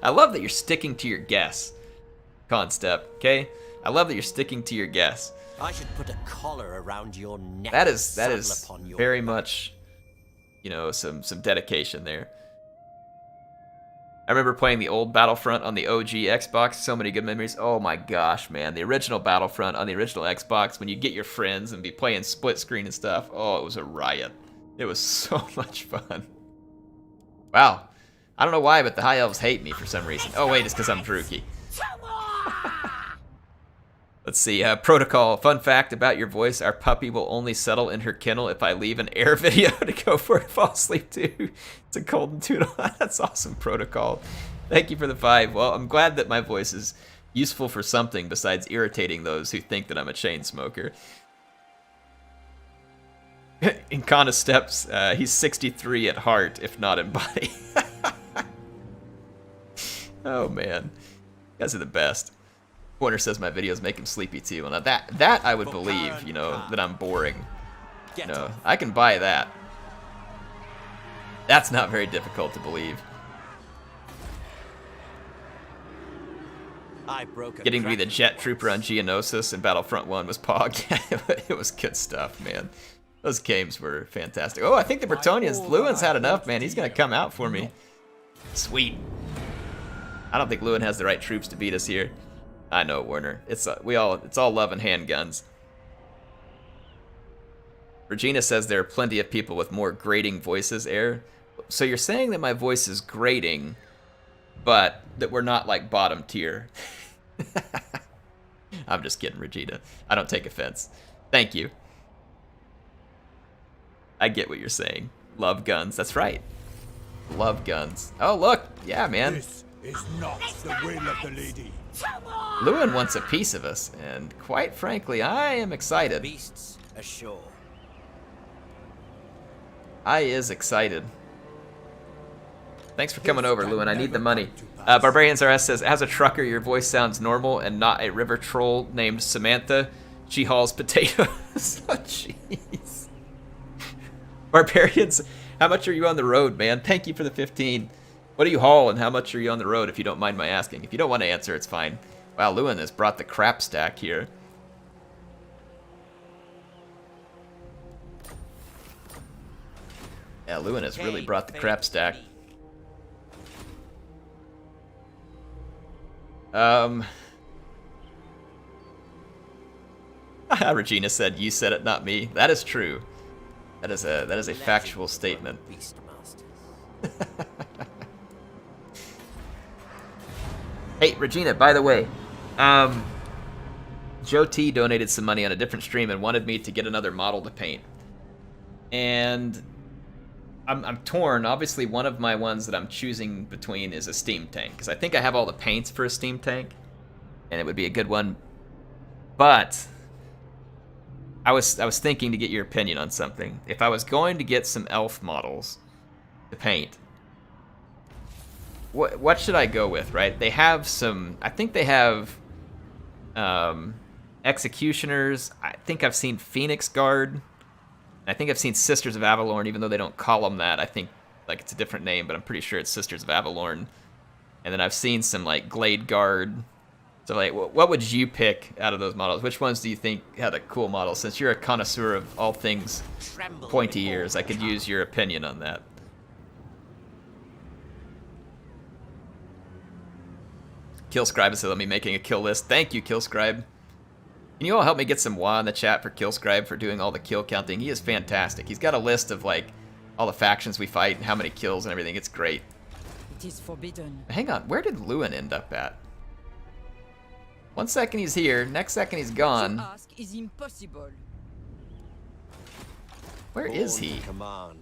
I love that you're sticking to your guess, Constep, okay? I love that you're sticking to your guess. I should put a collar around your neck. That is upon your very back. much, you know, some dedication there. I remember playing the old Battlefront on the OG Xbox. So many good memories. Oh my gosh, man. The original Battlefront on the original Xbox, when you get your friends and be playing split screen and stuff. Oh, it was a riot. It was so much fun. Wow. I don't know why, but the High Elves hate me for some reason. Oh wait, it's because I'm Druki. Let's see, protocol. Fun fact about your voice, our puppy will only settle in her kennel if I leave an air video to go for it, fall asleep too. It's a golden toodle. That's awesome, protocol. Thank you for the 5. Well, I'm glad that my voice is useful for something besides irritating those who think that I'm a chain smoker. In Kana Steps, he's 63 at heart, if not in body. Oh man, you guys are the best. Pointer says my videos make him sleepy too. Well, now that I would believe, you know, that I'm boring. You know, I can buy that. That's not very difficult to believe. Getting to be the jet trooper on Geonosis in Battlefront 1 was pog. It was good stuff, man. Those games were fantastic. Oh, I think the Bretonnians, Lewin's had enough, man. He's gonna come out for me. Sweet. I don't think Lewin has the right troops to beat us here. I know, Warner. It's all love and handguns. Regina says there are plenty of people with more grating voices, Air. So you're saying that my voice is grating, but that we're not like bottom tier. I'm just kidding, Regina. I don't take offense. Thank you. I get what you're saying. Love guns. That's right. Love guns. Oh, look. Yeah, man. This is not the will of the lady. Lewin wants a piece of us, and quite frankly, I am excited. Beasts ashore. I is excited. Thanks for coming over, Lewin. I need the money. Barbarians RS says, as a trucker, your voice sounds normal and not a river troll named Samantha. She hauls potatoes. Oh, jeez. Barbarians, how much are you on the road, man? Thank you for the 15. What do you haul and how much are you on the road, if you don't mind my asking? If you don't want to answer, it's fine. Wow, Lewin has brought the crap stack here. Yeah, Lewin has really brought the crap stack. Regina said, you said it, not me. That is true. That is a factual statement. Hey, Regina, by the way, Joe T donated some money on a different stream and wanted me to get another model to paint. And I'm torn. Obviously, one of my ones that I'm choosing between is a steam tank, because I think I have all the paints for a steam tank, and it would be a good one. But I was thinking to get your opinion on something. If I was going to get some elf models to paint, what should I go with, right? They have some, I think they have Executioners. I think I've seen Phoenix Guard. I think I've seen Sisters of Avalorn, even though they don't call them that. I think like it's a different name, but I'm pretty sure it's Sisters of Avalorn. And then I've seen some like Glade Guard. So like, what would you pick out of those models? Which ones do you think had a cool model? Since you're a connoisseur of all things pointy ears, I could use your opinion on that. Killscribe said, let me making a kill list. Thank you, Killscribe. Can you all help me get some Wa in the chat for Killscribe for doing all the kill counting? He is fantastic. He's got a list of like all the factions we fight and how many kills and everything. It's great. It is forbidden. Hang on, where did Lewin end up at? 1 second he's here, next second he's To gone. ask is impossible. Where is Born he? to command.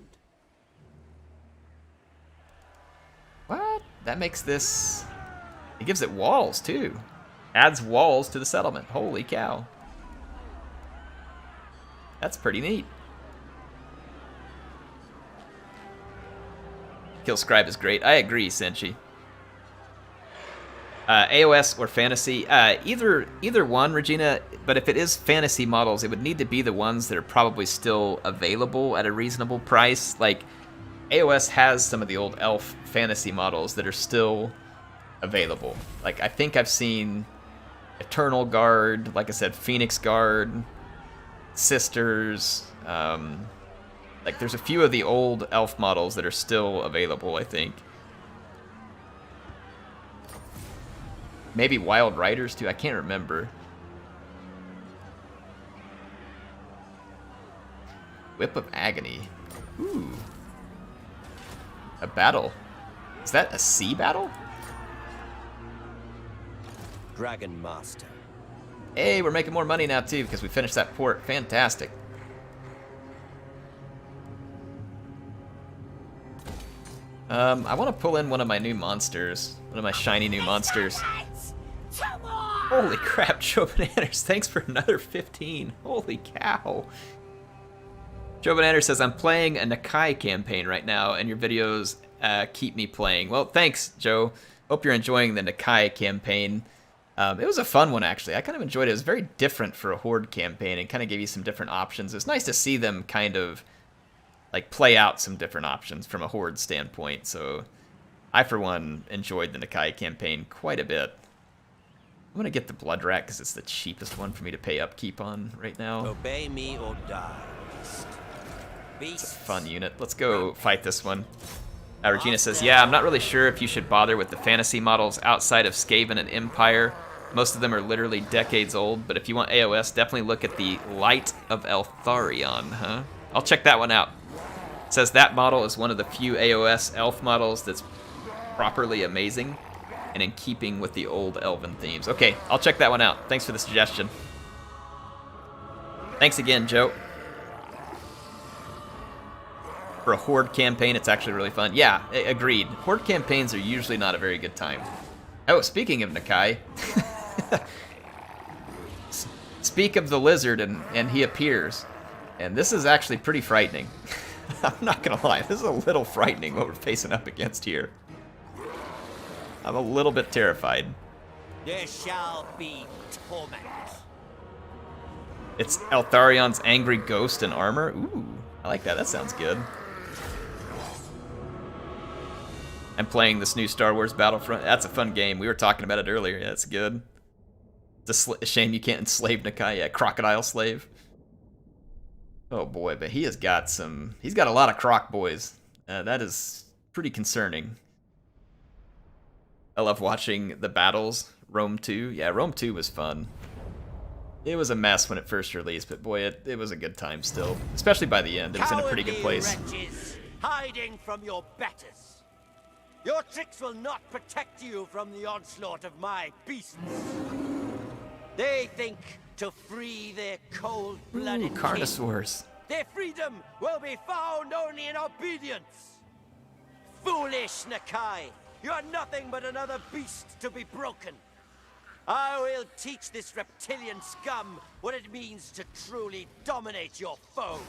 What? That makes this... It gives it walls, too. Adds walls to the settlement. Holy cow. That's pretty neat. Kill Scribe is great. I agree, Senshi. AOS or fantasy, either one, Regina. But if it is fantasy models, it would need to be the ones that are probably still available at a reasonable price. Like AOS has some of the old elf fantasy models that are still available. Like I think I've seen Eternal Guard, like I said, Phoenix Guard, Sisters. Like there's a few of the old elf models that are still available, I think. Maybe Wild Riders too, I can't remember. Whip of Agony. Ooh. A battle. Is that a sea battle? Dragon Master. Hey, we're making more money now too because we finished that port. Fantastic. I want to pull in one of my new monsters. One of my shiny new monsters. Holy crap, Joe Bananas, thanks for another 15. Holy cow. Joe Bananas says, I'm playing a Nakai campaign right now, and your videos keep me playing. Well, thanks, Joe. Hope you're enjoying the Nakai campaign. It was a fun one, actually. I kind of enjoyed it. It was very different for a Horde campaign and kind of gave you some different options. It's nice to see them kind of like play out some different options from a Horde standpoint. So I, for one, enjoyed the Nakai campaign quite a bit. I'm going to get the Blood Rat because it's the cheapest one for me to pay upkeep on right now. Obey me or die. It's a fun unit. Let's go fight this one. Regina says, yeah, I'm not really sure if you should bother with the fantasy models outside of Skaven and Empire. Most of them are literally decades old, but if you want AOS, definitely look at the Light of Eltharion, huh? I'll check that one out. It says that model is one of the few AOS elf models that's properly amazing and in keeping with the old elven themes. Okay, I'll check that one out. Thanks for the suggestion. Thanks again, Joe. For a Horde campaign, it's actually really fun. Yeah, agreed. Horde campaigns are usually not a very good time. Oh, speaking of Nakai, speak of the lizard and he appears. And this is actually pretty frightening. I'm not gonna lie, this is a little frightening what we're facing up against here. I'm a little bit terrified. There shall be torment. It's Eltharion's angry ghost in armor. Ooh, I like that. That sounds good. I'm playing this new Star Wars Battlefront. That's a fun game. We were talking about it earlier. Yeah, it's good. It's a shame you can't enslave Nakai. Yeah, crocodile slave. Oh boy, but he has got some... He's got a lot of croc boys. That is pretty concerning. I love watching the battles. Rome 2. Yeah, Rome 2 was fun. It was a mess when it first released, but boy, it was a good time still. Especially by the end. It was in a pretty good place. Wretches, hiding from your betters. Your tricks will not protect you from the onslaught of my beasts. They think to free their cold-blooded king. Carnosaurs. Their freedom will be found only in obedience. Foolish Nakai, you are nothing but another beast to be broken. I will teach this reptilian scum what it means to truly dominate your foes.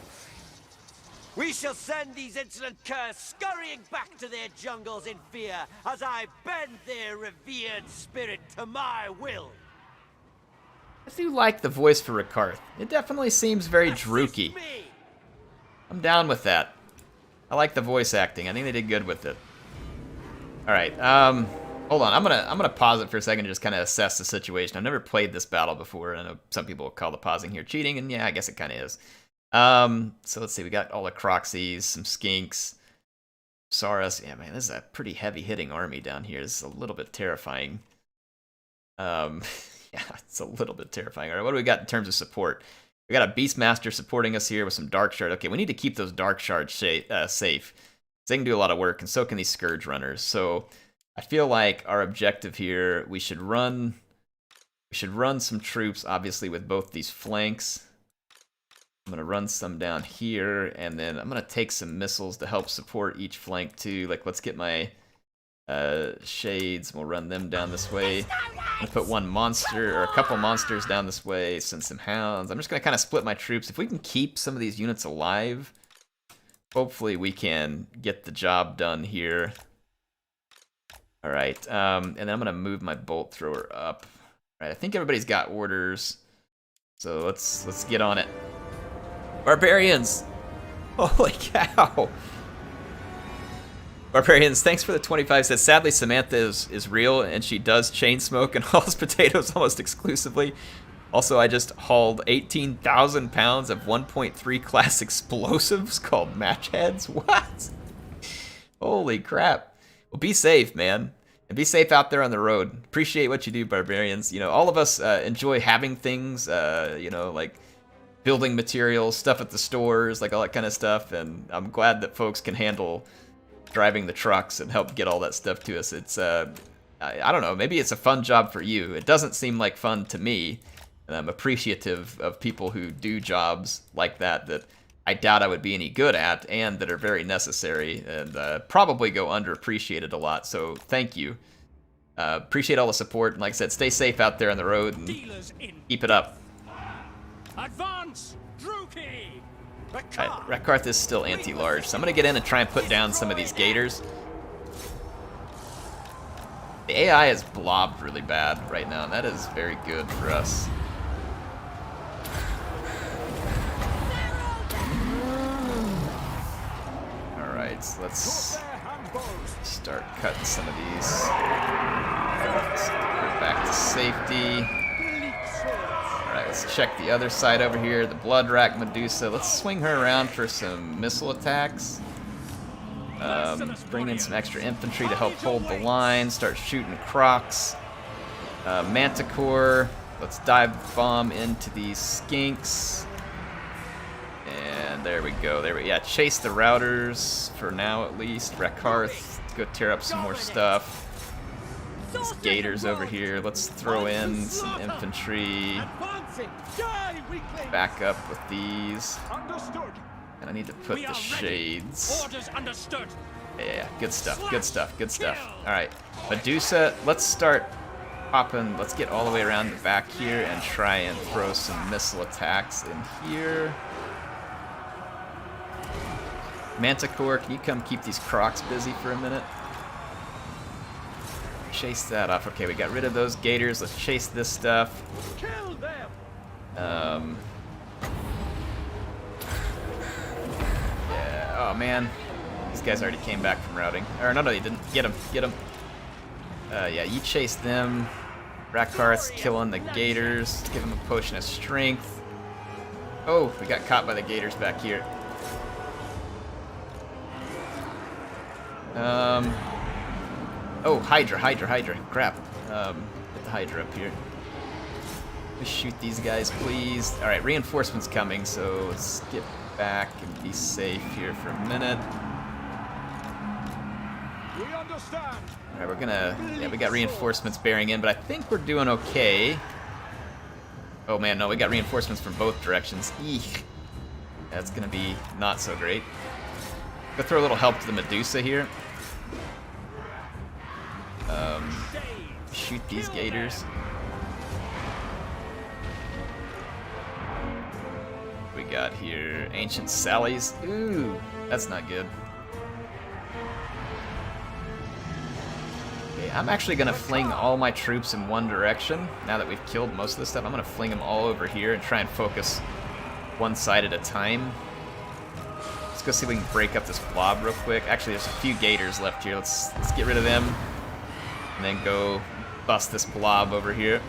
We shall send these insolent curs scurrying back to their jungles in fear as I bend their revered spirit to my will. I do like the voice for Rakarth. It definitely seems very drooky. I'm down with that. I like the voice acting. I think they did good with it. All right. Hold on. I'm gonna pause it for a second to just kind of assess the situation. I've never played this battle before. I know some people call the pausing here cheating, and yeah, I guess it kind of is. So let's see. We got all the Croxies, some Skinks, Saurus. Yeah, man, this is a pretty heavy-hitting army down here. This is a little bit terrifying. Yeah, it's a little bit terrifying. All right, what do we got in terms of support? We got a Beastmaster supporting us here with some Dark Shard. Okay, we need to keep those Dark Shards safe. They can do a lot of work, and so can these Scourge Runners. So I feel like our objective here, we should run some troops, obviously, with both these flanks. I'm going to run some down here, and then I'm going to take some missiles to help support each flank, too. Like, let's get my Shades. We'll run them down this way. I'm going to put one monster, or a couple monsters down this way, send some Hounds. I'm just going to kind of split my troops. If we can keep some of these units alive, hopefully we can get the job done here. Alright, and then I'm going to move my Bolt Thrower up. Alright, I think everybody's got orders, so let's get on it. Barbarians! Holy cow! Barbarians, thanks for the 25 cents. Sadly, Samantha is real, and she does chain smoke and hauls potatoes almost exclusively. Also, I just hauled 18,000 pounds of 1.3 class explosives called match heads. What? Holy crap. Well, be safe, man. And be safe out there on the road. Appreciate what you do, Barbarians. You know, all of us enjoy having things, you know, like building materials, stuff at the stores, like all that kind of stuff. And I'm glad that folks can handle driving the trucks and help get all that stuff to us. It's, I don't know, maybe it's a fun job for you. It doesn't seem like fun to me. And I'm appreciative of people who do jobs like that I doubt I would be any good at, and that are very necessary, and probably go underappreciated a lot, so thank you. Appreciate all the support, and like I said, stay safe out there on the road, and keep it up. Advance, Druki! Rakarth is still anti-large, so I'm going to get in and try and put down some of these gators. The AI is blobbed really bad right now, and that is very good for us. Alright, so let's start cutting some of these. Let's get her back to safety. Alright, let's check the other side over here, the Blood Rack Medusa. Let's swing her around for some missile attacks. Bring in some extra infantry to help hold the line, start shooting crocs. Manticore, let's dive bomb into these skinks. And there we go. Yeah, chase the routers for now at least. Rakarth, go tear up some more stuff. These gators over here. Let's throw in some infantry. Back up with these. And I need to put the Shades. Yeah, good stuff, good stuff, good stuff. Alright, Medusa, let's start popping. Let's get all the way around the back here and try and throw some missile attacks in here. Manticore, can you come keep these crocs busy for a minute? Chase that off. Okay, we got rid of those gators. Let's chase this stuff. Kill them! Yeah, oh man. These guys already came back from routing. Or no, they didn't. Get them. Yeah, you chase them. Rakarth's killing the gators. Give him a potion of strength. Oh, we got caught by the gators back here. Oh, Hydra. Crap. Get the Hydra up here. Let's shoot these guys, please. Alright, reinforcements coming, so let's get back and be safe here for a minute. We understand. Alright, we're gonna... Yeah, we got reinforcements bearing in, but I think we're doing okay. Oh man, no, we got reinforcements from both directions. Eek. That's gonna be not so great. Go throw a little help to the Medusa here. Shoot these gators. We got here Ancient Sallies. Ooh, that's not good. Okay, I'm actually gonna fling all my troops in one direction. Now that we've killed most of this stuff, I'm gonna fling them all over here and try and focus one side at a time. Let's go see if we can break up this blob real quick. Actually, there's a few gators left here. Let's get rid of them. And then go bust this blob over here.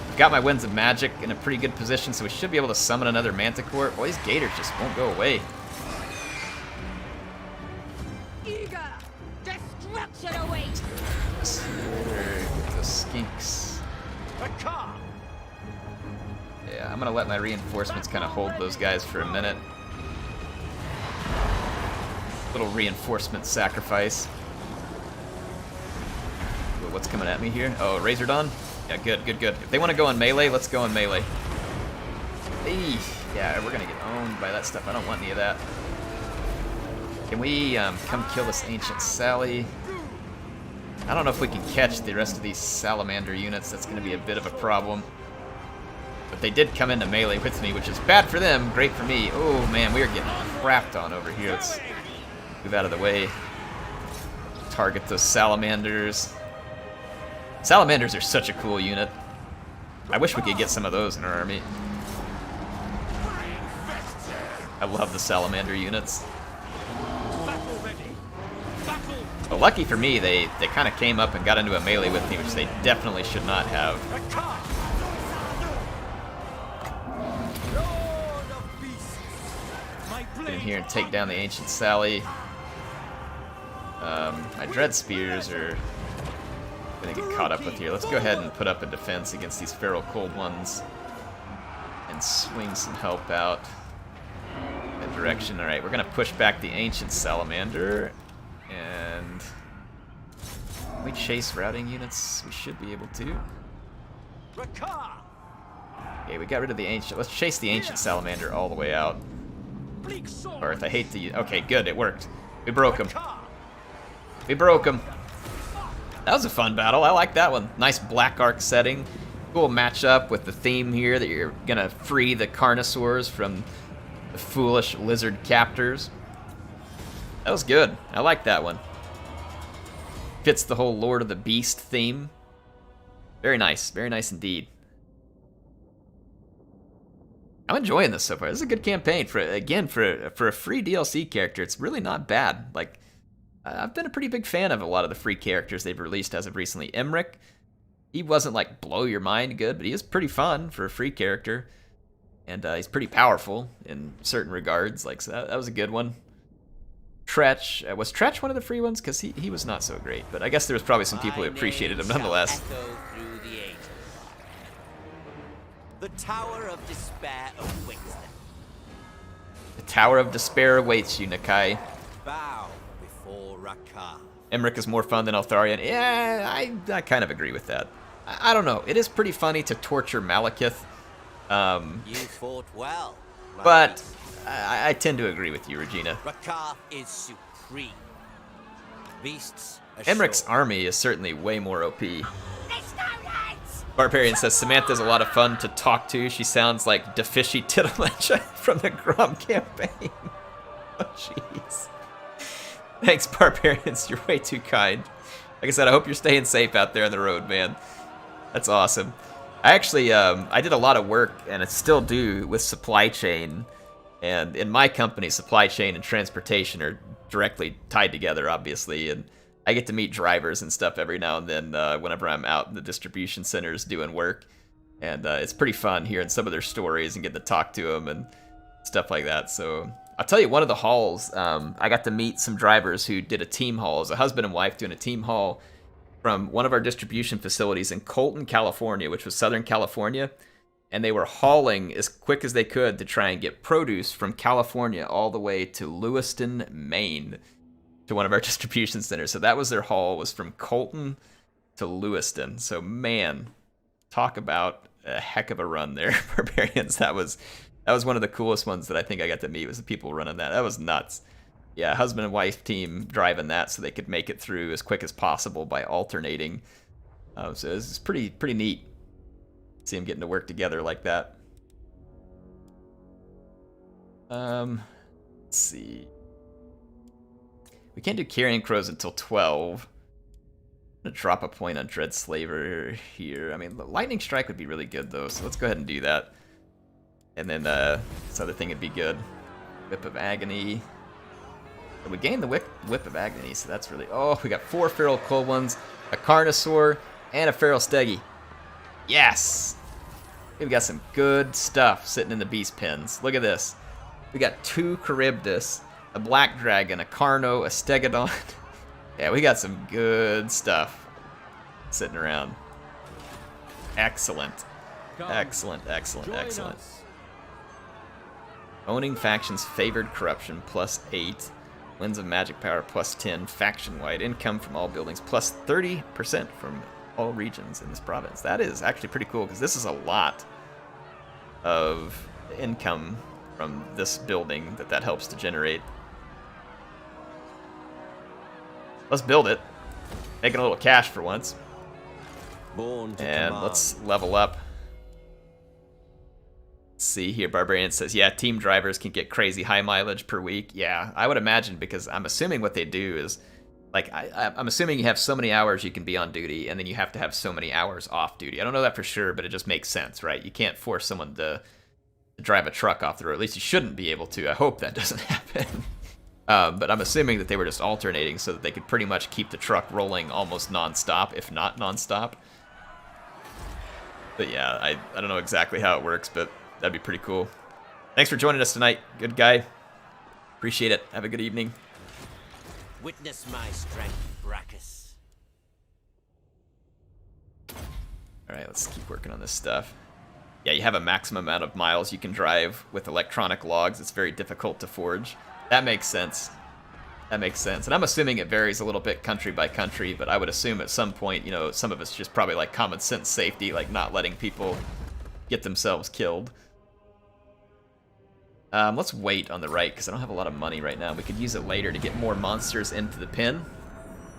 I've got my Winds of Magic in a pretty good position, so we should be able to summon another Manticore. Boy, these gators just won't go away. Eager! Destruction awaits! Get the skinks. Yeah, I'm gonna let my reinforcements kind of hold those guys for a minute. Little reinforcement sacrifice. Ooh, what's coming at me here? Oh, Razor Dawn? Yeah, good, good, good. If they want to go in melee, let's go in melee. Eesh. Yeah, we're gonna get owned by that stuff. I don't want any of that. Can we come kill this Ancient Sally? I don't know if we can catch the rest of these salamander units. That's gonna be a bit of a problem. But they did come into melee with me, which is bad for them, great for me. Oh man, we are getting crapped on over here. Let's move out of the way. Target those salamanders. Salamanders are such a cool unit. I wish we could get some of those in our army. I love the salamander units. But lucky for me, they kind of came up and got into a melee with me, which they definitely should not have. Get in here and take down the Ancient Sally. My Dread Spears are gonna get caught up with here. Let's go ahead and put up a defense against these Feral Cold ones and swing some help out that direction. Alright, we're gonna push back the Ancient Salamander and we chase routing units. We should be able to. Okay, we got rid of the Ancient. Let's chase the Ancient Salamander all the way out. Earth, I hate to use. Okay, good, it worked. We broke him. We broke him. That was a fun battle. I like that one. Nice Black Ark setting. Cool matchup with the theme here that you're gonna free the Carnosaurs from the foolish lizard captors. That was good. I like that one. Fits the whole Lord of the Beast theme. Very nice indeed. I'm enjoying this so far. This is a good campaign for a free DLC character. It's really not bad. Like, I've been a pretty big fan of a lot of the free characters they've released as of recently. Emmerich, he wasn't like blow your mind good, but he is pretty fun for a free character, and he's pretty powerful in certain regards. Like, so that was a good one. Tretch, was Tretch one of the free ones? Because he was not so great, but I guess there was probably some people who appreciated him nonetheless. The Tower of Despair awaits them. The Tower of Despair awaits you, Nakai. Bow before Rakarth. Emmerich is more fun than Eltharion. Yeah, I kind of agree with that. I don't know. It is pretty funny to torture Malekith. You fought well. But I tend to agree with you, Regina. Rakarth is supreme. Beasts Emmerich's army is certainly way more OP. Barbarian says, Samantha's a lot of fun to talk to. She sounds like Defishy Tittlage from the Grum campaign. Oh, jeez. Thanks, Barbarians. You're way too kind. Like I said, I hope you're staying safe out there on the road, man. That's awesome. I actually, I did a lot of work, and I still do, with supply chain. And in my company, supply chain and transportation are directly tied together, obviously. And I get to meet drivers and stuff every now and then whenever I'm out in the distribution centers doing work. And it's pretty fun hearing some of their stories and getting to talk to them and stuff like that. So I'll tell you, one of the hauls, I got to meet some drivers who did a team haul. It was a husband and wife doing a team haul from one of our distribution facilities in Colton, California, which was Southern California. And they were hauling as quick as they could to try and get produce from California all the way to Lewiston, Maine, to one of our distribution centers. So that was their haul, was from Colton to Lewiston. So man, talk about a heck of a run there, Barbarians. That was one of the coolest ones that I think I got to meet, was the people running that. That was nuts. Yeah, husband and wife team driving that so they could make it through as quick as possible by alternating. So it's pretty neat. See them getting to work together like that. Let's see. We can't do Carrion Crows until 12. I'm gonna drop a point on Dread Slaver here. I mean, Lightning Strike would be really good though, so let's go ahead and do that. And then this other thing would be good. Whip of Agony. And we gained the Whip of Agony, so that's really... Oh, we got 4 Feral Cold ones, a Carnosaur, and a Feral Steggy. Yes! We've got some good stuff sitting in the beast pens. Look at this. We got 2 Charybdis, a Black Dragon, a Carno, a Stegodon. Yeah, we got some good stuff sitting around. Excellent. Excellent, excellent, excellent. Owning factions favored corruption, +8. Winds of magic power plus 10 faction-wide. Income from all buildings plus 30% from all regions in this province. That is actually pretty cool because this is a lot of income from this building that helps to generate. Let's build it. Making a little cash for once. Born to And command. let's level up. Let's see here, Barbarian says, yeah, team drivers can get crazy high mileage per week. Yeah, I would imagine, because I'm assuming what they do is, like, I'm assuming you have so many hours you can be on duty, and then you have to have so many hours off duty. I don't know that for sure, but it just makes sense, right? You can't force someone to drive a truck off the road. At least you shouldn't be able to. I hope that doesn't happen. But I'm assuming that they were just alternating so that they could pretty much keep the truck rolling almost non-stop, if not non-stop. But yeah, I don't know exactly how it works, but that'd be pretty cool. Thanks for joining us tonight, good guy. Appreciate it. Have a good evening. Witness my strength, Brachus. All right, let's keep working on this stuff. Yeah, you have a maximum amount of miles you can drive with electronic logs. It's very difficult to forge. That makes sense. That makes sense. And I'm assuming it varies a little bit country by country, but I would assume at some point, you know, some of it's just probably like common sense safety, like not letting people get themselves killed. Let's wait on the right, because I don't have a lot of money right now. We could use it later to get more monsters into the pin.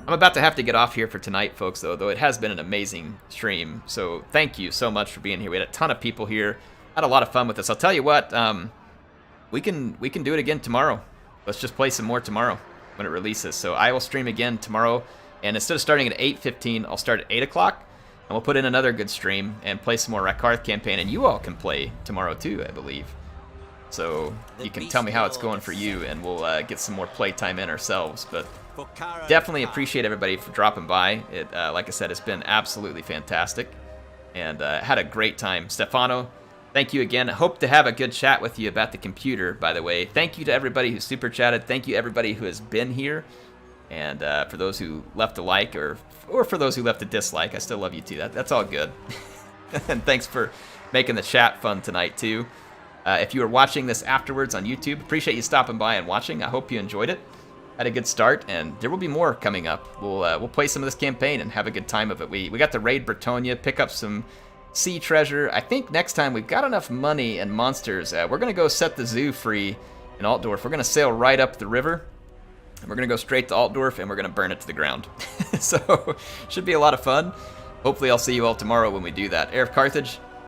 I'm about to have to get off here for tonight, folks, though it has been an amazing stream. So thank you so much for being here. We had a ton of people here. Had a lot of fun with this. I'll tell you what, we can do it again tomorrow. Let's just play some more tomorrow when it releases. So I will stream again tomorrow, and instead of starting at 8:15, I'll start at 8 o'clock, and we'll put in another good stream and play some more Rakarth campaign, and you all can play tomorrow too, I believe. So you can tell me how it's going for you, and we'll get some more playtime in ourselves. But definitely appreciate everybody for dropping by. It, like I said, it's been absolutely fantastic, and had a great time. Stefano, thank you again. Hope to have a good chat with you about the computer, by the way. Thank you to everybody who super chatted. Thank you everybody who has been here. And for those who left a like, or for those who left a dislike, I still love you too. That's all good. And thanks for making the chat fun tonight too. If you are watching this afterwards on YouTube, appreciate you stopping by and watching. I hope you enjoyed it. Had a good start, and there will be more coming up. We'll play some of this campaign and have a good time of it. We got to raid Bretonia, pick up some sea treasure. I think next time we've got enough money and monsters. We're gonna go set the zoo free in Altdorf. We're gonna sail right up the river, and we're gonna go straight to Altdorf, and we're gonna burn it to the ground. So should be a lot of fun. Hopefully I'll see you all tomorrow when we do that. Heir of Carthage,